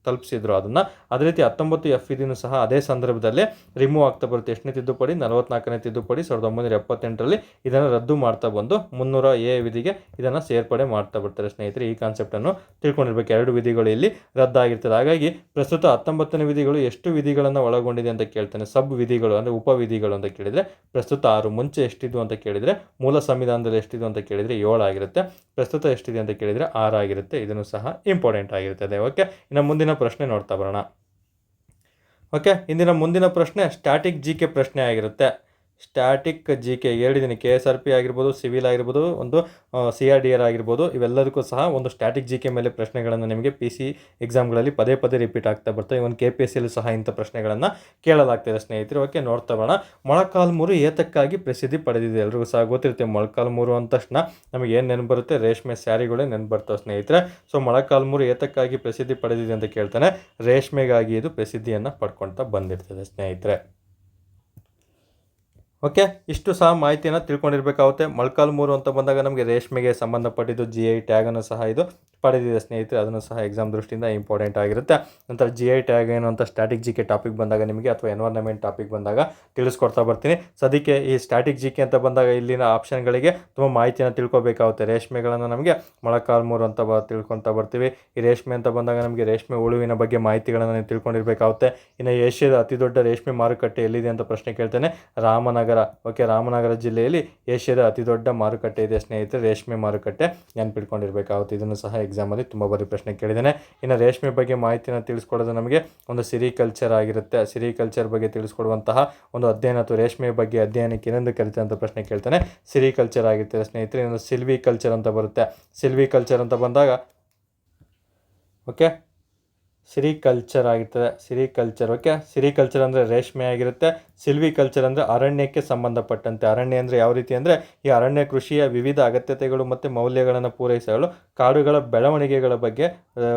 ತಲುಪಿಸಿದ್ರು ಅದನ್ನು, ಅದೇ ರೀತಿ 19F ವಿಧಿನೂ ಸಹ ಅದೇ ಸಂದರ್ಭದಲ್ಲಿ ರಿಮೂವ್ ಆಗ್ತಾ ಬರುತ್ತೆ. ಎಷ್ಟನೇ ತಿದ್ದುಪಡಿ? 44ನೇ ತಿದ್ದುಪಡಿ 1978ರಲ್ಲಿ ಇದನ್ನು ರದ್ದು ಮಾಡ್ತಾ ಬಂದು 300A ವಿಧಿಗೆ ಇದನ್ನು ಸೇರ್ಪಡೆ ಮಾಡ್ತಾ ಬರ್ತಾರೆ ಸ್ನೇಹಿತರೆ. ಈ ಕಾನ್ಸೆಪ್ಟನ್ನು ತಿಳ್ಕೊಂಡಿರ್ಬೇಕು. 2 ವಿಧಿಗಳು ಇಲ್ಲಿ ರದ್ದಾಗಿರ್ತದೆ. ಹಾಗಾಗಿ ಪ್ರಸ್ತುತ 19ನೇ ವಿಧಿಗಳು ಎಷ್ಟು ವಿಧಿಗಳನ್ನು ಒಳಗೊಂಡಿದೆ ಅಂತ ಕೇಳ್ತಾನೆ. ಸಬ್ ವಿಧಿಗಳು ಅಂದರೆ ಉಪವಿಧಿಗಳು ಅಂತ ಕೇಳಿದರೆ ಪ್ರಸ್ತುತ 6. ಮುಂಚೆ ಎಷ್ಟಿದ್ವು ಅಂತ ಕೇಳಿದರೆ, ಮೂಲ ಸಂವಿಧಾನದಲ್ಲಿ ಎಷ್ಟಿದ್ವು ಅಂತ ಕೇಳಿದರೆ 7 ಆಗಿರುತ್ತೆ. ಪ್ರಸ್ತುತ ಎಷ್ಟಿದೆ ಅಂತ ಕೇಳಿದರೆ 6 ಆಗಿರುತ್ತೆ. ಇದನ್ನು ಸಹ ಇಂಪಾರ್ಟೆಂಟ್ ಆಗಿರ್ತದೆ. ಓಕೆ, ಇನ್ನು ಮುಂದಿನ ಪ್ರಶ್ನೆ ನೋಡ್ತಾ ಬರೋಣ. ಓಕೆ, ಇಂದಿನ ಮುಂದಿನ ಪ್ರಶ್ನೆ ಸ್ಟ್ಯಾಟಿಕ್ GK ಪ್ರಶ್ನೆ ಆಗಿರುತ್ತೆ. ಸ್ಟ್ಯಾಟಿಕ್ GK ಹೇಳಿದ್ದೀನಿ. KSRP ಆಗಿರ್ಬೋದು, ಸಿವಿಲ್ ಆಗಿರ್ಬೋದು, ಒಂದು CRDR ಆಗಿರ್ಬೋದು, ಇವೆಲ್ಲದಕ್ಕೂ ಸಹ ಒಂದು ಸ್ಟ್ಯಾಟಿಕ್ GK ಮೇಲೆ ಪ್ರಶ್ನೆಗಳನ್ನು ನಿಮಗೆ PC ಎಕ್ಸಾಮ್ಗಳಲ್ಲಿ ಪದೇ ಪದೇ ರಿಪೀಟ್ ಆಗ್ತಾ ಬರ್ತವೆ. ಇವನ್ KPSCಯಲ್ಲೂ ಸಹ ಇಂಥ ಪ್ರಶ್ನೆಗಳನ್ನು ಕೇಳಲಾಗ್ತಿದೆ ಸ್ನೇಹಿತರೆ. ಓಕೆ, ನೋಡ್ತಾ ಬರೋಣ. ಮೊಳಕಾಲ್ಮೂರು ಏತಕ್ಕಾಗಿ ಪ್ರಸಿದ್ಧಿ ಪಡೆದಿದೆ? ಎಲ್ರಿಗೂ ಸಹ ಗೊತ್ತಿರುತ್ತೆ. ಮೊಳಕಾಲ್ಮೂರು ಅಂದ ತಕ್ಷಣ ನಮಗೆ ಏನು ನೆನಪು ಬರುತ್ತೆ? ರೇಷ್ಮೆ ಸ್ಯಾರಿಗಳೇ ನೆನಪು ಬರ್ತವೆ ಸ್ನೇಹಿತರೆ. ಸೊ ಮೊಳಕಾಲ್ಮೂರು ಏತಕ್ಕಾಗಿ ಪ್ರಸಿದ್ಧಿ ಪಡೆದಿದೆ ಅಂತ ಕೇಳ್ತಾನೆ. ರೇಷ್ಮೆಗಾಗಿ ಇದು ಪ್ರಸಿದ್ಧಿಯನ್ನು ಪಡ್ಕೊಳ್ತಾ ಬಂದಿರ್ತದೆ ಸ್ನೇಹಿತರೆ. ಓಕೆ, ಇಷ್ಟು ಸಹ ಮಾಹಿತಿಯನ್ನು ತಿಳ್ಕೊಂಡಿರಬೇಕಾಗುತ್ತೆ. ಮೊಳಕಾಲ್ಮೂರು ಅಂತ ಬಂದಾಗ ನಮಗೆ ರೇಷ್ಮೆಗೆ ಸಂಬಂಧಪಟ್ಟಿದ್ದು GI ಟ್ಯಾಗನ್ನು ಸಹ ಇದು ಪಡೆದಿದೆ ಸ್ನೇಹಿತರೆ. ಅದನ್ನು ಸಹ ಎಕ್ಸಾಮ್ ದೃಷ್ಟಿಯಿಂದ ಇಂಪಾರ್ಟೆಂಟ್ ಆಗಿರುತ್ತೆ. ನಂತರ GI ಟ್ಯಾಗ್ ಏನು ಅಂತ ಸ್ಟ್ಯಾಟಿಕ್ GK ಟಾಪಿಕ್ ಬಂದಾಗ ನಿಮಗೆ ಅಥವಾ ಎನ್ವೈರನ್ಮೆಂಟ್ ಟಾಪಿಕ್ ಬಂದಾಗ ತಿಳಿಸ್ಕೊಡ್ತಾ ಬರ್ತೀನಿ. ಸದ್ಯಕ್ಕೆ ಈ ಸ್ಟ್ಯಾಟಿಕ್ GK ಅಂತ ಬಂದಾಗ ಇಲ್ಲಿನ ಆಪ್ಷನ್ಗಳಿಗೆ ತುಂಬ ಮಾಹಿತಿಯನ್ನು ತಿಳ್ಕೊಬೇಕಾಗುತ್ತೆ. ರೇಷ್ಮೆಗಳನ್ನು ನಮಗೆ ಮೊಳಕಾಲ್ಮೂರು ಅಂತ ತಿಳ್ಕೊತಾ ಬರ್ತೀವಿ. ಈ ರೇಷ್ಮೆ ಅಂತ ಬಂದಾಗ ನಮಗೆ ರೇಷ್ಮೆ ಹುಳುವಿನ ಬಗ್ಗೆ ಮಾಹಿತಿಗಳನ್ನು ನೀವು ತಿಳ್ಕೊಂಡಿರಬೇಕಾಗುತ್ತೆ. ಇನ್ನು ಏಷ್ಯಾದ ಅತಿ ದೊಡ್ಡ ರೇಷ್ಮೆ ಮಾರುಕಟ್ಟೆ ಎಲ್ಲಿದೆ ಅಂತ ಪ್ರಶ್ನೆ ಕೇಳ್ತೇನೆ. ರಾಮನಗರ. ಓಕೆ, ರಾಮನಗರ ಜಿಲ್ಲೆಯಲ್ಲಿ ಏಷ್ಯಾದ ಅತಿ ದೊಡ್ಡ ಮಾರುಕಟ್ಟೆ ಇದೆ ಸ್ನೇಹಿತರೆ, ರೇಷ್ಮೆ ಮಾರುಕಟ್ಟೆ. ನೆನ್ಪಿಟ್ಕೊಂಡಿರಬೇಕಾಗುತ್ತೆ. ಇದನ್ನು ಸಹ ಎಕ್ಸಾಮಲ್ಲಿ ತುಂಬ ಬಾರಿ ಪ್ರಶ್ನೆ ಕೇಳಿದ್ದೇನೆ. ಇನ್ನು ರೇಷ್ಮೆ ಬಗ್ಗೆ ಮಾಹಿತಿಯನ್ನು ತಿಳಿಸ್ಕೊಡೋದು ನಮಗೆ ಒಂದು ಸಿರಿಕಲ್ಚರ್ ಆಗಿರುತ್ತೆ. ಸಿರಿಕಲ್ಚರ್ ಬಗ್ಗೆ ತಿಳಿಸ್ಕೊಡುವಂತಹ ಒಂದು ಅಧ್ಯಯನ ಅಥವಾ ರೇಷ್ಮೆ ಬಗ್ಗೆ ಅಧ್ಯಯನಕ್ಕೆ ಏನೆಂದು ಕರೀತಾರೆ ಅಂತ ಪ್ರಶ್ನೆ ಕೇಳ್ತಾನೆ. ಸಿರಿಕಲ್ಚರ್ ಆಗಿರ್ತಾರೆ ಸ್ನೇಹಿತರೆ. ಇನ್ನು ಸಿಲ್ವಿ ಕಲ್ಚರ್ ಅಂತ ಬರುತ್ತೆ. ಸಿಲ್ವಿ ಕಲ್ಚರ್ ಅಂತ ಬಂದಾಗ ಓಕೆ ಸಿರಿಕಲ್ಚರ್ ಆಗಿರ್ತದೆ. ಸಿರಿಕಲ್ಚರ್. ಓಕೆ, ಸಿರಿಕಲ್ಚರ್ ಅಂದರೆ ರೇಷ್ಮೆ ಆಗಿರುತ್ತೆ. ಸಿಲ್ವಿ ಕಲ್ಚರ್ ಅಂದರೆ ಅರಣ್ಯಕ್ಕೆ ಸಂಬಂಧಪಟ್ಟಂತೆ. ಅರಣ್ಯ ಅಂದರೆ ಯಾವ ರೀತಿ ಅಂದರೆ ಈ ಅರಣ್ಯ ಕೃಷಿಯ ವಿವಿಧ ಅಗತ್ಯತೆಗಳು ಮತ್ತು ಮೌಲ್ಯಗಳನ್ನು ಪೂರೈಸಲು ಕಾಡುಗಳ ಬೆಳವಣಿಗೆಗಳ ಬಗ್ಗೆ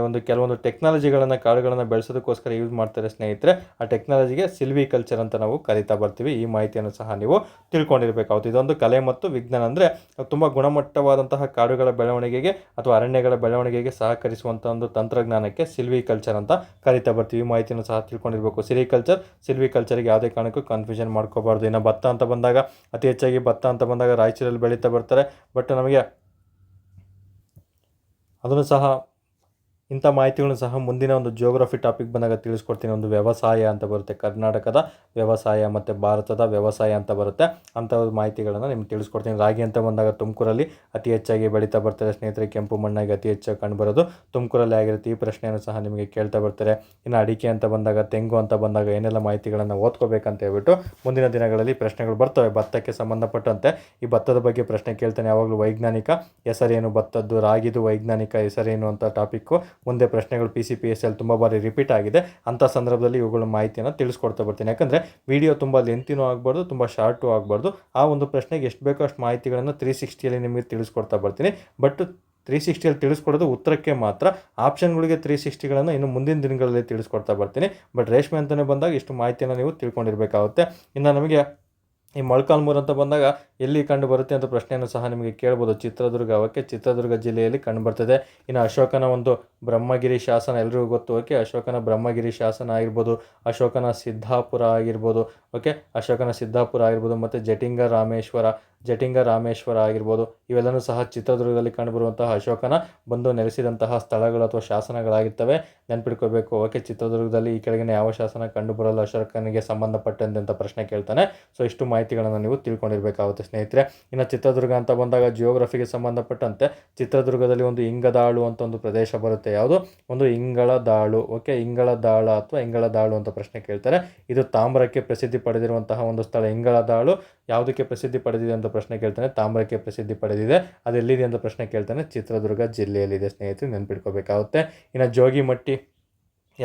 ಒಂದು ಕೆಲವೊಂದು ಟೆಕ್ನಾಲಜಿಗಳನ್ನು ಕಾಡುಗಳನ್ನು ಬೆಳೆಸೋದಕ್ಕೋಸ್ಕರ ಯೂಸ್ ಮಾಡ್ತಾರೆ ಸ್ನೇಹಿತರೆ. ಆ ಟೆಕ್ನಾಲಜಿಗೆ ಸಿಲ್ವಿ ಕಲ್ಚರ್ ಅಂತ ನಾವು ಕರಿತಾ ಬರ್ತೀವಿ. ಈ ಮಾಹಿತಿಯನ್ನು ಸಹ ನೀವು ತಿಳ್ಕೊಂಡಿರಬೇಕಾಗುತ್ತೆ. ಇದೊಂದು ಕಲೆ ಮತ್ತು ವಿಜ್ಞಾನ. ಅಂದರೆ ತುಂಬ ಗುಣಮಟ್ಟವಾದಂತಹ ಕಾಡುಗಳ ಬೆಳವಣಿಗೆಗೆ ಅಥವಾ ಅರಣ್ಯಗಳ ಬೆಳವಣಿಗೆಗೆ ಸಹಕರಿಸುವಂಥ ಒಂದು ತಂತ್ರಜ್ಞಾನಕ್ಕೆ ಸಿಲ್ವಿ ಕಲ್ಚರ್ ಅಂತ ಕರಿತಾ ಬರ್ತೀವಿ. ಈ ಮಾಹಿತಿಯನ್ನು ಸಹ ತಿಳ್ಕೊಂಡಿರಬೇಕು. ಸಿರಿಕಲ್ಚರ್, ಸಿಲ್ವಿ ಕಲ್ಚರ್ಗೆ ಯಾವುದೇ ಕಾರಣಕ್ಕೂ ಕನ್ಫ್ಯೂಷನ್ ಮಾಡ್ಕೋಬಾರ್ದು. ಇನ್ನು ಭತ್ತ ಅಂತ ಬಂದಾಗ ಅತಿ ಹೆಚ್ಚಾಗಿ ಭತ್ತ ಅಂತ ಬಂದಾಗ ರಾಯಚೂರಲ್ಲಿ ಬೆಳೀತಾ ಬರ್ತಾರೆ. ಬಟ್ ನಮಗೆ ಅದನ್ನು ಸಹ ಇಂಥ ಮಾಹಿತಿಗಳನ್ನು ಸಹ ಮುಂದಿನ ಒಂದು ಜಿಯೋಗ್ರಫಿ ಟಾಪಿಕ್ ಬಂದಾಗ ತಿಳಿಸ್ಕೊಡ್ತೀನಿ. ಒಂದು ವ್ಯವಸಾಯ ಅಂತ ಬರುತ್ತೆ, ಕರ್ನಾಟಕದ ವ್ಯವಸಾಯ ಮತ್ತು ಭಾರತದ ವ್ಯವಸಾಯ ಅಂತ ಬರುತ್ತೆ. ಅಂಥ ಮಾಹಿತಿಗಳನ್ನು ನಿಮ್ಗೆ ತಿಳಿಸ್ಕೊಡ್ತೀನಿ. ರಾಗಿ ಅಂತ ಬಂದಾಗ ತುಮಕೂರಲ್ಲಿ ಅತಿ ಹೆಚ್ಚಾಗಿ ಬೆಳೀತಾ ಬರ್ತಾರೆ ಸ್ನೇಹಿತರೆ. ಕೆಂಪು ಮಣ್ಣಾಗಿ ಅತಿ ಹೆಚ್ಚಾಗಿ ಕಂಡುಬರೋದು ತುಮಕೂರಲ್ಲಿ ಆಗಿರುತ್ತೆ. ಈ ಪ್ರಶ್ನೆಯನ್ನು ಸಹ ನಿಮಗೆ ಕೇಳ್ತಾ ಬರ್ತಾರೆ. ಇನ್ನು ಅಡಿಕೆ ಅಂತ ಬಂದಾಗ, ತೆಂಗು ಅಂತ ಬಂದಾಗ ಏನೆಲ್ಲ ಮಾಹಿತಿಗಳನ್ನು ಓದ್ಕೋಬೇಕಂತ ಹೇಳ್ಬಿಟ್ಟು ಮುಂದಿನ ದಿನಗಳಲ್ಲಿ ಪ್ರಶ್ನೆಗಳು ಬರ್ತವೆ. ಭತ್ತಕ್ಕೆ ಸಂಬಂಧಪಟ್ಟಂತೆ ಈ ಭತ್ತದ ಬಗ್ಗೆ ಪ್ರಶ್ನೆ ಕೇಳ್ತಾನೆ. ಯಾವಾಗಲೂ ವೈಜ್ಞಾನಿಕ ಹೆಸರೇನು ಭತ್ತದ್ದು, ರಾಗಿದು ವೈಜ್ಞಾನಿಕ ಹೆಸರೇನು ಅಂತ ಟಾಪಿಕ್ಕು ಮುಂದೆ ಪ್ರಶ್ನೆಗಳು PCPSL ತುಂಬ ಬಾರಿ ರಿಪೀಟ್ ಆಗಿದೆ. ಅಂಥ ಸಂದರ್ಭದಲ್ಲಿ ಇವುಗಳ ಮಾಹಿತಿಯನ್ನು ತಿಳಿಸ್ಕೊಡ್ತಾ ಬರ್ತೀನಿ. ಯಾಕಂದರೆ ವಿಡಿಯೋ ತುಂಬ ಲೆಂತಿನೂ ಆಗಬಾರ್ದು, ತುಂಬ ಶಾರ್ಟು ಆಗಬಾರ್ದು. ಆ ಒಂದು ಪ್ರಶ್ನೆಗೆ ಎಷ್ಟು ಬೇಕೋ ಅಷ್ಟು ಮಾಹಿತಿಗಳನ್ನು 360ಯಲ್ಲಿ ನಿಮಗೆ ತಿಳಿಸ್ಕೊಡ್ತಾ ಬರ್ತೀನಿ. ಬಟ್ 360ಯಲ್ಲಿ ತಿಳಿಸ್ಕೊಡೋದು ಉತ್ತರಕ್ಕೆ ಮಾತ್ರ. ಆಪ್ಷನ್ಗಳಿಗೆ 360ಗಳನ್ನು ಇನ್ನು ಮುಂದಿನ ದಿನಗಳಲ್ಲಿ ತಿಳಿಸ್ಕೊಡ್ತಾ ಬರ್ತೀನಿ. ಬಟ್ ರೇಷ್ಮೆ ಅಂತಲೇ ಬಂದಾಗ ಇಷ್ಟು ಮಾಹಿತಿಯನ್ನು ನೀವು ತಿಳ್ಕೊಂಡಿರಬೇಕಾಗುತ್ತೆ. ಇನ್ನು ನಮಗೆ ಈ ಮೊಳಕಾಲ್ಮೂರು ಅಂತ ಬಂದಾಗ ಎಲ್ಲಿ ಕಂಡು ಬರುತ್ತೆ ಅಂತ ಪ್ರಶ್ನೆಯನ್ನು ಸಹ ನಿಮಗೆ ಕೇಳ್ಬೋದು. ಚಿತ್ರದುರ್ಗ. ಓಕೆ, ಚಿತ್ರದುರ್ಗ ಜಿಲ್ಲೆಯಲ್ಲಿ ಕಂಡು ಬರ್ತದೆ. ಇನ್ನು ಅಶೋಕನ ಒಂದು ಬ್ರಹ್ಮಗಿರಿ ಶಾಸನ ಎಲ್ರಿಗೂ ಗೊತ್ತು. ಓಕೆ, ಅಶೋಕನ ಬ್ರಹ್ಮಗಿರಿ ಶಾಸನ ಆಗಿರ್ಬೋದು, ಅಶೋಕನ ಸಿದ್ದಾಪುರ ಆಗಿರ್ಬೋದು. ಓಕೆ, ಅಶೋಕನ ಸಿದ್ದಾಪುರ ಆಗಿರ್ಬೋದು ಮತ್ತು ಜಟಿಂಗ ರಾಮೇಶ್ವರ ಆಗಿರ್ಬೋದು. ಇವೆಲ್ಲವೂ ಸಹ ಚಿತ್ರದುರ್ಗದಲ್ಲಿ ಕಂಡುಬರುವಂತಹ ಅಶೋಕನ ಬಂದು ನೆಲೆಸಿದಂತಹ ಸ್ಥಳಗಳು ಅಥವಾ ಶಾಸನಗಳಾಗಿರ್ತವೆ. ನೆನ್ಪಿಟ್ಕೋಬೇಕು. ಓಕೆ, ಚಿತ್ರದುರ್ಗದಲ್ಲಿ ಈ ಕೆಳಗಿನ ಯಾವ ಶಾಸನ ಕಂಡುಬರಲ್ಲ ಅಶೋಕನಿಗೆ ಸಂಬಂಧಪಟ್ಟಂತೆ ಅಂತ ಪ್ರಶ್ನೆ ಕೇಳ್ತಾನೆ. ಸೊ ಇಷ್ಟು ಮಾಹಿತಿಗಳನ್ನು ನೀವು ತಿಳ್ಕೊಂಡಿರಬೇಕಾಗುತ್ತೆ ಸ್ನೇಹಿತರೆ. ಇನ್ನು ಚಿತ್ರದುರ್ಗ ಅಂತ ಬಂದಾಗ ಜಿಯೋಗ್ರಫಿಗೆ ಸಂಬಂಧಪಟ್ಟಂತೆ ಚಿತ್ರದುರ್ಗದಲ್ಲಿ ಒಂದು ಇಂಗದಾಳು ಅಂತ ಒಂದು ಪ್ರದೇಶ ಬರುತ್ತೆ. ಯಾವುದು? ಒಂದು ಇಂಗಳದಾಳು. ಓಕೆ, ಇಂಗಳದಾಳ ಅಥವಾ ಇಂಗಳದಾಳು ಅಂತ ಪ್ರಶ್ನೆ ಕೇಳ್ತಾರೆ. ಇದು ತಾಮ್ರಕ್ಕೆ ಪ್ರಸಿದ್ಧಿ ಪಡೆದಿರುವಂತಹ ಒಂದು ಸ್ಥಳ. ಇಂಗಳದಾಳು ಯಾವುದಕ್ಕೆ ಪ್ರಸಿದ್ಧಿ ಪಡೆದಿದೆ ಅಂತ ಪ್ರಶ್ನೆ ಕೇಳ್ತಾನೆ. ತಾಮ್ರಕ್ಕೆ ಪ್ರಸಿದ್ಧಿ ಪಡೆದಿದೆ. ಅದೆಲ್ಲಿದೆ ಅಂತ ಪ್ರಶ್ನೆ ಕೇಳ್ತಾನೆ. ಚಿತ್ರದುರ್ಗ ಜಿಲ್ಲೆಯಲ್ಲಿದೆ ಸ್ನೇಹಿತರೆ, ನೆನ್ಪಿಟ್ಕೋಬೇಕಾಗುತ್ತೆ. ಇನ್ನು ಜೋಗಿಮಟ್ಟಿ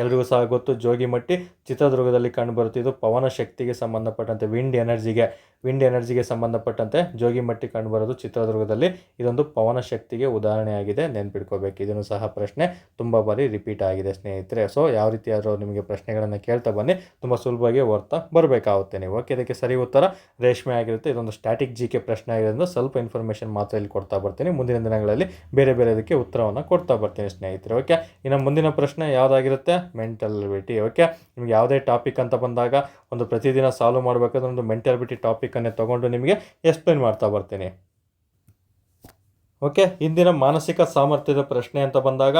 ಎಲ್ರಿಗೂ ಸಹ ಗೊತ್ತು. ಜೋಗಿಮಟ್ಟಿ ಚಿತ್ರದುರ್ಗದಲ್ಲಿ ಕಂಡುಬರುತ್ತೆ. ಇದು ಪವನ ಶಕ್ತಿಗೆ ಸಂಬಂಧಪಟ್ಟಂತೆ ವಿಂಡ್ ಎನರ್ಜಿಗೆ ಸಂಬಂಧಪಟ್ಟಂತೆ ಜೋಗಿಮಟ್ಟಿ ಕಂಡುಬರೋದು ಚಿತ್ರದುರ್ಗದಲ್ಲಿ. ಇದೊಂದು ಪವನ ಶಕ್ತಿಗೆ ಉದಾಹರಣೆಯಾಗಿದೆ. ನೆನ್ಪಿಟ್ಕೋಬೇಕು. ಇದನ್ನು ಸಹ ಪ್ರಶ್ನೆ ತುಂಬ ಬಾರಿ ರಿಪೀಟ್ ಆಗಿದೆ ಸ್ನೇಹಿತರೆ. ಸೊ ಯಾವ ರೀತಿ ಆದರೂ ನಿಮಗೆ ಪ್ರಶ್ನೆಗಳನ್ನು ಕೇಳ್ತಾ ಬನ್ನಿ, ತುಂಬ ಸುಲಭವಾಗಿ ಓದ್ತಾ ಬರಬೇಕಾಗುತ್ತೆ ನೀವು. ಓಕೆ, ಇದಕ್ಕೆ ಸರಿ ಉತ್ತರ ರೇಷ್ಮೆ ಆಗಿರುತ್ತೆ. ಇದೊಂದು ಸ್ಟ್ಯಾಟಿಕ್ GK ಪ್ರಶ್ನೆ ಆಗಿರೋದ್ರಿಂದ ಸ್ವಲ್ಪ ಇನ್ಫಾರ್ಮೇಷನ್ ಮಾತ್ರ ಇಲ್ಲಿ ಕೊಡ್ತಾ ಬರ್ತೀನಿ. ಮುಂದಿನ ದಿನಗಳಲ್ಲಿ ಬೇರೆ ಇದಕ್ಕೆ ಉತ್ತರವನ್ನು ಕೊಡ್ತಾ ಬರ್ತೀನಿ ಸ್ನೇಹಿತರೆ. ಓಕೆ, ಇನ್ನು ಮುಂದಿನ ಪ್ರಶ್ನೆ ಯಾವುದಾಗಿರುತ್ತೆ? ಮೆಂಟಾಲಿಟಿ. ಓಕೆ, ನಿಮ್ಗೆ ಯಾವುದೇ ಟಾಪಿಕ್ ಅಂತ ಬಂದಾಗ ಒಂದು ಪ್ರತಿದಿನ ಸಾಲ್ವ್ ಮಾಡಬೇಕಾದ್ರೆ ಒಂದು ಮೆಂಟಾಲಿಟಿ ಟಾಪಿಕನ್ನೇ ತೊಗೊಂಡು ನಿಮಗೆ ಎಕ್ಸ್ಪ್ಲೇನ್ ಮಾಡ್ತಾ ಬರ್ತೀನಿ. ಓಕೆ, ಇಂದಿನ ಮಾನಸಿಕ ಸಾಮರ್ಥ್ಯದ ಪ್ರಶ್ನೆ ಅಂತ ಬಂದಾಗ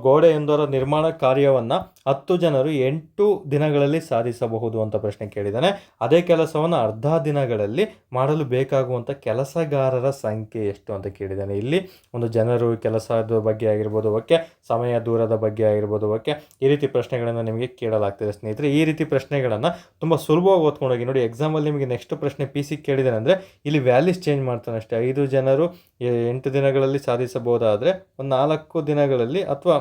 ಗೋಡೆಯೊಂದರ ನಿರ್ಮಾಣ ಕಾರ್ಯವನ್ನು 10 ಜನರು 8 ದಿನಗಳಲ್ಲಿ ಸಾಧಿಸಬಹುದು ಅಂತ ಪ್ರಶ್ನೆ ಕೇಳಿದ್ದಾನೆ. ಅದೇ ಕೆಲಸವನ್ನು ಅರ್ಧ ದಿನಗಳಲ್ಲಿ ಮಾಡಲು ಬೇಕಾಗುವಂಥ ಕೆಲಸಗಾರರ ಸಂಖ್ಯೆ ಎಷ್ಟು ಅಂತ ಕೇಳಿದ್ದಾನೆ. ಇಲ್ಲಿ ಒಂದು ಜನರು, ಕೆಲಸದ ಬಗ್ಗೆ ಆಗಿರ್ಬೋದು, ಓಕೆ, ಸಮಯ, ದೂರದ ಬಗ್ಗೆ ಆಗಿರ್ಬೋದು. ಓಕೆ, ಈ ರೀತಿ ಪ್ರಶ್ನೆಗಳನ್ನು ನಿಮಗೆ ಕೇಳಲಾಗ್ತದೆ ಸ್ನೇಹಿತರೆ. ಈ ರೀತಿ ಪ್ರಶ್ನೆಗಳನ್ನು ತುಂಬ ಸುಲಭವಾಗಿ ಓದ್ಕೊಂಡೋಗಿ ನೋಡಿ. ಎಕ್ಸಾಮಲ್ಲಿ ನಿಮಗೆ ನೆಕ್ಸ್ಟ್ ಪ್ರಶ್ನೆ PC ಕೇಳಿದ್ದಾನೆ ಅಂದರೆ ಇಲ್ಲಿ ವ್ಯಾಲ್ಯೂಸ್ ಚೇಂಜ್ ಮಾಡ್ತಾನೆ ಅಷ್ಟೇ. 5 ಜನರು 8 ದಿನಗಳಲ್ಲಿ ಸಾಧಿಸಬಹುದಾದರೆ ಒಂದು 4 ದಿನಗಳಲ್ಲಿ ಅಥವಾ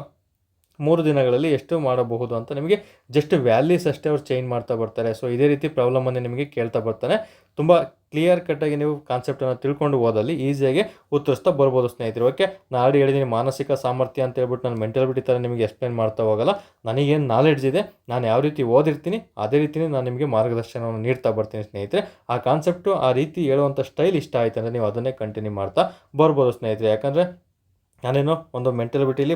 3 ದಿನಗಳಲ್ಲಿ ಎಷ್ಟು ಮಾಡಬಹುದು ಅಂತ ನಿಮಗೆ ಜಸ್ಟ್ ವ್ಯಾಲ್ಯೂಸ್ ಅಷ್ಟೇ ಅವ್ರು ಚೇಂಜ್ ಮಾಡ್ತಾ ಬರ್ತಾರೆ. ಸೊ ಇದೇ ರೀತಿ ಪ್ರಾಬ್ಲಮನ್ನು ನಿಮಗೆ ಕೇಳ್ತಾ ಬರ್ತಾನೆ. ತುಂಬ ಕ್ಲಿಯರ್ ಕಟ್ಟಾಗಿ ನೀವು ಕಾನ್ಸೆಪ್ಟನ್ನು ತಿಳ್ಕೊಂಡು ಓದಲ್ಲಿ ಈಸಿಯಾಗಿ ಉತ್ತರಿಸ್ತಾ ಬರ್ಬೋದು ಸ್ನೇಹಿತರೆ. ಓಕೆ, ನಾನು ಆಲ್ರೆಡಿ ಹೇಳಿದ್ದೀನಿ ಮಾನಸಿಕ ಸಾಮರ್ಥ್ಯ ಅಂತ ಹೇಳ್ಬಿಟ್ಟು ನಾನು ಮೆಂಟಾಲಿಟಿ ಥರ ನಿಮಗೆ ಎಕ್ಸ್ಪ್ಲೈನ್ ಮಾಡ್ತಾ ಹೋಗಲ್ಲ. ನನಗೇನು ನಾಲೆಡ್ಜ್ ಇದೆ, ನಾನು ಯಾವ ರೀತಿ ಓದಿರ್ತೀನಿ ಅದೇ ರೀತಿಯೇ ನಾನು ನಿಮಗೆ ಮಾರ್ಗದರ್ಶನವನ್ನು ನೀಡ್ತಾ ಬರ್ತೀನಿ ಸ್ನೇಹಿತರೆ. ಆ ಕಾನ್ಸೆಪ್ಟು ಆ ರೀತಿ ಹೇಳುವಂಥ ಸ್ಟೈಲ್ ಇಷ್ಟ ಆಯ್ತು ಅಂದರೆ ನೀವು ಅದನ್ನೇ ಕಂಟಿನ್ಯೂ ಮಾಡ್ತಾ ಬರ್ಬೋದು ಸ್ನೇಹಿತರೆ. ಯಾಕಂದರೆ ನಾನೇನೋ ಒಂದು ಮೆಂಟಾಲಿಟಿಲಿ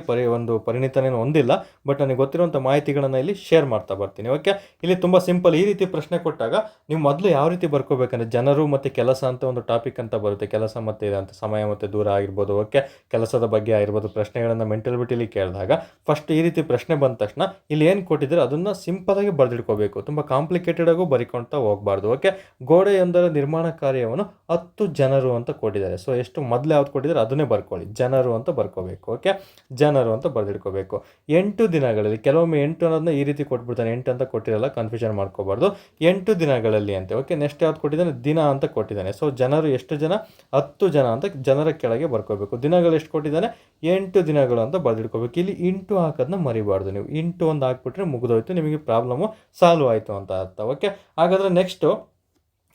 ಪರಿಣಿತನೇನು ಹೊಂದಿಲ್ಲ, ಬಟ್ ನನಗೆ ಗೊತ್ತಿರುವಂಥ ಮಾಹಿತಿಗಳನ್ನು ಇಲ್ಲಿ ಶೇರ್ ಮಾಡ್ತಾ ಬರ್ತೀನಿ. ಓಕೆ, ಇಲ್ಲಿ ತುಂಬ ಸಿಂಪಲ್. ಈ ರೀತಿ ಪ್ರಶ್ನೆ ಕೊಟ್ಟಾಗ ನೀವು ಮೊದಲು ಯಾವ ರೀತಿ ಬರ್ಕೋಬೇಕಂದ್ರೆ ಜನರು ಮತ್ತು ಕೆಲಸ ಅಂತ ಒಂದು ಟಾಪಿಕ್ ಅಂತ ಬರುತ್ತೆ. ಕೆಲಸ ಮತ್ತು ಇದಂತ ಸಮಯ ಮತ್ತು ದೂರ ಆಗಿರ್ಬೋದು. ಓಕೆ, ಕೆಲಸದ ಬಗ್ಗೆ ಆಗಿರ್ಬೋದು. ಪ್ರಶ್ನೆಗಳನ್ನು ಮೆಂಟಾಲಿಟಿಲಿ ಕೇಳಿದಾಗ ಫಸ್ಟ್ ಈ ರೀತಿ ಪ್ರಶ್ನೆ ಬಂದ ತಕ್ಷಣ ಇಲ್ಲಿ ಏನು ಕೊಟ್ಟಿದ್ದಾರೆ ಅದನ್ನು ಸಿಂಪಲಾಗಿ ಬರೆದಿಟ್ಕೋಬೇಕು. ತುಂಬ ಕಾಂಪ್ಲಿಕೇಟೆಡಾಗೂ ಬರಿಕೊಳ್ತಾ ಹೋಗಬಾರ್ದು. ಓಕೆ, ಗೋಡೆಯೊಂದರ ನಿರ್ಮಾಣ ಕಾರ್ಯವನ್ನು 10 ಜನರು ಅಂತ ಕೊಟ್ಟಿದ್ದಾರೆ. ಸೊ ಎಷ್ಟು ಮೊದಲು ಯಾವ್ದು ಕೊಟ್ಟಿದ್ದಾರೆ ಅದನ್ನೇ ಬರ್ಕೊಳ್ಳಿ, ಜನರು ಅಂತ ಬರ್ಕೋಬೇಕು. ಓಕೆ, ಜನರು ಅಂತ ಬರೆದಿಟ್ಕೋಬೇಕು. 8 ದಿನಗಳಲ್ಲಿ, ಕೆಲವೊಮ್ಮೆ 8 ಅನ್ನೋದನ್ನ ಈ ರೀತಿ ಕೊಟ್ಬಿಡ್ತಾನೆ, 8 ಅಂತ ಕೊಟ್ಟಿರಲ್ಲ, ಕನ್ಫ್ಯೂಷನ್ ಮಾಡ್ಕೋಬಾರ್ದು. 8 ದಿನಗಳಲ್ಲಿ ಅಂತೆ. ಓಕೆ, ನೆಕ್ಸ್ಟ್ ಯಾವ್ದು ಕೊಟ್ಟಿದ್ದಾನೆ, ದಿನ ಅಂತ ಕೊಟ್ಟಿದ್ದಾನೆ. ಸೊ ಜನರು ಎಷ್ಟು ಜನ, 10 ಜನ ಅಂತ ಜನರ ಕೆಳಗೆ ಬರ್ಕೋಬೇಕು. ದಿನಗಳು ಎಷ್ಟು ಕೊಟ್ಟಿದ್ದಾನೆ, 8 ದಿನಗಳು ಅಂತ ಬರೆದಿಟ್ಕೋಬೇಕು. ಇಲ್ಲಿ ಇಂಟು ಹಾಕೋದನ್ನ ಮರಿಬಾರ್ದು. ನೀವು ಇಂಟು ಒಂದು ಹಾಕ್ಬಿಟ್ರೆ ಮುಗಿದೋಯ್ತು, ನಿಮಗೆ ಪ್ರಾಬ್ಲಮ್ಮು ಸಾಲ್ವ್ ಆಯಿತು ಅಂತ ಅರ್ಥ. ಓಕೆ, ಹಾಗಾದರೆ ನೆಕ್ಸ್ಟು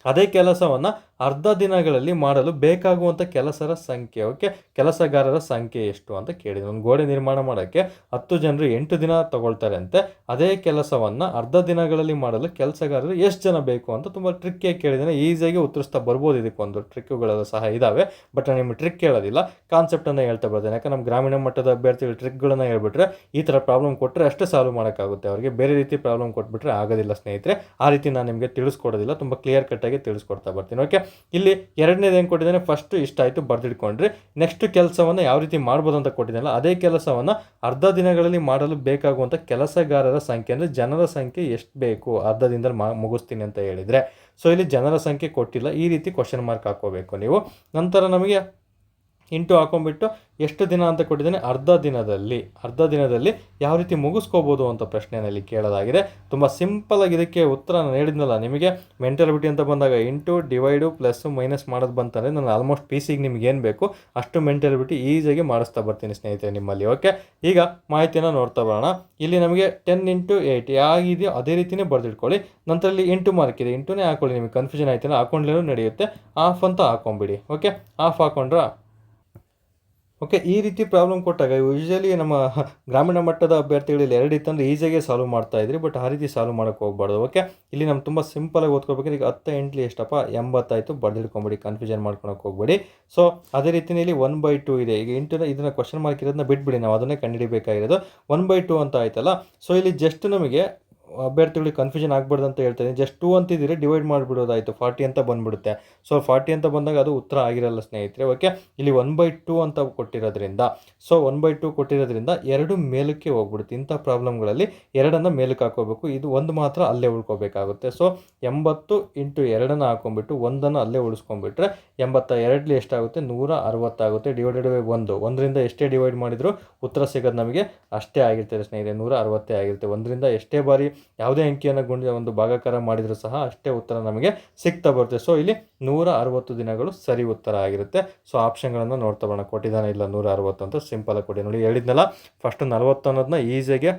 ಅದೇ ಕೆಲಸವನ್ನು ಅರ್ಧ ದಿನಗಳಲ್ಲಿ ಮಾಡಲು ಬೇಕಾಗುವಂಥ ಕೆಲಸರ ಸಂಖ್ಯೆ. ಓಕೆ, ಕೆಲಸಗಾರರ ಸಂಖ್ಯೆ ಎಷ್ಟು ಅಂತ ಕೇಳಿದ್ರು. ಒಂದು ಗೋಡೆ ನಿರ್ಮಾಣ ಮಾಡೋಕ್ಕೆ 10 ಜನರು 8 ದಿನ ತಗೊಳ್ತಾರೆ ಅಂತೆ. ಅದೇ ಕೆಲಸವನ್ನು ಅರ್ಧ ದಿನಗಳಲ್ಲಿ ಮಾಡಲು ಕೆಲಸಗಾರರು ಎಷ್ಟು ಜನ ಬೇಕು ಅಂತ ತುಂಬ ಟ್ರಿಕ್ಕಿಯಾಗಿ ಕೇಳಿದ್ದಾನೆ. ಈಸಿಯಾಗಿ ಉತ್ತರಿಸ್ತಾ ಬರ್ಬೋದು. ಇದಕ್ಕೊಂದು ಟ್ರಿಕ್ಗಳೆಲ್ಲ ಸಹ ಇದ್ದಾವೆ, ಬಟ್ ನಾನು ನಿಮಗೆ ಟ್ರಿಕ್ ಹೇಳೋದಿಲ್ಲ, ಕಾನ್ಸೆಪ್ಟನ್ನು ಹೇಳ್ತಾ ಬರ್ತೀನಿ. ಯಾಕಂದ್ರೆ ನಮ್ಮ ಗ್ರಾಮೀಣ ಮಟ್ಟದ ಅಭ್ಯರ್ಥಿಗಳು ಟ್ರಿಕ್ಗಳನ್ನು ಹೇಳ್ಬಿಟ್ರೆ ಈ ಥರ ಪ್ರಾಬ್ಲಮ್ ಕೊಟ್ಟರೆ ಅಷ್ಟೇ ಸಾಲ್ವ್ ಮಾಡೋಕ್ಕಾಗುತ್ತೆ. ಅವರಿಗೆ ಬೇರೆ ರೀತಿ ಪ್ರಾಬ್ಲಮ್ ಕೊಟ್ಬಿಟ್ರೆ ಆಗೋದಿಲ್ಲ ಸ್ನೇಹಿತರೆ. ಆ ರೀತಿ ನಾನು ನಿಮಗೆ ತಿಳಿಸ್ಕೊಡೋದಿಲ್ಲ, ತುಂಬ ಕ್ಲಿಯರ್ ಕಟ್ಟಾಗಿ ತಿಳಿಸ್ಕೊಡ್ತಾ ಬರ್ತೀನಿ. ಓಕೆ, ಇಲ್ಲಿ ಎರಡನೇದು ಏನು ಕೊಟ್ಟಿದ್ದಾನೆ, ಫಸ್ಟ್ ಇಷ್ಟ ಆಯಿತು ಬರೆದಿಟ್ಕೊಂಡ್ರಿ. ನೆಕ್ಸ್ಟ್ ಕೆಲಸವನ್ನು ಯಾವ ರೀತಿ ಮಾಡ್ಬೋದು ಅಂತ ಕೊಟ್ಟಿದ್ದಾನಲ್ಲ, ಅದೇ ಕೆಲಸವನ್ನು ಅರ್ಧ ದಿನಗಳಲ್ಲಿ ಮಾಡಲು ಬೇಕಾಗುವಂಥ ಕೆಲಸಗಾರರ ಸಂಖ್ಯೆ, ಅಂದರೆ ಜನರ ಸಂಖ್ಯೆ ಎಷ್ಟು ಬೇಕು, ಅರ್ಧ ದಿನದಲ್ಲಿ ಮುಗಿಸ್ತೀನಿ ಅಂತ ಹೇಳಿದರೆ. ಸೊ ಇಲ್ಲಿ ಜನರ ಸಂಖ್ಯೆ ಕೊಟ್ಟಿಲ್ಲ, ಈ ರೀತಿ ಕ್ವಶನ್ ಮಾರ್ಕ್ ಹಾಕೋಬೇಕು ನೀವು. ನಂತರ ನಮಗೆ ಇಂಟು ಹಾಕೊಂಡ್ಬಿಟ್ಟು ಎಷ್ಟು ದಿನ ಅಂತ ಕೊಟ್ಟಿದ್ದಾನೆ, ಅರ್ಧ ದಿನದಲ್ಲಿ ಯಾವ ರೀತಿ ಮುಗಿಸ್ಕೋಬೋದು ಅಂತ ಪ್ರಶ್ನೆಯಲ್ಲಿ ಕೇಳಲಾಗಿದೆ. ತುಂಬ ಸಿಂಪಲಾಗಿ ಇದಕ್ಕೆ ಉತ್ತರ ನಾನು ಹೇಳಿದ್ನಲ್ಲ ನಿಮಗೆ, ಮೆಂಟಾಲಿಟಿ ಅಂತ ಬಂದಾಗ ಇಂಟು ಡಿವೈಡು ಪ್ಲಸ್ಸು ಮೈನಸ್ ಮಾಡೋದು ಬಂತಂದರೆ ನಾನು ಆಲ್ಮೋಸ್ಟ್ PC ನಿಮ್ಗೆ ಏನು ಬೇಕು ಅಷ್ಟು ಮೆಂಟಾಲಿಟಿ ಈಸಿಯಾಗಿ ಮಾಡಿಸ್ತಾ ಬರ್ತೀನಿ ಸ್ನೇಹಿತರೆ ನಿಮ್ಮಲ್ಲಿ. ಓಕೆ, ಈಗ ಮಾಹಿತಿಯನ್ನು ನೋಡ್ತಾ ಬರೋಣ. ಇಲ್ಲಿ ನಮಗೆ 10 × 8 ಯಾಗಿದೆಯೋ ಅದೇ ರೀತಿಯೇ ಬರೆದಿಟ್ಕೊಳ್ಳಿ. ನಂತರ ಇಲ್ಲಿ ಇಂಟು ಮಾರ್ಕ್ ಇದೆ, ಇಂಟುನೇ ಹಾಕೊಳ್ಳಿ. ನಿಮಗೆ ಕನ್ಫ್ಯೂಷನ್ ಆಯ್ತಲ್ಲ, ಹಾಕೊಂಡ್ಲೇನೂ ನಡೆಯುತ್ತೆ. ಆಫ್ ಅಂತ ಹಾಕೊಂಬಿಡಿ. ಓಕೆ, ಆಫ್ ಹಾಕೊಂಡ್ರಾ. ಓಕೆ, ಈ ರೀತಿ ಪ್ರಾಬ್ಲಮ್ ಕೊಟ್ಟಾಗ ಯೂಶಲಿ ನಮ್ಮ ಗ್ರಾಮೀಣ ಮಟ್ಟದ ಅಭ್ಯರ್ಥಿಗಳಲ್ಲಿ 2 ಇತ್ತಂದರೆ ಈಸಿಯಾಗಿ ಸಾಲ್ವ್ ಮಾಡ್ತಾಯಿದ್ರಿ, ಬಟ್ ಆ ರೀತಿ ಸಾಲ್ವ್ ಮಾಡೋಕ್ಕೆ ಹೋಗ್ಬಾರ್ದು. ಓಕೆ, ಇಲ್ಲಿ ನಮ್ಮ ತುಂಬ ಸಿಂಪಲಾಗಿ ಓದ್ಕೋಬೇಕಂದ್ರೆ ಈಗ 10 × 8 ಎಷ್ಟಪ್ಪ, 80 ಆಯಿತು, ಬರೆದಿಟ್ಕೊಂಬಿಡಿ, ಕನ್ಫ್ಯೂಷನ್ ಮಾಡ್ಕೊಳಕ್ಕೆ ಹೋಗ್ಬೇಡಿ. ಸೊ ಅದೇ ರೀತಿಯಲ್ಲಿ ಇಲ್ಲಿ 1/2 ಇದೆ. ಈಗ ಇದನ್ನು ಕ್ವಶನ್ ಮಾರ್ಕ್ ಇರೋದನ್ನ ಬಿಟ್ಬಿಡಿ, ನಾವು ಅದನ್ನೇ ಕಂಡುಹಿಡಿಬೇಕಾಗಿರೋದು. 1/2 ಅಂತ ಆಯ್ತಲ್ಲ. ಸೊ ಇಲ್ಲಿ ಜಸ್ಟ್ ನಮಗೆ ಅಭ್ಯರ್ಥಿಗಳಿಗೆ ಕನ್ಫ್ಯೂಷನ್ ಆಗಬಾರ್ದು ಅಂತ ಹೇಳ್ತೀನಿ. ಜಸ್ಟ್ 2 ಅಂತಿದ್ದೀರಿ, ಡಿವೈಡ್ ಮಾಡಿಬಿಡೋದಾಯಿತು, 40 ಅಂತ ಬಂದುಬಿಡುತ್ತೆ. ಸೊ 40 ಅಂತ ಬಂದಾಗ ಅದು ಉತ್ತರ ಆಗಿರಲ್ಲ ಸ್ನೇಹಿತರೆ. ಓಕೆ, ಇಲ್ಲಿ 1/2 ಅಂತ ಕೊಟ್ಟಿರೋದ್ರಿಂದ, ಸೊ 1/2 ಕೊಟ್ಟಿರೋದ್ರಿಂದ 2 ಮೇಲಕ್ಕೆ ಹೋಗ್ಬಿಡುತ್ತೆ. ಇಂಥ ಪ್ರಾಬ್ಲಮ್ಗಳಲ್ಲಿ 2 ಮೇಲಕ್ಕೆ ಹಾಕೋಬೇಕು, ಇದು 1 ಮಾತ್ರ ಅಲ್ಲೇ ಉಳ್ಕೋಬೇಕಾಗುತ್ತೆ. ಸೊ 80 × 2 ಹಾಕೊಂಡ್ಬಿಟ್ಟು 1 ಅಲ್ಲೇ ಉಳಿಸ್ಕೊಂಡ್ಬಿಟ್ರೆ 82 ಎಷ್ಟಾಗುತ್ತೆ, 160 ಆಗುತ್ತೆ. ಡಿವೈಡೆಡ್ ಬೈ 1, 1ರಿಂದ ಎಷ್ಟೇ ಡಿವೈಡ್ ಮಾಡಿದರೂ ಉತ್ತರ ಸಿಗೋದು ನಮಗೆ ಅಷ್ಟೇ ಆಗಿರ್ತದೆ ಸ್ನೇಹಿತರೆ, 160 ಆಗಿರುತ್ತೆ. 1ರಿಂದ ಎಷ್ಟೇ ಬಾರಿ ಯಾವುದೇ ಅಂಕಿಯನ್ನು ಒಂದು ಭಾಗಾಕಾರ ಮಾಡಿದರೂ ಸಹ ಅಷ್ಟೇ ಉತ್ತರ ನಮಗೆ ಸಿಗ್ತಾ ಬರುತ್ತೆ. ಸೊ ಇಲ್ಲಿ 160 ದಿನಗಳು ಸರಿ ಉತ್ತರ ಆಗಿರುತ್ತೆ. ಸೊ ಆಪ್ಷನ್ಗಳನ್ನು ನೋಡ್ತಾ ಬರೋಣ, ಕೊಟ್ಟಿದ್ದಾನೆ ಇಲ್ಲ 160 ಅಂತ ಸಿಂಪಲಾಗಿ ಕೊಡಿ. ನೋಡಿ ಹೇಳಿದ್ನಲ್ಲ, ಫಸ್ಟ್ 40 ಅನ್ನೋದನ್ನ ಈಸಿಯಾಗಿ,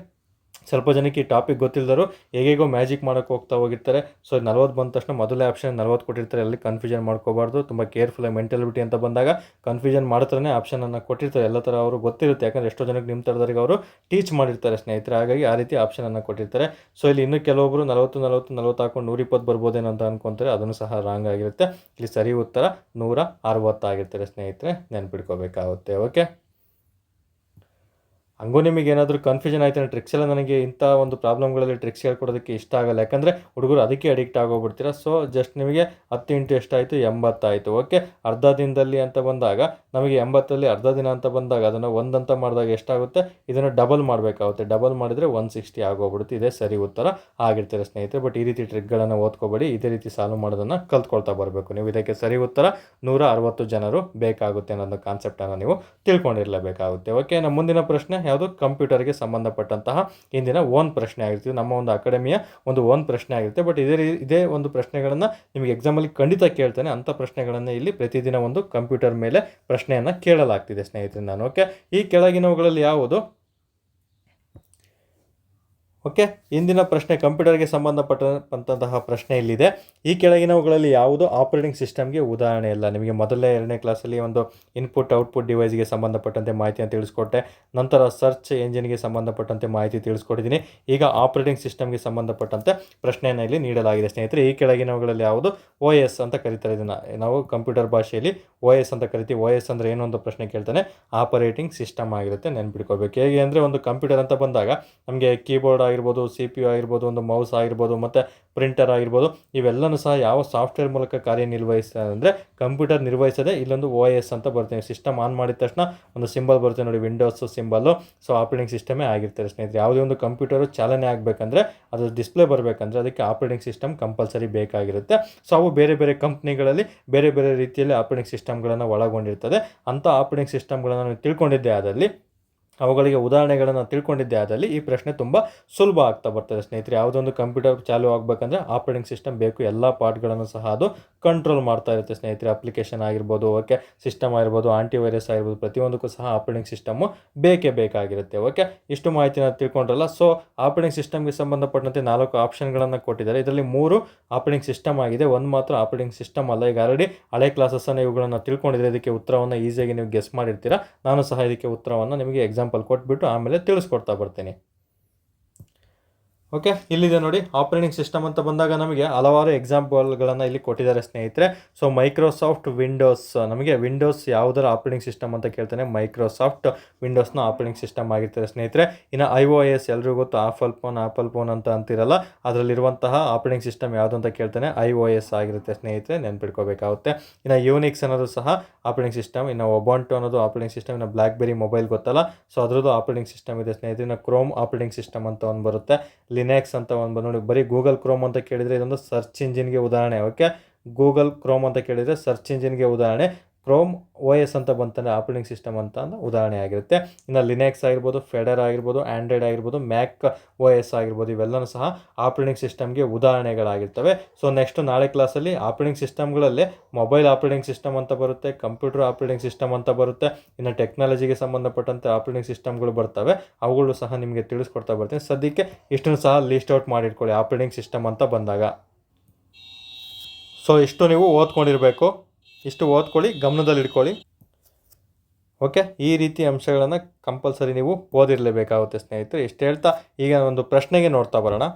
ಸ್ವಲ್ಪ ಜನಕ್ಕೆ ಈ ಟಾಪಿಕ್ ಗೊತ್ತಿಲ್ಲದರು ಹೇಗೇಗೋ ಮ್ಯಾಜಿಕ್ ಮಾಡೋಕ್ಕೆ ಹೋಗ್ತಾ ಹೋಗಿರ್ತಾರೆ. ಸೊ 40 ಬಂದ ತಕ್ಷಣ ಮೊದಲೇ ಆಪ್ಷನ್ 40 ಕೊಟ್ಟಿರ್ತಾರೆ, ಅಲ್ಲಿ ಕನ್ಫ್ಯೂಷನ್ ಮಾಡ್ಕೋಬಾರ್ದು. ತುಂಬ ಕೇರ್ಫುಲ್ಲಾಗಿ ಮೆಂಟಾಲಿಟಿ ಅಂತ ಬಂದಾಗ ಕನ್ಫ್ಯೂಷನ್ ಮಾಡ್ತಾನೆ ಆಪ್ಷನನ್ನು ಕೊಟ್ಟಿರ್ತಾರೆ. ಎಲ್ಲ ಥರ ಅವರು ಗೊತ್ತಿರುತ್ತೆ, ಯಾಕಂದರೆ ಎಷ್ಟೋ ಜನಕ್ಕೆ ನಿಮ್ಮ ಥರದವರಿಗೆ ಅವರು ಟೀಚ್ ಮಾಡಿರ್ತಾರೆ ಸ್ನೇಹಿತರೆ. ಹಾಗಾಗಿ ಆ ರೀತಿ ಆಪ್ಷನನ್ನು ಕೊಟ್ಟಿರ್ತಾರೆ. ಸೊ ಇಲ್ಲಿ ಇನ್ನೂ ಕೆಲವೊಬ್ಬರು 40 ಹಾಕೊಂಡು 120 ಬರ್ಬೋದೇನೋ ಅಂತ ಅನ್ಕೊತಾರೆ, ಅದನ್ನು ಸಹ ರಾಂಗ್ ಆಗಿರುತ್ತೆ. ಇಲ್ಲಿ ಸರಿ ಉತ್ತರ 160 ಆಗಿರ್ತಾರೆ ಸ್ನೇಹಿತರೆ, ನೆನ್ಪಿಟ್ಕೋಬೇಕಾಗುತ್ತೆ. ಓಕೆ, ಹಂಗೂ ನಿಮಗೆ ಏನಾದರೂ ಕನ್ಫ್ಯೂಷನ್ ಆಯ್ತು ಅಂದರೆ ಟ್ರಿಕ್ಸ್ ಎಲ್ಲ, ನನಗೆ ಇಂಥ ಒಂದು ಪ್ರಾಬ್ಲಮ್ಗಳಲ್ಲಿ ಟ್ರಿಕ್ಸ್ ಹೇಳ್ಕೊಡೋದಕ್ಕೆ ಇಷ್ಟ ಆಗಲ್ಲ, ಯಾಕಂದರೆ ಹುಡುಗರು ಅದಕ್ಕೆ ಅಡಿಕ್ಟ್ ಆಗೋಗ್ಬಿಡ್ತೀರ. ಸೊ ಜಸ್ಟ್ ನಿಮಗೆ 10 × ಎಷ್ಟಾಯಿತು, 80 ಆಯಿತು. ಓಕೆ, ಅರ್ಧ ದಿನದಲ್ಲಿ ಅಂತ ಬಂದಾಗ ನಮಗೆ 80ರಲ್ಲಿ ಅರ್ಧ ದಿನ ಅಂತ ಬಂದಾಗ ಅದನ್ನು 1 ಅಂತ ಮಾಡಿದಾಗ ಎಷ್ಟಾಗುತ್ತೆ, ಇದನ್ನು ಡಬಲ್ ಮಾಡಬೇಕಾಗುತ್ತೆ. ಡಬಲ್ ಮಾಡಿದರೆ 160 ಆಗೋಗ್ಬಿಡುತ್ತೆ. ಇದೇ ಸರಿ ಉತ್ತರ ಆಗಿರ್ತಾರೆ ಸ್ನೇಹಿತರೆ. ಬಟ್ ಈ ರೀತಿ ಟ್ರಿಕ್ಗಳನ್ನು ಓದ್ಕೋಬೇಡಿ, ಇದೇ ರೀತಿ ಸಾಲ್ವ್ ಮಾಡೋದನ್ನು ಕಲ್ತ್ಕೊಳ್ತಾ ಬರಬೇಕು ನೀವು. ಇದಕ್ಕೆ ಸರಿ ಉತ್ತರ 160 ಜನರು ಬೇಕಾಗುತ್ತೆ ಅನ್ನೋದು ಕಾನ್ಸೆಪ್ಟನ್ನು ನೀವು ತಿಳ್ಕೊಂಡಿರಲೇಬೇಕಾಗುತ್ತೆ. ಓಕೆ, ನಮ್ಮ ಮುಂದಿನ ಪ್ರಶ್ನೆ ಯಾವುದು, ಕಂಪ್ಯೂಟರ್ಗೆ ಸಂಬಂಧಪಟ್ಟಂತಹ ಇಂದಿನ ಓನ್ ಪ್ರಶ್ನೆ ಆಗಿರ್ತೀವಿ. ನಮ್ಮ ಒಂದು ಅಕಾಡೆಮಿಯ ಒಂದು ಓನ್ ಪ್ರಶ್ನೆ ಆಗಿರುತ್ತೆ. ಬಟ್ ಇದೇ ಒಂದು ಪ್ರಶ್ನೆಗಳನ್ನು ನಿಮಗೆ ಎಕ್ಸಾಮಲ್ಲಿ ಖಂಡಿತ ಕೇಳ್ತಾನೆ. ಅಂಥ ಪ್ರಶ್ನೆಗಳನ್ನು ಇಲ್ಲಿ ಪ್ರತಿದಿನ ಒಂದು ಕಂಪ್ಯೂಟರ್ ಮೇಲೆ ಪ್ರಶ್ನೆಯನ್ನು ಕೇಳಲಾಗ್ತಿದೆ ಸ್ನೇಹಿತರೆ ನಾನು. ಓಕೆ, ಈ ಕೆಳಗಿನವುಗಳಲ್ಲಿ ಯಾವುದು ಓಕೆ, ಇಂದಿನ ಪ್ರಶ್ನೆ ಕಂಪ್ಯೂಟರ್ಗೆ ಸಂಬಂಧಪಟ್ಟಂತಹ ಪ್ರಶ್ನೆ ಇಲ್ಲಿದೆ. ಈ ಕೆಳಗಿನವುಗಳಲ್ಲಿ ಯಾವುದು ಆಪರೇಟಿಂಗ್ ಸಿಸ್ಟಮ್ಗೆ ಉದಾಹರಣೆ ಇಲ್ಲ? ನಿಮಗೆ ಮೊದಲನೇ 2ನೇ ಕ್ಲಾಸಲ್ಲಿ ಒಂದು ಇನ್ಪುಟ್ ಔಟ್ಪುಟ್ ಡಿವೈಸ್ಗೆ ಸಂಬಂಧಪಟ್ಟಂತೆ ಮಾಹಿತಿಯನ್ನು ತಿಳಿಸ್ಕೊಟ್ಟೆ. ನಂತರ ಸರ್ಚ್ ಎಂಜಿನ್ಗೆ ಸಂಬಂಧಪಟ್ಟಂತೆ ಮಾಹಿತಿ ತಿಳಿಸ್ಕೊಟ್ಟಿದ್ದೀನಿ. ಈಗ ಆಪರೇಟಿಂಗ್ ಸಿಸ್ಟಮ್ಗೆ ಸಂಬಂಧಪಟ್ಟಂತೆ ಪ್ರಶ್ನೆಯನ್ನು ಇಲ್ಲಿ ನೀಡಲಾಗಿದೆ ಸ್ನೇಹಿತರೆ. ಈ ಕೆಳಗಿನವುಗಳಲ್ಲಿ ಯಾವುದು OS ಅಂತ ಕರೀತಾರೆ. ಇದನ್ನು ನಾವು ಕಂಪ್ಯೂಟರ್ ಭಾಷೆಯಲ್ಲಿ OS ಅಂತ ಕರಿತೀವಿ. OS ಅಂದರೆ ಏನು ಅಂತ ಪ್ರಶ್ನೆ ಕೇಳ್ತಾನೆ. ಆಪರೇಟಿಂಗ್ ಸಿಸ್ಟಮ್ ಆಗಿರುತ್ತೆ, ನೆನ್ಪಿಟ್ಕೋಬೇಕು. ಹೇಗೆ ಅಂದರೆ ಒಂದು ಕಂಪ್ಯೂಟರ್ ಅಂತ ಬಂದಾಗ ನಮಗೆ ಕೀಬೋರ್ಡ್ ಆಗಿರ್ಬೋದು, CPU ಆಗಿರ್ಬೋದು, ಒಂದು ಮೌಸ್ ಆಗಿರ್ಬೋದು, ಮತ್ತು ಪ್ರಿಂಟರ್ ಆಗಿರ್ಬೋದು, ಇವೆಲ್ಲನೂ ಸಹ ಯಾವ ಸಾಫ್ಟ್ವೇರ್ ಮೂಲಕ ಕಾರ್ಯನಿರ್ವಹಿಸ್ತದೆ ಅಂದರೆ ಕಂಪ್ಯೂಟರ್ ನಿರ್ವಹಿಸದೆ ಇಲ್ಲೊಂದು OS ಅಂತ ಬರ್ತೇವೆ. ಸಿಸ್ಟಮ್ ಆನ್ ಮಾಡಿದ ತಕ್ಷಣ ಒಂದು ಸಿಂಬಲ್ ಬರುತ್ತೆ ನೋಡಿ, ವಿಂಡೋಸ್ ಸಿಂಬಲ್ಲು. ಸೊ ಆಪರೇಟಿಂಗ್ ಸಿಸ್ಟಮೇ ಆಗಿರ್ತಾರೆ ಸ್ನೇಹಿತರೆ. ಯಾವುದೇ ಒಂದು ಕಂಪ್ಯೂಟರು ಚಾಲನೆ ಆಗಬೇಕಂದ್ರೆ, ಅದು ಡಿಸ್ಪ್ಲೇ ಬರಬೇಕಂದ್ರೆ ಅದಕ್ಕೆ ಆಪರೇಟಿಂಗ್ ಸಿಸ್ಟಮ್ ಕಂಪಲ್ಸರಿ ಬೇಕಾಗಿರುತ್ತೆ. ಸೊ ಅವು ಬೇರೆ ಬೇರೆ ಕಂಪ್ನಿಗಳಲ್ಲಿ ಬೇರೆ ಬೇರೆ ರೀತಿಯಲ್ಲಿ ಆಪರೇಟಿಂಗ್ ಸಿಸ್ಟಮ್ಗಳನ್ನು ಒಳಗೊಂಡಿರ್ತದೆ. ಅಂಥ ಆಪರೇಟಿಂಗ್ ಸಿಸ್ಟಮ್ಗಳನ್ನು ನೀವು ತಿಳ್ಕೊಂಡಿದ್ದೇ ಆದಲ್ಲಿ, ಅವುಗಳಿಗೆ ಉದಾಹರಣೆಗಳನ್ನು ತಿಳ್ಕೊಂಡಿದ್ದೇ ಆದಲ್ಲಿ ಈ ಪ್ರಶ್ನೆ ತುಂಬ ಸುಲಭ ಆಗ್ತಾ ಬರ್ತದೆ ಸ್ನೇಹಿತರೆ. ಯಾವುದೊಂದು ಕಂಪ್ಯೂಟರ್ ಚಾಲೂ ಆಗಬೇಕಂದ್ರೆ ಆಪರೇಟಿಂಗ್ ಸಿಸ್ಟಮ್ ಬೇಕು. ಎಲ್ಲ ಪಾರ್ಟ್ಗಳನ್ನು ಸಹ ಅದು ಕಂಟ್ರೋಲ್ ಮಾಡ್ತಾ ಇರುತ್ತೆ ಸ್ನೇಹಿತರೆ. ಅಪ್ಲಿಕೇಶನ್ ಆಗಿರ್ಬೋದು, ಓಕೆ, ಸಿಸ್ಟಮ್ ಆಗಿರ್ಬೋದು, ಆಂಟಿವೈರಸ್ ಆಗಿರ್ಬೋದು, ಪ್ರತಿಯೊಂದಕ್ಕೂ ಸಹ ಆಪರೇಟಿಂಗ್ ಸಿಸ್ಟಮ್ಮು ಬೇಕೇ ಬೇಕಾಗಿರುತ್ತೆ. ಓಕೆ, ಇಷ್ಟು ಮಾಹಿತಿನ ತಿಳ್ಕೊಂಡ್ರಲ್ಲ. ಸೊ ಆಪರೇಟಿಂಗ್ ಸಿಸ್ಟಮ್ಗೆ ಸಂಬಂಧಪಟ್ಟಂತೆ 4 ಆಪ್ಷನ್ಗಳನ್ನು ಕೊಟ್ಟಿದ್ದಾರೆ. ಇದರಲ್ಲಿ 3 ಆಪರೇಟಿಂಗ್ ಸಿಸ್ಟಮ್ ಆಗಿದೆ, ಒಂದು ಮಾತ್ರ ಆಪರೇಟಿಂಗ್ ಸಿಸ್ಟಮ್ ಅಲ್ಲ. ಈಗ ಆಲ್ರೆಡಿ ಹಳೆ ಕ್ಲಾಸಸ್ಸನ್ನು ಇವುಗಳನ್ನು ತಿಳ್ಕೊಂಡಿದ್ರೆ ಇದಕ್ಕೆ ಉತ್ತರವನ್ನು ಈಸಿಯಾಗಿ ನೀವು ಗೆಸ್ ಮಾಡಿರ್ತೀರಾ. ನಾನು ಸಹ ಇದಕ್ಕೆ ಉತ್ತರವನ್ನು ನಿಮಗೆ ಎಕ್ಸಾಂಪಲ್ ಕೊಟ್ಬಿಟ್ಟು ಆಮೇಲೆ ತಿಳಿಸ್ಕೊಡ್ತಾ ಬರ್ತೀನಿ. ಓಕೆ, ಇಲ್ಲಿದೆ ನೋಡಿ. ಆಪರೇಟಿಂಗ್ ಸಿಸ್ಟಮ್ ಅಂತ ಬಂದಾಗ ನಮಗೆ ಹಲವಾರು ಎಕ್ಸಾಂಪಲ್ಗಳನ್ನು ಇಲ್ಲಿ ಕೊಟ್ಟಿದ್ದಾರೆ ಸ್ನೇಹಿತರೆ. ಸೊ ಮೈಕ್ರೋಸಾಫ್ಟ್ ವಿಂಡೋಸ್, ನಮಗೆ ವಿಂಡೋಸ್ ಯಾವುದರ ಆಪರೇಟಿಂಗ್ ಸಿಸ್ಟಮ್ ಅಂತ ಕೇಳ್ತಾನೆ. ಮೈಕ್ರೋಸಾಫ್ಟ್ ವಿಂಡೋಸ್ನ ಆಪರೇಟಿಂಗ್ ಸಿಸ್ಟಮ್ ಆಗಿರ್ತಾರೆ ಸ್ನೇಹಿತರೆ. ಇನ್ನು iOS ಎಲ್ರಿಗೂ ಗೊತ್ತು, ಆಪಲ್ ಫೋನ್ ಅಂತ ಅಂತಿರಲ್ಲ, ಅದರಲ್ಲಿರುವಂತಹ ಆಪರೇಟಿಂಗ್ ಸಿಸ್ಟಮ್ ಯಾವುದು ಅಂತ ಕೇಳ್ತಾನೆ. iOS ಆಗಿರುತ್ತೆ ಸ್ನೇಹಿತರೆ, ನೆನ್ಪಿಟ್ಕೋಬೇಕಾಗುತ್ತೆ. ಇನ್ನು ಯೂನಿಕ್ಸ್ ಅನ್ನೋದು ಸಹ ಆಪರೇಟಿಂಗ್ ಸಿಸ್ಟಮ್. ಇನ್ನು ಒಬಾಂಟು ಅನ್ನೋದು ಆಪರೇಟಿಂಗ್ ಸಿಸ್ಟಮ್. ಇನ್ನು ಬ್ಲ್ಯಾಕ್ಬೆರಿ ಮೊಬೈಲ್ ಗೊತ್ತಲ್ಲ, ಸೊ ಅದರದ್ದು ಆಪರೇಟಿಂಗ್ ಸಿಸ್ಟಮ್ ಇದೆ ಸ್ನೇಹಿತರೆ. ಇನ್ನು ಕ್ರೋಮ್ ಆಪರೇಟಿಂಗ್ ಸಿಸ್ಟಮ್ ಅಂತ ಒಂದು ಬರುತ್ತೆ. ಲಿನೆಕ್ಸ್ ಅಂತ ಒಂದು ನೋಡಿ, ಬರೀ ಗೂಗಲ್ ಕ್ರೋಮ್ ಅಂತ ಕೇಳಿದರೆ ಇದೊಂದು ಸರ್ಚ್ ಇಂಜಿನ್ಗೆ ಉದಾಹರಣೆ. ಓಕೆ, ಗೂಗಲ್ ಕ್ರೋಮ್ ಅಂತ ಕೇಳಿದರೆ ಸರ್ಚ್ ಇಂಜಿನ್ಗೆ ಉದಾಹರಣೆ. ಕ್ರೋಮ್ OS ಅಂತ ಬಂತಂದರೆ ಆಪರೇಟಿಂಗ್ ಸಿಸ್ಟಮ್ ಅಂತ ಉದಾಹರಣೆ ಆಗಿರುತ್ತೆ. ಇನ್ನು ಲಿನೆಕ್ಸ್ ಆಗಿರ್ಬೋದು, ಫೆಡರ್ ಆಗಿರ್ಬೋದು, ಆಂಡ್ರಾಯ್ಡ್ ಆಗಿರ್ಬೋದು, ಮ್ಯಾಕ್ OS ಆಗಿರ್ಬೋದು, ಇವೆಲ್ಲವೂ ಸಹ ಆಪರೇಟಿಂಗ್ ಸಿಸ್ಟಮ್ಗೆ ಉದಾಹರಣೆಗಳಾಗಿರ್ತವೆ. ಸೊ ನೆಕ್ಸ್ಟ್ ನಾಳೆ ಕ್ಲಾಸಲ್ಲಿ ಆಪರೇಟಿಂಗ್ ಸಿಸ್ಟಮ್ಗಳಲ್ಲೇ ಮೊಬೈಲ್ ಆಪರೇಟಿಂಗ್ ಸಿಸ್ಟಮ್ ಅಂತ ಬರುತ್ತೆ, ಕಂಪ್ಯೂಟರ್ ಆಪರೇಟಿಂಗ್ ಸಿಸ್ಟಮ್ ಅಂತ ಬರುತ್ತೆ, ಇನ್ನು ಟೆಕ್ನಾಲಜಿಗೆ ಸಂಬಂಧಪಟ್ಟಂತೆ ಆಪರೇಟಿಂಗ್ ಸಿಸ್ಟಮ್ಗಳು ಬರ್ತವೆ. ಅವುಗಳು ಸಹ ನಿಮಗೆ ತಿಳಿಸ್ಕೊಡ್ತಾ ಬರ್ತೀನಿ. ಸದ್ಯಕ್ಕೆ ಇಷ್ಟನ್ನು ಸಹ ಲಿಸ್ಟ್ ಔಟ್ ಮಾಡಿಟ್ಕೊಳ್ಳಿ ಆಪರೇಟಿಂಗ್ ಸಿಸ್ಟಮ್ ಅಂತ ಬಂದಾಗ. ಸೊ ಇಷ್ಟು ನೀವು ಓದ್ಕೊಂಡಿರಬೇಕು. ಇಷ್ಟು ಓದ್ಕೊಳ್ಳಿ, ಗಮನದಲ್ಲಿ ಇಟ್ಕೊಳ್ಳಿ. ಓಕೆ, ಈ ರೀತಿ ಅಂಶಗಳನ್ನು ಕಂಪಲ್ಸರಿ ನೀವು ಓದಿರಲೇಬೇಕಾಗುತ್ತೆ ಸ್ನೇಹಿತರೆ. ಇಷ್ಟು ಹೇಳ್ತಾ ಈಗ ಒಂದು ಪ್ರಶ್ನೆಗೆ ನೋಡ್ತಾ ಬರೋಣ.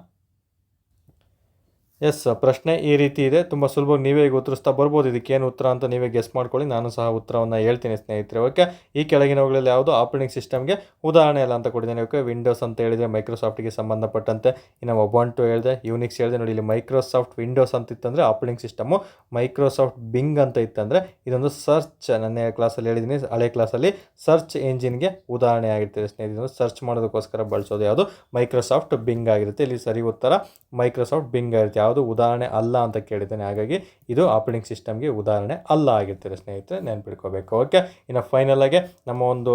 ಎಸ್, ಪ್ರಶ್ನೆ ಈ ರೀತಿ ಇದೆ. ತುಂಬ ಸುಲಭವಾಗಿ ನೀವೇ ಈಗ ಉತ್ತರಿಸ್ತಾ ಬರ್ಬೋದು. ಇದಕ್ಕೇನು ಉತ್ತರ ಅಂತ ನೀವೇ ಗೆಸ್ ಮಾಡ್ಕೊಳ್ಳಿ. ನಾನು ಸಹ ಉತ್ತರವನ್ನು ಹೇಳ್ತೀನಿ ಸ್ನೇಹಿತರೆ. ಓಕೆ, ಈ ಕೆಳಗಿನವುಗಳಲ್ಲಿ ಯಾವುದು ಆಪರೇಟಿಂಗ್ ಸಿಸ್ಟಮ್ಗೆ ಉದಾಹರಣೆ ಇಲ್ಲ ಅಂತ ಕೊಟ್ಟಿದ್ದೇನೆ. ಓಕೆ, ವಿಂಡೋಸ್ ಅಂತ ಹೇಳಿದರೆ ಮೈಕ್ರೋಸಾಫ್ಟ್ಗೆ ಸಂಬಂಧಪಟ್ಟಂತೆ. ಇನ್ನು ಒಬಾಂಟು ಹೇಳಿದೆ, ಯೂನಿಕ್ಸ್ ಹೇಳಿದೆ. ನೋಡಿ, ಇಲ್ಲಿ ಮೈಕ್ರೋಸಾಫ್ಟ್ ವಿಂಡೋಸ್ ಅಂತ ಇತ್ತಂದರೆ ಆಪರೇಟಿಂಗ್ ಸಿಸ್ಟಮು. ಮೈಕ್ರೋಸಾಫ್ಟ್ ಬಿಂಗ್ ಅಂತ ಇತ್ತಂದರೆ ಇದೊಂದು ಸರ್ಚ್, ನನ್ನ ಕ್ಲಾಸಲ್ಲಿ ಹೇಳಿದ್ದೀನಿ, ಹಳೆ ಕ್ಲಾಸಲ್ಲಿ ಸರ್ಚ್ ಎಂಜಿನ್ಗೆ ಉದಾಹರಣೆ ಆಗಿರ್ತದೆ ಸ್ನೇಹಿತರೆ. ಸರ್ಚ್ ಮಾಡೋದಕ್ಕೋಸ್ಕರ ಬಳಸೋದು ಯಾವುದು? ಮೈಕ್ರೋಸಾಫ್ಟ್ ಬಿಂಗ್ ಆಗಿರುತ್ತೆ. ಇಲ್ಲಿ ಸರಿ ಉತ್ತರ ಮೈಕ್ರೋಸಾಫ್ಟ್ ಬಿಂಗ್ ಆಗಿರುತ್ತೆ. ಯಾವುದು ಉದಾಹರಣೆ ಅಲ್ಲ ಅಂತ ಕೇಳಿದ್ದೇನೆ. ಹಾಗಾಗಿ ಇದು ಆಪರೇಟಿಂಗ್ ಸಿಸ್ಟಮ್ಗೆ ಉದಾಹರಣೆ ಅಲ್ಲ ಆಗಿರ್ತಾರೆ ಸ್ನೇಹಿತರೆ, ನೆನ್ಪಿಟ್ಕೋಬೇಕು. ಓಕೆ, ಇನ್ನು ಫೈನಲ್ ಆಗಿ ನಮ್ಮ ಒಂದು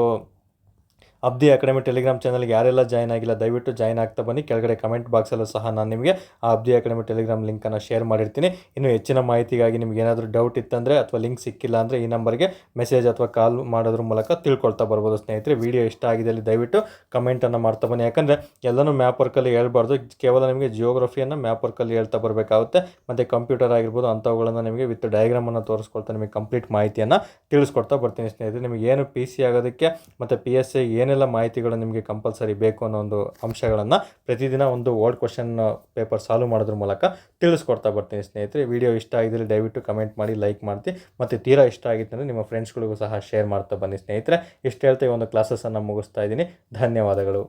ಅಬ್ದಿ ಅಕಾಡೆಮಿ ಟೆಲಿಗ್ರಾಮ್ ಚಾನಲ್ಗೆ ಯಾರೆಲ್ಲ ಜಾಯ್ನ್ ಆಗಿಲ್ಲ ದಯವಿಟ್ಟು ಜಾಯ್ನ್ ಆಗ್ತಾ ಬನ್ನಿ. ಕೆಳಗಡೆ ಕಮೆಂಟ್ ಬಾಕ್ಸಲ್ಲೂ ಸಹ ನಾನು ನಿಮಗೆ ಆ ಅಬ್ದಿ ಅಕಾಡೆಮಿ ಟೆಲಿಗ್ರಾಮ್ ಲಿಂಕನ್ನು ಶೇರ್ ಮಾಡಿರ್ತೀನಿ. ಇನ್ನು ಹೆಚ್ಚಿನ ಮಾಹಿತಿಗಾಗಿ ನಿಮ್ಗೆ ಏನಾದರೂ ಡೌಟ್ ಇತ್ತಂದರೆ ಅಥವಾ ಲಿಂಕ್ ಸಿಕ್ಕಿಲ್ಲ ಅಂದರೆ ಈ ನಂಬರ್ಗೆ ಮೆಸೇಜ್ ಅಥವಾ ಕಾಲ್ ಮಾಡೋದ್ರ ಮೂಲಕ ತಿಳ್ಕೊಳ್ತಾ ಬರ್ಬೋದು ಸ್ನೇಹಿತರೆ. ವಿಡಿಯೋ ಇಷ್ಟ ಆಗಿದೆ ಅಲ್ಲಿ ದಯವಿಟ್ಟು ಕಮೆಂಟನ್ನು ಮಾಡ್ತಾ ಬನ್ನಿ. ಯಾಕಂದರೆ ಎಲ್ಲನೂ ಮ್ಯಾಪ್ ವರ್ಕಲ್ಲಿ ಹೇಳ್ಬಾರ್ದು, ಕೇವಲ ನಿಮಗೆ ಜಿಯೋಗ್ರಫಿಯನ್ನು ಮ್ಯಾಪ್ ವರ್ಕಲ್ಲಿ ಹೇಳ್ತಾ ಬರಬೇಕಾಗುತ್ತೆ. ಮತ್ತು ಕಂಪ್ಯೂಟರ್ ಆಗಿರ್ಬೋದು ಅಂಥವುಗಳನ್ನು ನಿಮಗೆ ವಿತ್ ಡಯಾಗ್ರಾಮನ್ನು ತೋರಿಸ್ಕೊಳ್ತಾ ನಿಮಗೆ ಕಂಪ್ಲೀಟ್ ಮಾಹಿತಿಯನ್ನು ತಿಳಿಸ್ಕೊಡ್ತಾ ಬರ್ತೀನಿ ಸ್ನೇಹಿತರೆ. ನಿಮಗೆ ಏನು PC ಆಗೋದಕ್ಕೆ ಮತ್ತು PSI ಏನೆಲ್ಲ ಮಾಹಿತಿಗಳು ನಿಮಗೆ ಕಂಪಲ್ಸರಿ ಬೇಕು ಅನ್ನೋ ಒಂದು ಅಂಶಗಳನ್ನು ಪ್ರತಿದಿನ ಒಂದು ವರ್ಡ್ ಕ್ವಶನ್ ಪೇಪರ್ ಸಾಲ್ವ್ ಮಾಡೋದ್ರ ಮೂಲಕ ತಿಳಿಸ್ಕೊಡ್ತಾ ಬರ್ತೀನಿ ಸ್ನೇಹಿತರೆ. ವಿಡಿಯೋ ಇಷ್ಟ ಆಗಿದ್ದರೆ ದಯವಿಟ್ಟು ಕಮೆಂಟ್ ಮಾಡಿ, ಲೈಕ್ ಮಾಡಿ, ಮತ್ತು ತೀರಾ ಇಷ್ಟ ಆಗಿತ್ತಂದರೆ ನಿಮ್ಮ ಫ್ರೆಂಡ್ಸ್ಗಳಿಗೂ ಸಹ ಶೇರ್ ಮಾಡ್ತಾ ಬನ್ನಿ ಸ್ನೇಹಿತರೆ. ಇಷ್ಟು ಹೇಳ್ತಾ ಈ ಒಂದು ಕ್ಲಾಸಸ್ಸನ್ನು ಮುಗಿಸ್ತಾ ಇದ್ದೀನಿ. ಧನ್ಯವಾದಗಳು.